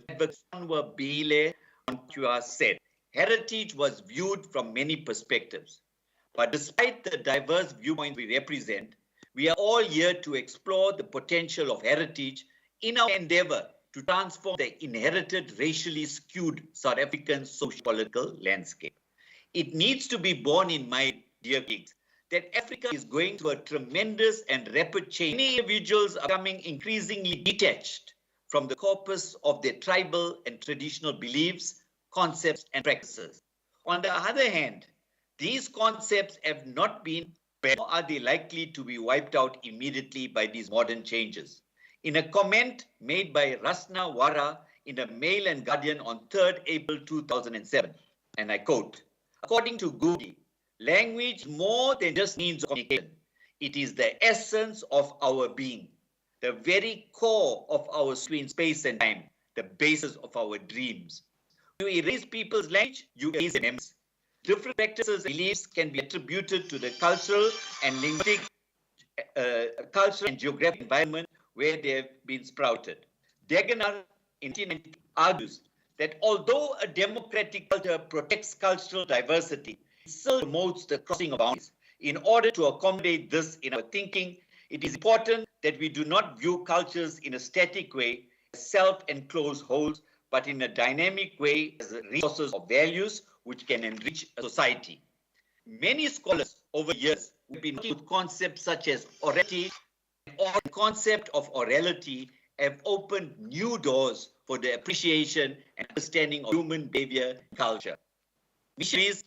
Speaker 19: Sanwa Bile Ontua said, heritage was viewed from many perspectives. But despite the diverse viewpoints we represent, we are all here to explore the potential of heritage in our endeavor to transform the inherited racially skewed South African socio-political landscape. It needs to be borne in mind, dear colleagues, that Africa is going through a tremendous and rapid change. Many individuals are becoming increasingly detached from the corpus of their tribal and traditional beliefs, concepts, and practices. On the other hand, These concepts have not been, nor are they likely to be wiped out immediately by these modern changes. In a comment made by Rasna Wara in the Mail and Guardian on 3rd April 2007, and I quote, according to Google, language is more than just means of communication. It is the essence of our being, the very core of our space and time, the basis of our dreams. You erase people's language, you erase their memories. Different practices and beliefs can be attributed to the cultural and linguistic, cultural and geographic environment where they have been sprouted. Dagenar in 1990 argues that although a democratic culture protects cultural diversity, it still promotes the crossing of boundaries. In order to accommodate this in our thinking, it is important that we do not view cultures in a static way as self-enclosed wholes, but in a dynamic way as resources of values which can enrich a society. Many scholars over the years have been working with concepts such as orality, or the concept of orality have opened new doors for the appreciation and understanding of human behavior and culture. Missionaries,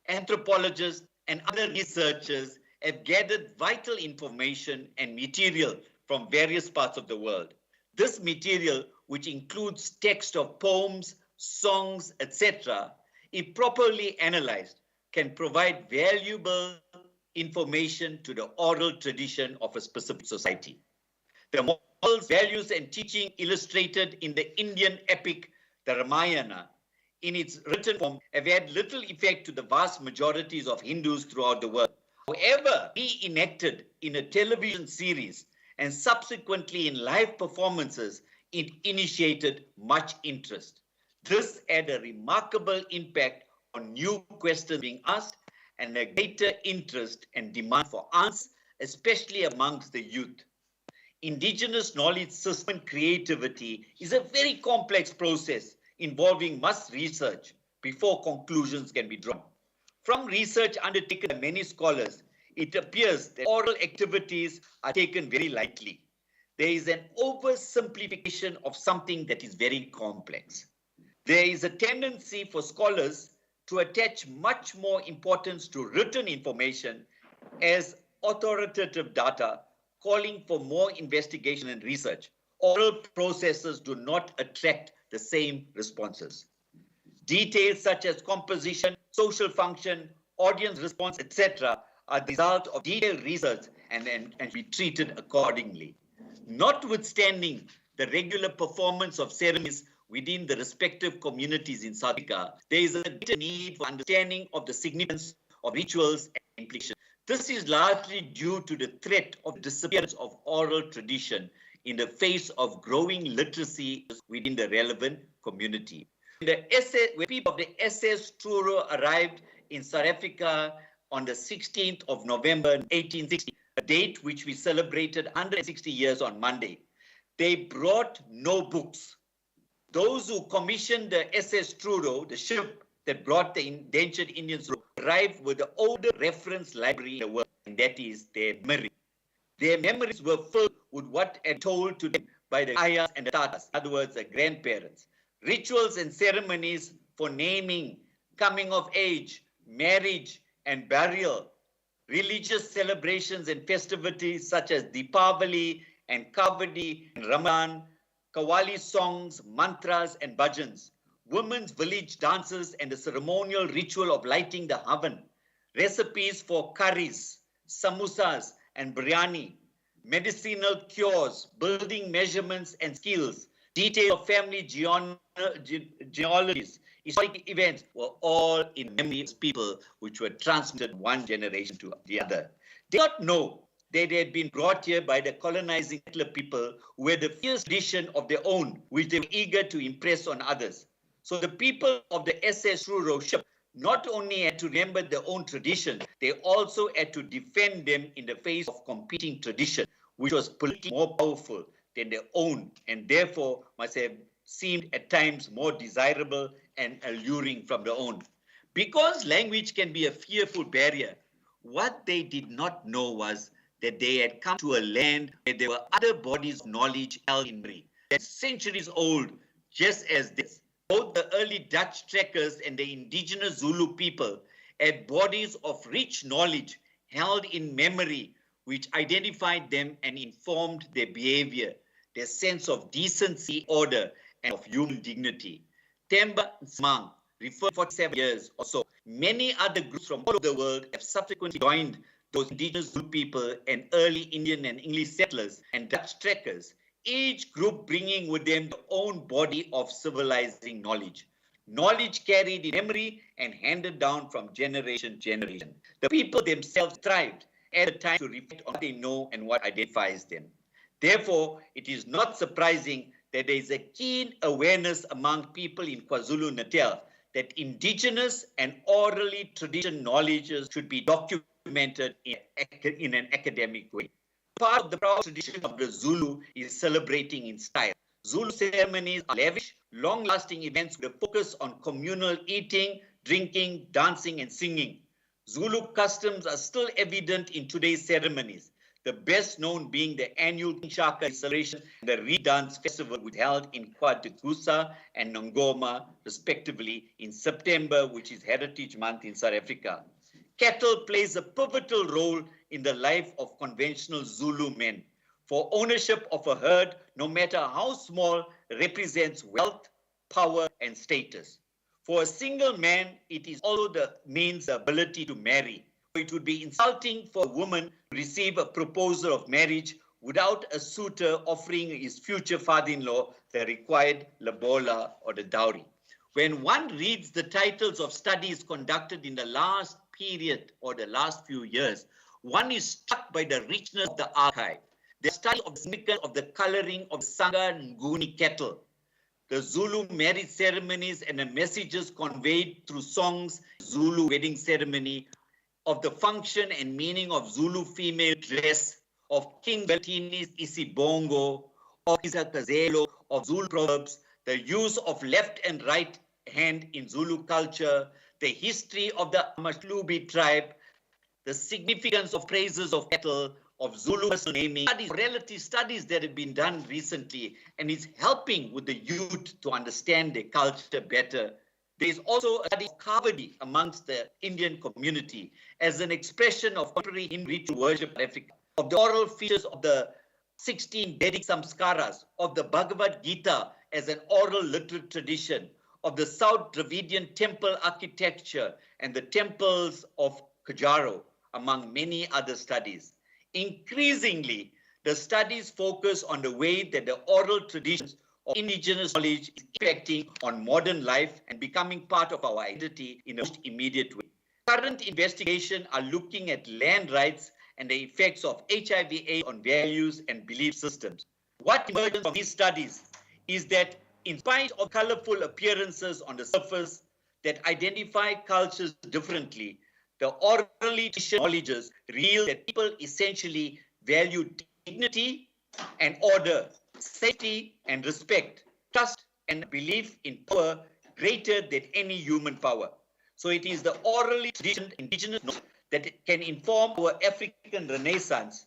Speaker 19: anthropologists, and other researchers have gathered vital information and material from various parts of the world. This material, which includes text of poems, songs, etc., if properly analyzed, can provide valuable information to the oral tradition of a specific society. The morals, values, and teaching illustrated in the Indian epic, the Ramayana, in its written form, have had little effect to the vast majorities of Hindus throughout the world. However, reenacted in a television series and subsequently in live performances, it initiated much interest. This had a remarkable impact on new questions being asked and a greater interest and demand for answers, especially amongst the youth. Indigenous knowledge system creativity is a very complex process involving much research before conclusions can be drawn. From research undertaken by many scholars, it appears that oral activities are taken very lightly. There is an oversimplification of something that is very complex. There is a tendency for scholars to attach much more importance to written information as authoritative data, calling for more investigation and research. Oral processes do not attract the same responses. Details such as composition, social function, audience response, etc. are the result of detailed research and be treated accordingly. Notwithstanding the regular performance of ceremonies within the respective communities in South Africa, there is a greater need for understanding of the significance of rituals and implications. This is largely due to the threat of disappearance of oral tradition in the face of growing literacy within the relevant community. When people of the SS Truro arrived in South Africa on the 16th of November 1860, a date which we celebrated 160 years on Monday, they brought no books. Those who commissioned the SS Truro, the ship that brought the indentured Indians, arrived with the oldest reference library in the world, and that is their memory. Their memories were filled with what had told to them by the Ayahs and the Tatas, in other words, the grandparents. Rituals and ceremonies for naming, coming of age, marriage, and burial, religious celebrations and festivities such as Deepavali and Kavadi and Ramadan, Qawwali songs, mantras, and bhajans, women's village dances and the ceremonial ritual of lighting the oven, recipes for curries, samosas, and biryani, medicinal cures, building measurements and skills, detail of family genealogies, historic events were all in memory of people which were transmitted one generation to the other. They did not know that they had been brought here by the colonizing settler people who had a fierce tradition of their own, which they were eager to impress on others. So the people of the SS Truro ship not only had to remember their own tradition, they also had to defend them in the face of competing tradition, which was politically more powerful than their own, and therefore must have seemed at times more desirable and alluring from their own. Because language can be a fearful barrier, what they did not know was that they had come to a land where there were other bodies of knowledge held in memory, that's centuries old, just as this. Both the early Dutch trekkers and the indigenous Zulu people as bodies of rich knowledge held in memory, which identified them and informed their behavior, their sense of decency, order, and of human dignity. Themba Nsimang referred 47 years or so. Many other groups from all over the world have subsequently joined those indigenous Zulu people and early Indian and English settlers and Dutch trekkers, each group bringing with them their own body of civilizing knowledge. Knowledge carried in memory and handed down from generation to generation. The people themselves thrived at the time to reflect on what they know and what identifies them. Therefore, it is not surprising that there is a keen awareness among people in KwaZulu-Natal that indigenous and orally traditional knowledges should be documented in an academic way. Part of the proud tradition of the Zulu is celebrating in style. Zulu ceremonies are lavish, long-lasting events with a focus on communal eating, drinking, dancing, and singing. Zulu customs are still evident in today's ceremonies, the best known being the annual Shaka celebration and the Redance Festival, which held in KwaDukusa and Ngoma, respectively, in September, which is Heritage Month in South Africa. Cattle plays a pivotal role in the life of conventional Zulu men. For ownership of a herd, no matter how small, represents wealth, power, and status. For a single man, it is also means the ability to marry. It would be insulting for a woman to receive a proposal of marriage without a suitor offering his future father-in-law the required lobola or the dowry. When one reads the titles of studies conducted in the last period or the last few years, one is struck by the richness of the archive. The study of the significance of the coloring of Sanga Nguni cattle, the Zulu marriage ceremonies and the messages conveyed through songs, Zulu wedding ceremony, of the function and meaning of Zulu female dress, of King Beltini's Isibongo, of Isakazelo, of Zulu proverbs, the use of left and right hand in Zulu culture, the history of the Amashlubi tribe, the significance of praises of cattle, of Zulu personal naming, relative studies that have been done recently, and is helping with the youth to understand their culture better. There is also a study of Kavadi amongst the Indian community as an expression of contemporary Hindu ritual worship in Africa, of the oral features of the 16 Vedic samskaras, of the Bhagavad Gita as an oral literate tradition, of the South Dravidian temple architecture and the temples of Kajaro, among many other studies. Increasingly, the studies focus on the way that the oral traditions of indigenous knowledge is impacting on modern life and becoming part of our identity in a most immediate way. Current investigations are looking at land rights and the effects of HIV/AIDS on values and belief systems. What emerges from these studies is that in spite of colorful appearances on the surface that identify cultures differently, the orally traditional knowledges reveal that people essentially value dignity and order, safety and respect, trust and belief in power greater than any human power. So it is the orally traditional indigenous knowledge that can inform our African Renaissance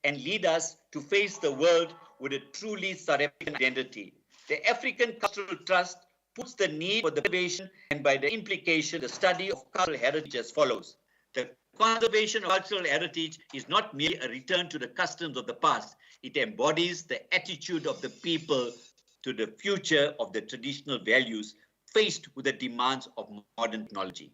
Speaker 19: and lead us to face the world with a truly South African identity. The African Cultural Trust puts the need for the preservation and by the implication the study of cultural heritage as follows. The conservation of cultural heritage is not merely a return to the customs of the past. It embodies the attitude of the people to the future of the traditional values faced with the demands of modern technology.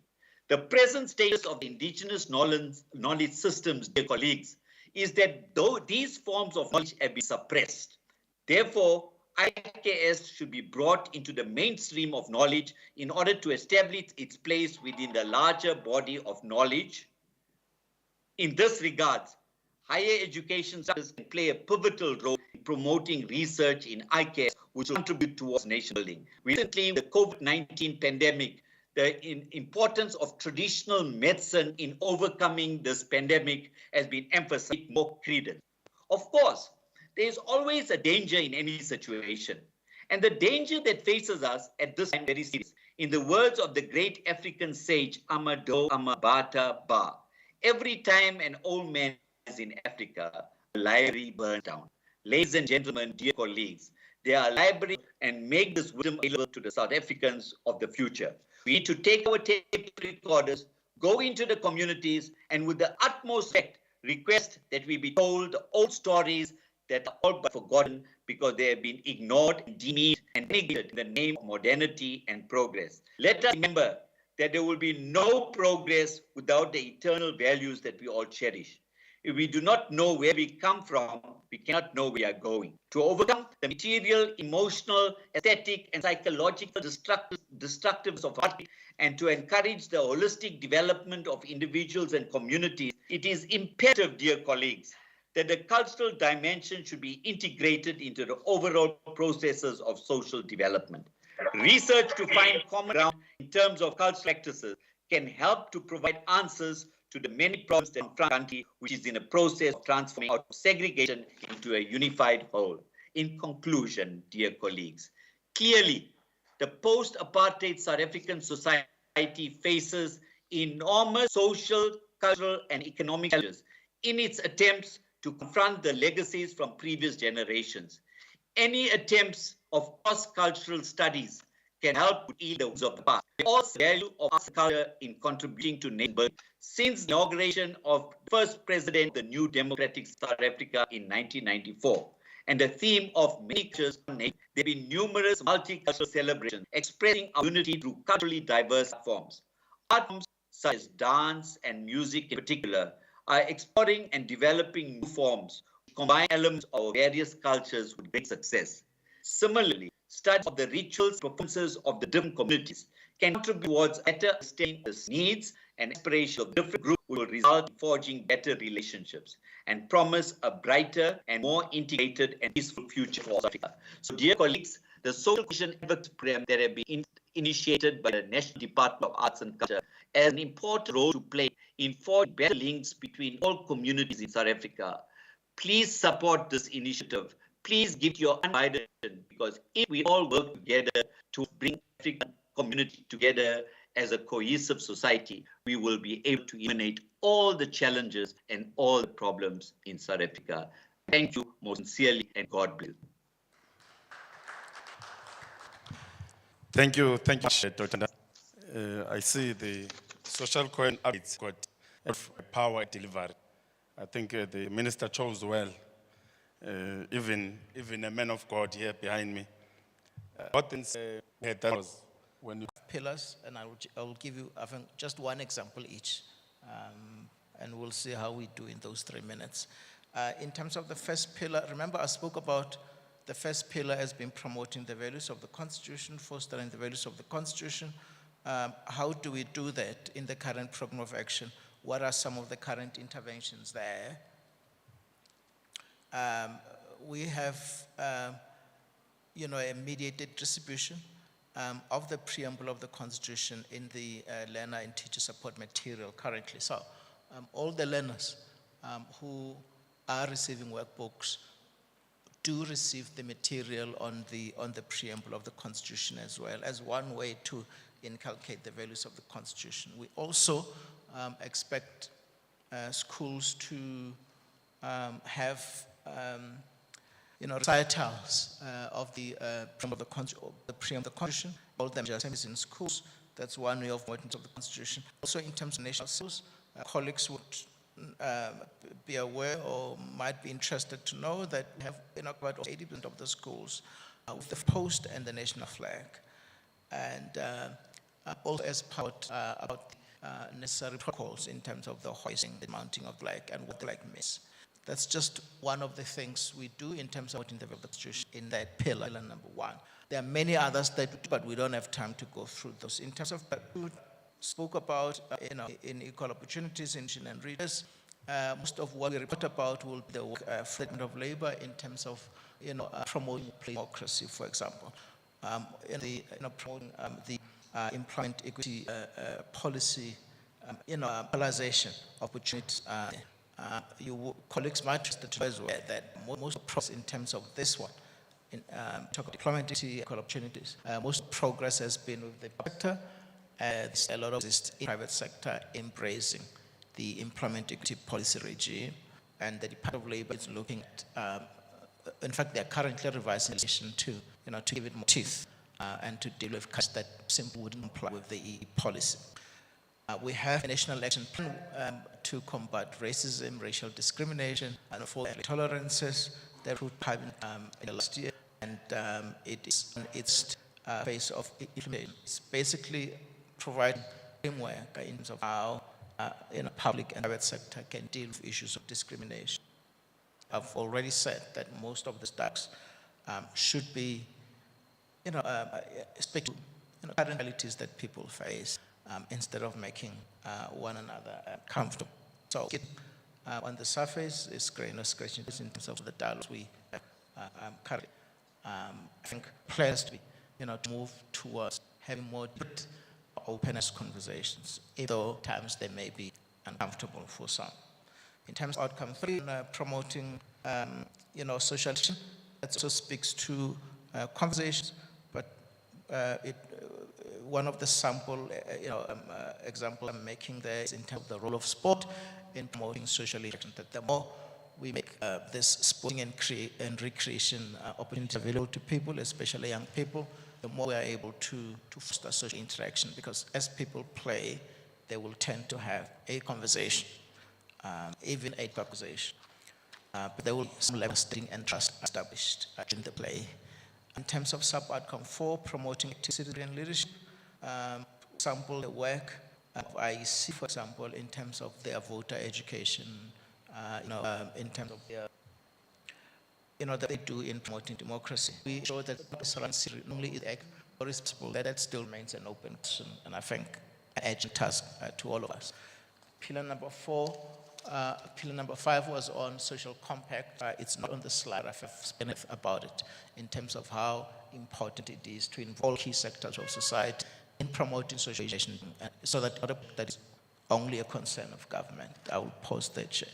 Speaker 19: The present status of the indigenous knowledge systems, dear colleagues, is that though these forms of knowledge have been suppressed, therefore, IKS should be brought into the mainstream of knowledge in order to establish its place within the larger body of knowledge. In this regard, higher education sectors can play a pivotal role in promoting research in IKS, which will contribute towards nation building. Recently, the COVID-19 pandemic, the importance of traditional medicine in overcoming this pandemic has been emphasized with more credence. Of course, there is always a danger in any situation. And the danger that faces us at this time is very serious. In the words of the great African sage, Amado Amabata Ba, every time an old man is in Africa, a library burns down. Ladies and gentlemen, dear colleagues, there are libraries and make this wisdom available to the South Africans of the future. We need to take our tape recorders, go into the communities and with the utmost respect request that we be told old stories that are all but forgotten because they have been ignored, demeaned, and neglected in the name of modernity and progress. Let us remember that there will be no progress without the eternal values that we all cherish. If we do not know where we come from, we cannot know where we are going. To overcome the material, emotional, aesthetic, and psychological destructiveness of art, and to encourage the holistic development of individuals and communities, it is imperative, dear colleagues, that the cultural dimension should be integrated into the overall processes of social development. Research to find common ground in terms of cultural practices can help to provide answers to the many problems that confront the country, which is in a process of transforming out of segregation into a unified whole. In conclusion, dear colleagues, clearly the post-apartheid South African society faces enormous social, cultural, and economic challenges in its attempts to confront the legacies from previous generations. Any attempts of cross-cultural studies can help to heal the wounds of the past. We all see the value of arts and culture in contributing to nation building. Since the inauguration of the first president of the new democratic South Africa in 1994, and the theme of many cultures, there have been numerous multicultural celebrations expressing our unity through culturally diverse forms. Art forms such as dance and music in particular are exploring and developing new forms which combine elements of various cultures with great success. Similarly, study of the rituals, performances of the different communities can contribute towards better understanding the needs and aspirations of different groups, which will result in forging better relationships and promise a brighter and more integrated and peaceful future for South Africa. So, dear colleagues, the Social Cohesion Advocacy Program that have been initiated by the National Department of Arts and Culture has an important role to play in forging better links between all communities in South Africa. Please support this initiative. Please give your undivided attention, because if we all work together to bring African community together as a cohesive society, we will be able to eliminate all the challenges and all the problems in South Africa. Thank you most sincerely, and God bless.
Speaker 16: Thank you, Dr. I see the social cohesion updates got power delivery. I think the minister chose well. Even a man of God here behind me. What things that was when you
Speaker 18: Pillars, and I will give you, I think, just one example each, and we'll see how we do in those 3 minutes. In terms of the first pillar, remember I spoke about the first pillar as being promoting the values of the Constitution, fostering the values of the Constitution. How do we do that in the current program of action? What are some of the current interventions there? We have, a mediated distribution of the preamble of the Constitution in the learner and teacher support material currently. So, all the learners who are receiving workbooks do receive the material on the preamble of the Constitution as well, as one way to inculcate the values of the Constitution. We also expect schools to have recitals of the preamble of the Constitution. All them just in schools. That's one way of promoting of the Constitution. Also, in terms of national schools, colleagues would be aware or might be interested to know that we have about 80% of the schools with the post and the national flag, and also as part about necessary protocols in terms of the hoisting, the mounting of the flag, and what the flag means. That's just one of the things we do in terms of the Constitution in that pillar number 1. There are many others that we do, but we don't have time to go through those. In terms of we spoke about, in equal opportunities in and readers, most of what we report about will be the work of labor in terms of, promoting democracy, for example, promoting the employment equity policy, polarization opportunities. You colleagues might be as well that most progress in terms of this one, in talk of employment equity, equal opportunities, most progress has been with the sector. There's a lot of this in private sector embracing the employment equity policy regime, and the Department of Labor is looking at. In fact, they are currently revising legislation to give it more teeth and to deal with cuts that simply wouldn't comply with the policy. We have a national action plan to combat racism, racial discrimination, and for tolerances that were in the last year, and it is on its phase of implementation. It's basically providing framework in terms of how public and private sector can deal with issues of discrimination. I've already said that most of the stacks should be, speak to current realities that people face instead of making one another comfortable. So on the surface, it's great, no scratching in terms of the dialogues we have currently. I think players to be, to move towards having more openness conversations, even though at times they may be uncomfortable for some. In terms of outcome 3, promoting, social action, that also speaks to conversations, but one of the sample, example I'm making there is in terms of the role of sport in promoting social action. That the more we make this sporting and recreation opportunity available to people, especially young people, the more we are able to foster social interaction, because as people play, they will tend to have a conversation, even a conversation. But there will be some level of studying and trust established in the play. In terms of sub-outcome 4, promoting citizen leadership, sample the work of IEC, for example, in terms of their voter education, in terms of their, that they do in promoting democracy. We show that only is responsible, that still remains an open question, and I think an urgent task to all of us. Pillar number 5 was on social compact. It's not on the slide. I've spoken about it in terms of how important it is to involve key sectors of society in promoting social action, so that that is only a concern of government. I will pause there, Chair.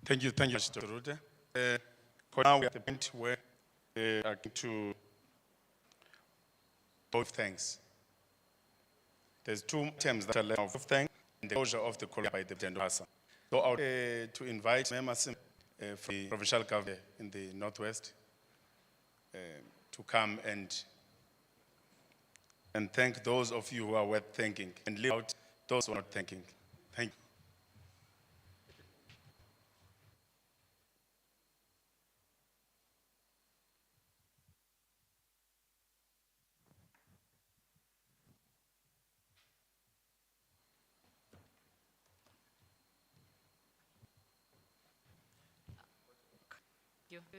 Speaker 16: Thank you, Mr. Rute. For now, we're at the point where we are going to both things. There's 2 terms that are left of thanks and the closure of the Colloquium by the President of Hasa. So I would to invite members from the provincial government in the Northwest to come and thank those of you who are worth thanking and leave out those who are not thanking. Thank you.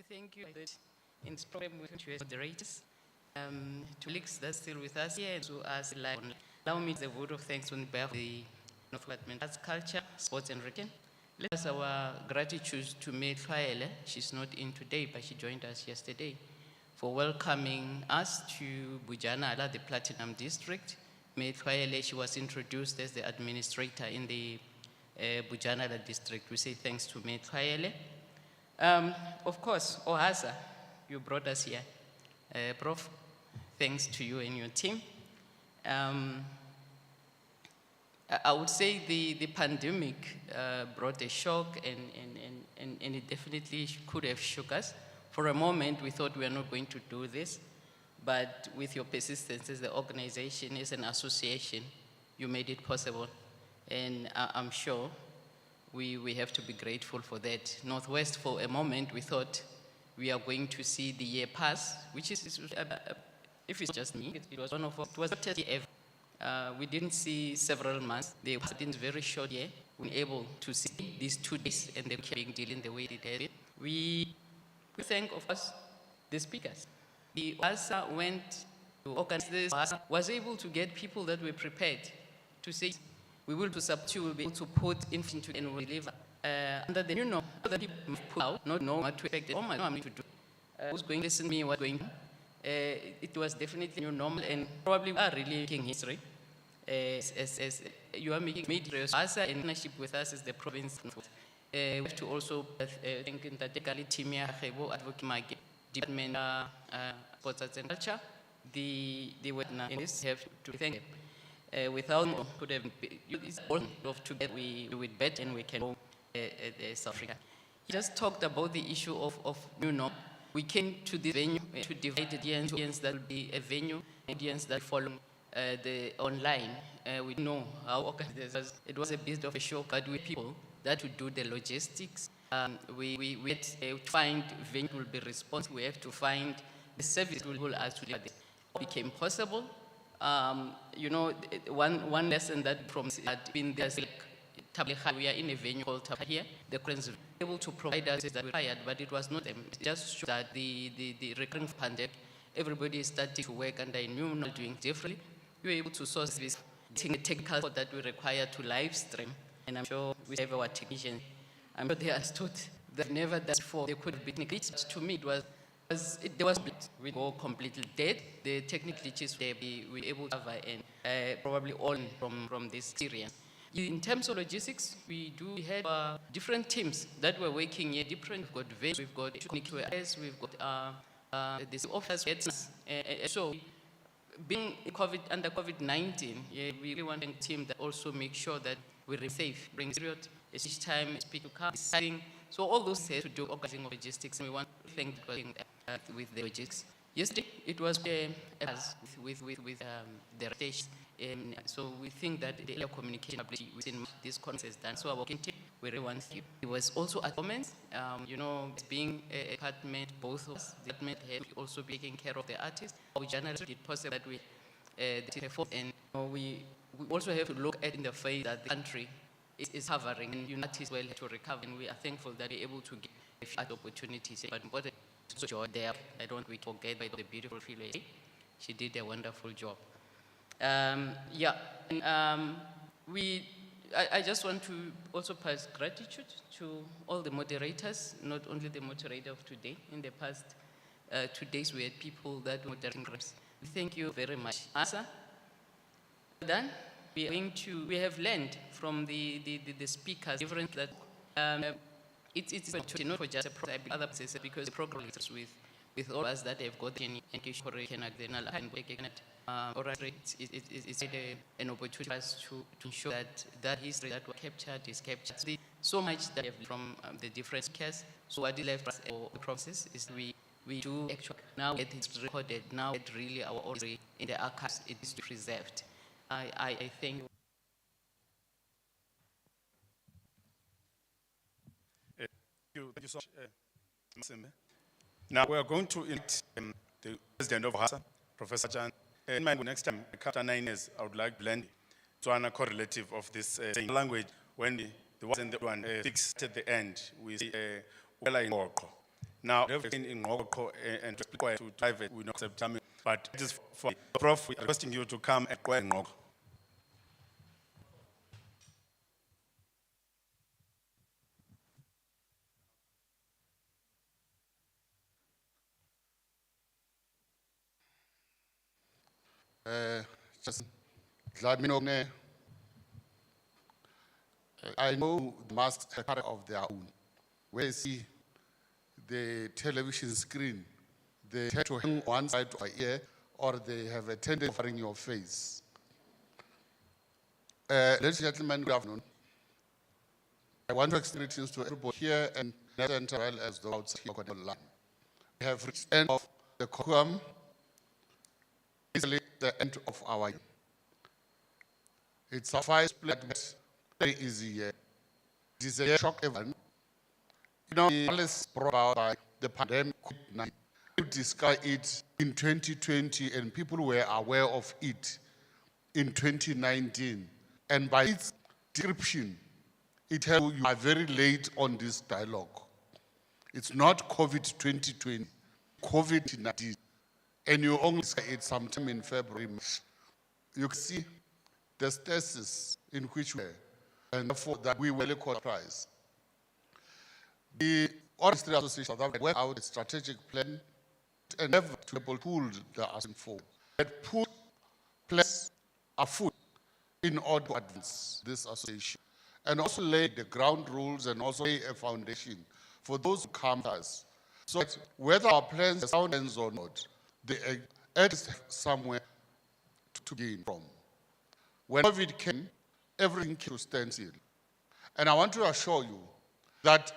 Speaker 20: Thank you. In this program, we want to moderators, to colleagues that's still with us here, and to us live online. Allow me the vote of thanks on behalf of the North Department Arts, Culture, Sports and Recreation. Let us our gratitude to May Twaele. She's not in today, but she joined us yesterday, for welcoming us to Bujanala, the Platinum District. May Twaele, she was introduced as the administrator in the Bujanala District. We say thanks to May Twaele. Of course, Ohasa, you brought us here. Prof, thanks to you and your team. I would say the pandemic brought a shock, and it definitely could have shook us. For a moment, we thought we were not going to do this, but with your persistence as the organization, as an association, you made it possible. And I'm sure we have to be grateful for that. Northwest, for a moment, we thought we are going to see the year pass, which is, if it's just me, it was one of us, it was not ever. We didn't see several months. They were in a very short year. We were able to see these 2 days, and they were being dealing the way it has been. We thank, of course, the speakers. The OASA went to organize this, was able to get people that were prepared to say, we will do support, you will be able to put into and will deliver. Under the new norm, other people put out, not know what to expect. Oh my God, I'm going to do. Who's going to listen to me, what's going on? It was definitely new normal, and probably we are really making history. As you are making history, ASA in partnership with us is the province. We have to also thank the technical team here, Advocate Department Sports and Culture. The wetness in this have to thank them. Without them, could have been, it's all of together we do it better, and we can go South Africa. He just talked about the issue of we came to this venue to divide the audience that will be a venue, audience that follow the online. We know how organizers, it was a bit of a show, but we people that would do the logistics. We had to find venue will be responsible. We have to find the service will actually became possible. One lesson that from had been there, we are in a venue called Tabla here. The Queens were able to provide us that we hired, but it was not them. It just showed that the recurring pandemic, everybody started to work under a new normal, doing differently. We were able to source this technical support that we require to live stream. And I'm sure we have our technicians. I'm sure they understood that never done before. They could be technical. To me, there was we go completely dead. The technical glitches we were able to cover and probably all from this experience. In terms of logistics, we had different teams that were working here. We've got venues, we've got technical areas, we've got this office. So, being under COVID-19, we really want a team that also make sure that we remain safe, bring period, each time people come, deciding. So all those things to do organizing of logistics, and we want to thank with the logistics. Yesterday, it was with the station. So we think that the communication ability within this conference is done. So our working team, we really want you. It was also at comments, being a department, both of us, the department head, also be taking care of the artists. We generally did possible that we and we also have to look at in the phase that the country is covering, and artists will have to recover. And we are thankful that we're able to get a few opportunities. But important to join there. I don't want to forget by the beautiful Philo. She did a wonderful job. I just want to also pass gratitude to all the moderators, not only the moderator of today. In the past 2 days, we had people that were moderating groups. Thank you very much. Asa, then we have learned from the speakers, different that it's not for just a program, other places, because the program is with all of us that have got any education it's an opportunity for us to ensure that history that was captured is captured. So much that we have from the different cases. So what is left for us the process is we do actually now get it recorded, now get really our history in the archives, it is preserved. I think.
Speaker 16: Thank you so much, Now we are going to invite the president of HASA, Professor Jan. In mind, next time, after 9 years, I would like to blend to another correlative of this language. When the words and the one fixed at the end, we say well in Ngoko. Now, everything in Ngoko and required to drive it, we don't accept time, but it is for Prof. We are requesting you to come and go in Ngoko.
Speaker 8: Just let me know. I know the masks are part of their own. When you see the television screen, they tend to hang one side of the ear, or they have a tendency of covering your face. Ladies and gentlemen, good afternoon. I want to extend greetings to everybody here and as well as those outside online. We have reached the end of the Colloquium. The end of our year. It's a very easy year. It is a shock event. The policy brought about by the pandemic, we discussed it in 2020 and people were aware of it in 2019. And by its description, it tells you are very late on this dialogue. It's not COVID 2020, COVID-19. And you only say it sometime in February. You can see the stasis in which we are, and therefore that we will surprised. The Industry Association worked out a strategic plan and never to be able to pull the asking forward. But put place a foot in order to advance this association and also lay the ground rules and also lay a foundation for those who come to us. So that whether our plans are sound or not, the earth is somewhere to gain from. When COVID came, everything came to stand still. And I want to assure you that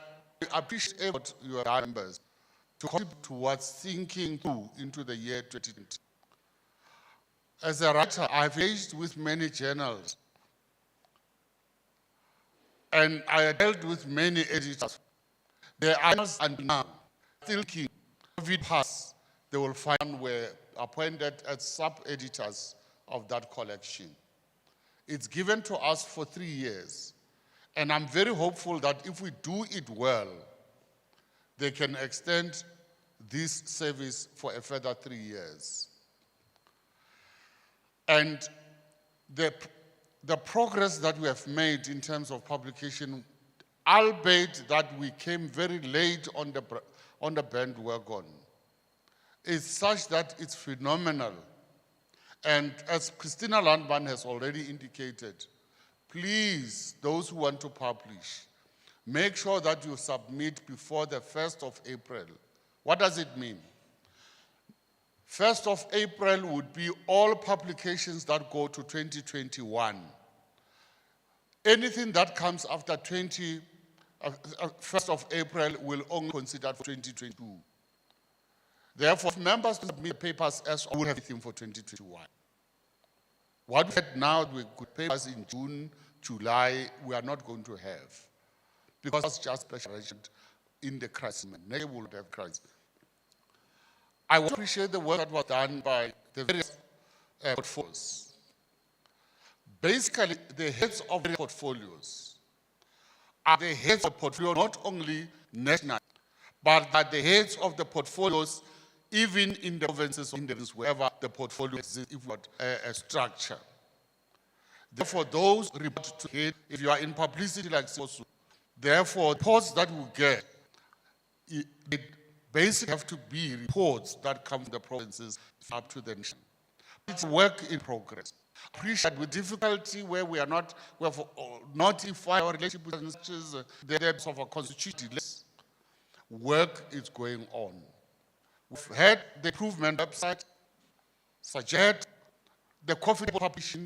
Speaker 8: appreciate what your members to contribute towards thinking through into the year 2020. As a writer, I've engaged with many journals, and I dealt with many editors. The annals and now still keen. COVID pass, they will find were appointed as sub-editors of that collection. It's given to us for 3 years, and I'm very hopeful that if we do it well, they can extend this service for a further 3 years. And the progress that we have made in terms of publication, albeit that we came very late on the bandwagon, is such that it's phenomenal. And as Christina Landman has already indicated, please, those who want to publish, make sure that you submit before the 1st of April. What does it mean? 1st of April would be all publications that go to 2021. Anything that comes after 1st of April will only consider for 2022. Therefore, if members submit papers as we have everything for 2021. What we had now, we could papers in June, July, we are not going to have. Because it's just specialized in the crisis. Next we will have crisis. I want to appreciate the work that was done by the various portfolios. Basically, the heads of the portfolios are the heads of the portfolio, not only national, but are the heads of the portfolios even in the provinces, wherever the portfolio exists, if not a structure. Therefore, those report to head, if you are in publicity like this, therefore, reports that we get, it basically have to be reports that come from the provinces up to the nation. It's work in progress. Appreciate with difficulty where we have notified our relationship with the depths of a constitution. Work is going on. We've had the improvement website, suggest the coffee publishing,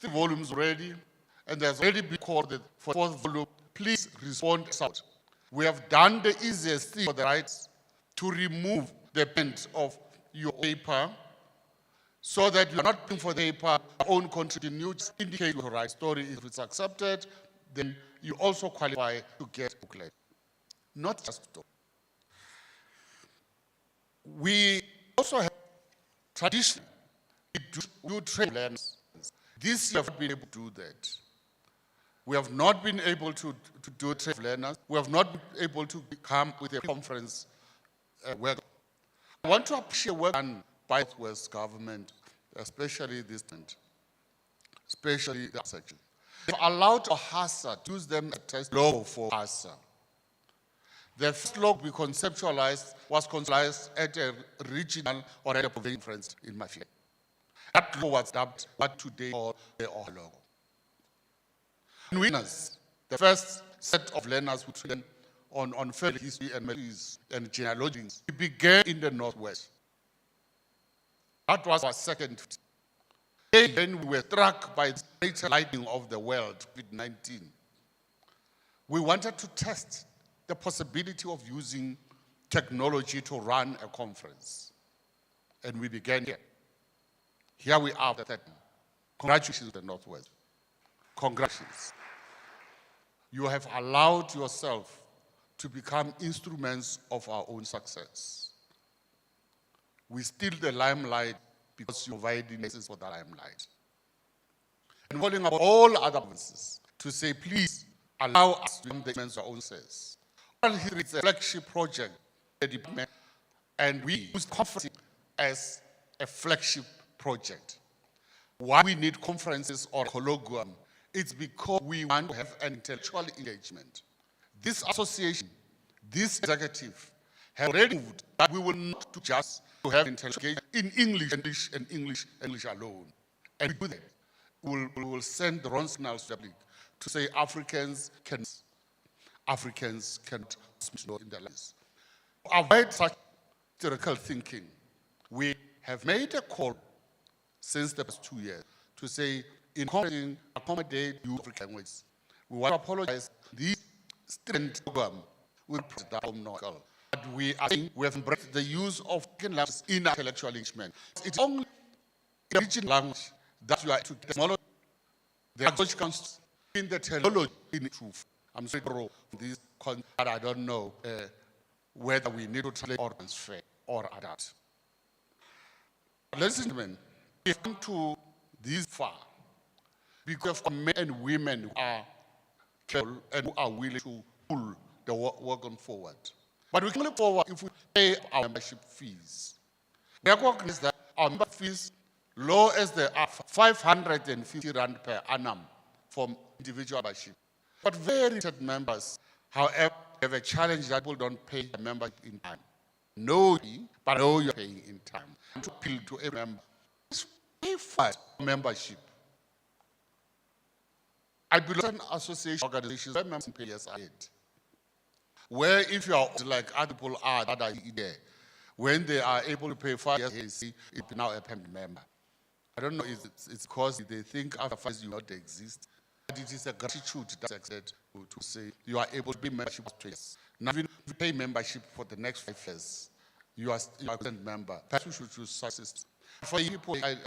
Speaker 8: 3 volumes already, and there's already been called for 4th volume. Please respond out. We have done the easiest thing for the rights to remove the print of your paper so that you're not paying for the paper, your own contribution. You just indicate your right story. If it's accepted, then you also qualify to get a booklet. Not just story. We also have traditionally do trade learners. This year we have been able to do that. We have not been able to do trade learners. We have not been able to come with a conference work. I want to appreciate work done by the West government, especially this tent, especially the section. They've allowed OHASA to use them as a test logo for OHASA. The first logo we conceptualized was conceptualized at a regional or at a provincial conference in Mafia. That logo was dubbed what today called the OHA logo. And winners, the first set of learners who trained on family history and memories and genealogies, we began in the Northwest. That was our second. Then we were struck by the greater lightning of the world, COVID-19. We wanted to test the possibility of using technology to run a conference. And we began here. Here we are, the 13. Congratulations to the Northwest. Congratulations. You have allowed yourself to become instruments of our own success. We steal the limelight because you provide the basis for the limelight. And calling up all other provinces to say, please allow us to become the instruments of our own success. It's a flagship project, the department, and we use conferencing as a flagship project. Why we need conferences or colloquium? It's because we want to have an intellectual engagement. This association, this executive, have already moved that we will not do just to have intellectual engagement in English alone. And we do that. We will send the wrong signals to the public to say Africans cannot speak in their lives. To avoid such theoretical thinking, we have made a call since the past 2 years to say, in accommodate you African languages. We want to apologize. These stringent program with that local. But we are saying we have embraced the use of languages in intellectual engagement. It's only in the regional language that you are to technology. The language comes in the technology in truth. I'm sorry for this, but I don't know whether we need to translate or transfer or adapt. Ladies and gentlemen, we've come to this far because of men and women who are capable and who are willing to pull the work on forward. But we can look forward if we pay our membership fees. We are recognized that our membership fees, low as they are, 550 rand per annum for individual membership. But very limited members, however, have a challenge that people don't pay the membership in time. No, but know you're paying in time. To appeal to every member, pay for membership. I belong to an association organization where members pay years ahead. Where if you are like other people are that are there, when they are able to pay 5 years, they see it's now a permanent member. I don't know if it's because they think after 5 years you not exist. But it is a gratitude that's accepted to say you are able to be membership for 2 years. Now, if you pay membership for the next 5 years, you are a member. Perhaps we should choose success. For people, I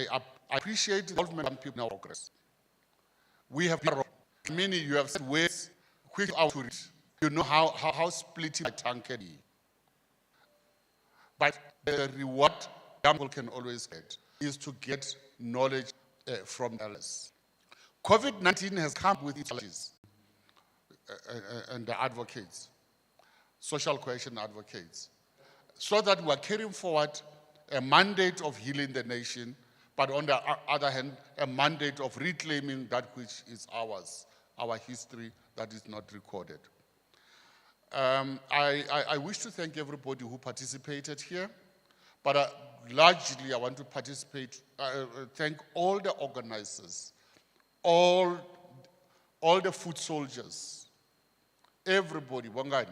Speaker 8: appreciate the involvement of people in our progress. We have, many you have said ways quick out to reach. You know how splitting my tongue can be. But the reward people can always get is to get knowledge from others. COVID-19 has come with its challenges and the advocates, social cohesion advocates, so that we are carrying forward a mandate of healing the nation, but on the other hand, a mandate of reclaiming that which is ours, our history that is not recorded. I wish to thank everybody who participated here, but largely I want to thank all the organizers, all the foot soldiers, everybody, Wangani.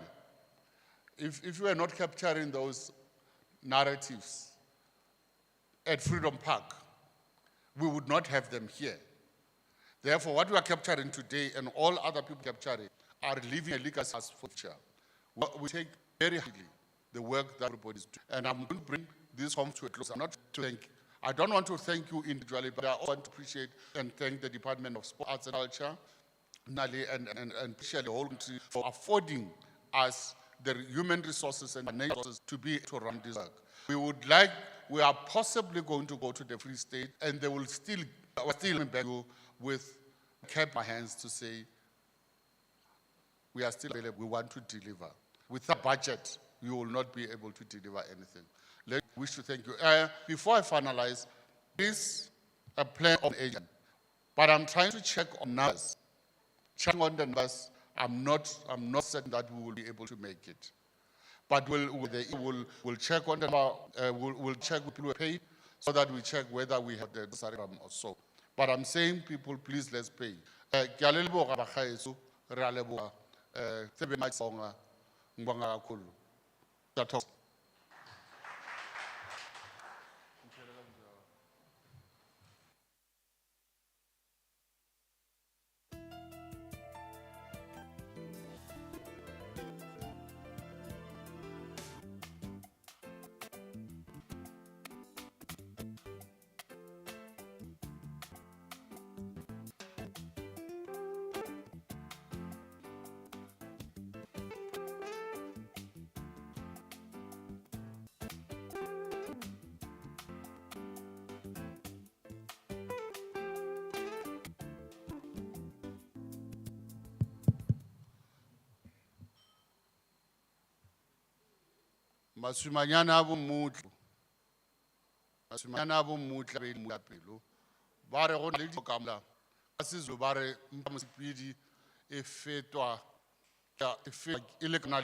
Speaker 8: If you are not capturing those narratives at Freedom Park, we would not have them here. Therefore, what we are capturing today and all other people capturing are leaving a legacy as future. We take very highly the work that everybody is doing. And I'm going to bring this home to a close. I don't want to thank you individually, but I also want to appreciate and thank the Department of Sport, Arts and Culture, Nali, and appreciate the whole country for affording us the human resources and financial resources to be able to run this work. We are possibly going to go to the Free State, and they will still back you with kept my hands to say, we are still available, we want to deliver. With a budget, you will not be able to deliver anything. I wish to thank you. Before I finalize, this a plan of agent, but I'm trying to check on numbers. Checking on the numbers, I'm not certain that we will be able to make it. But we'll check on the number, we'll check with people who pay, so that we check whether we have the necessary or so. But I'm saying, people, please let's pay. Masumanyana abo mutlu. Masumanyana abo mutla be mu apelo. Bare go le dikamla. Asizo bare mpamsipidi e fetwa ya e fe ile kana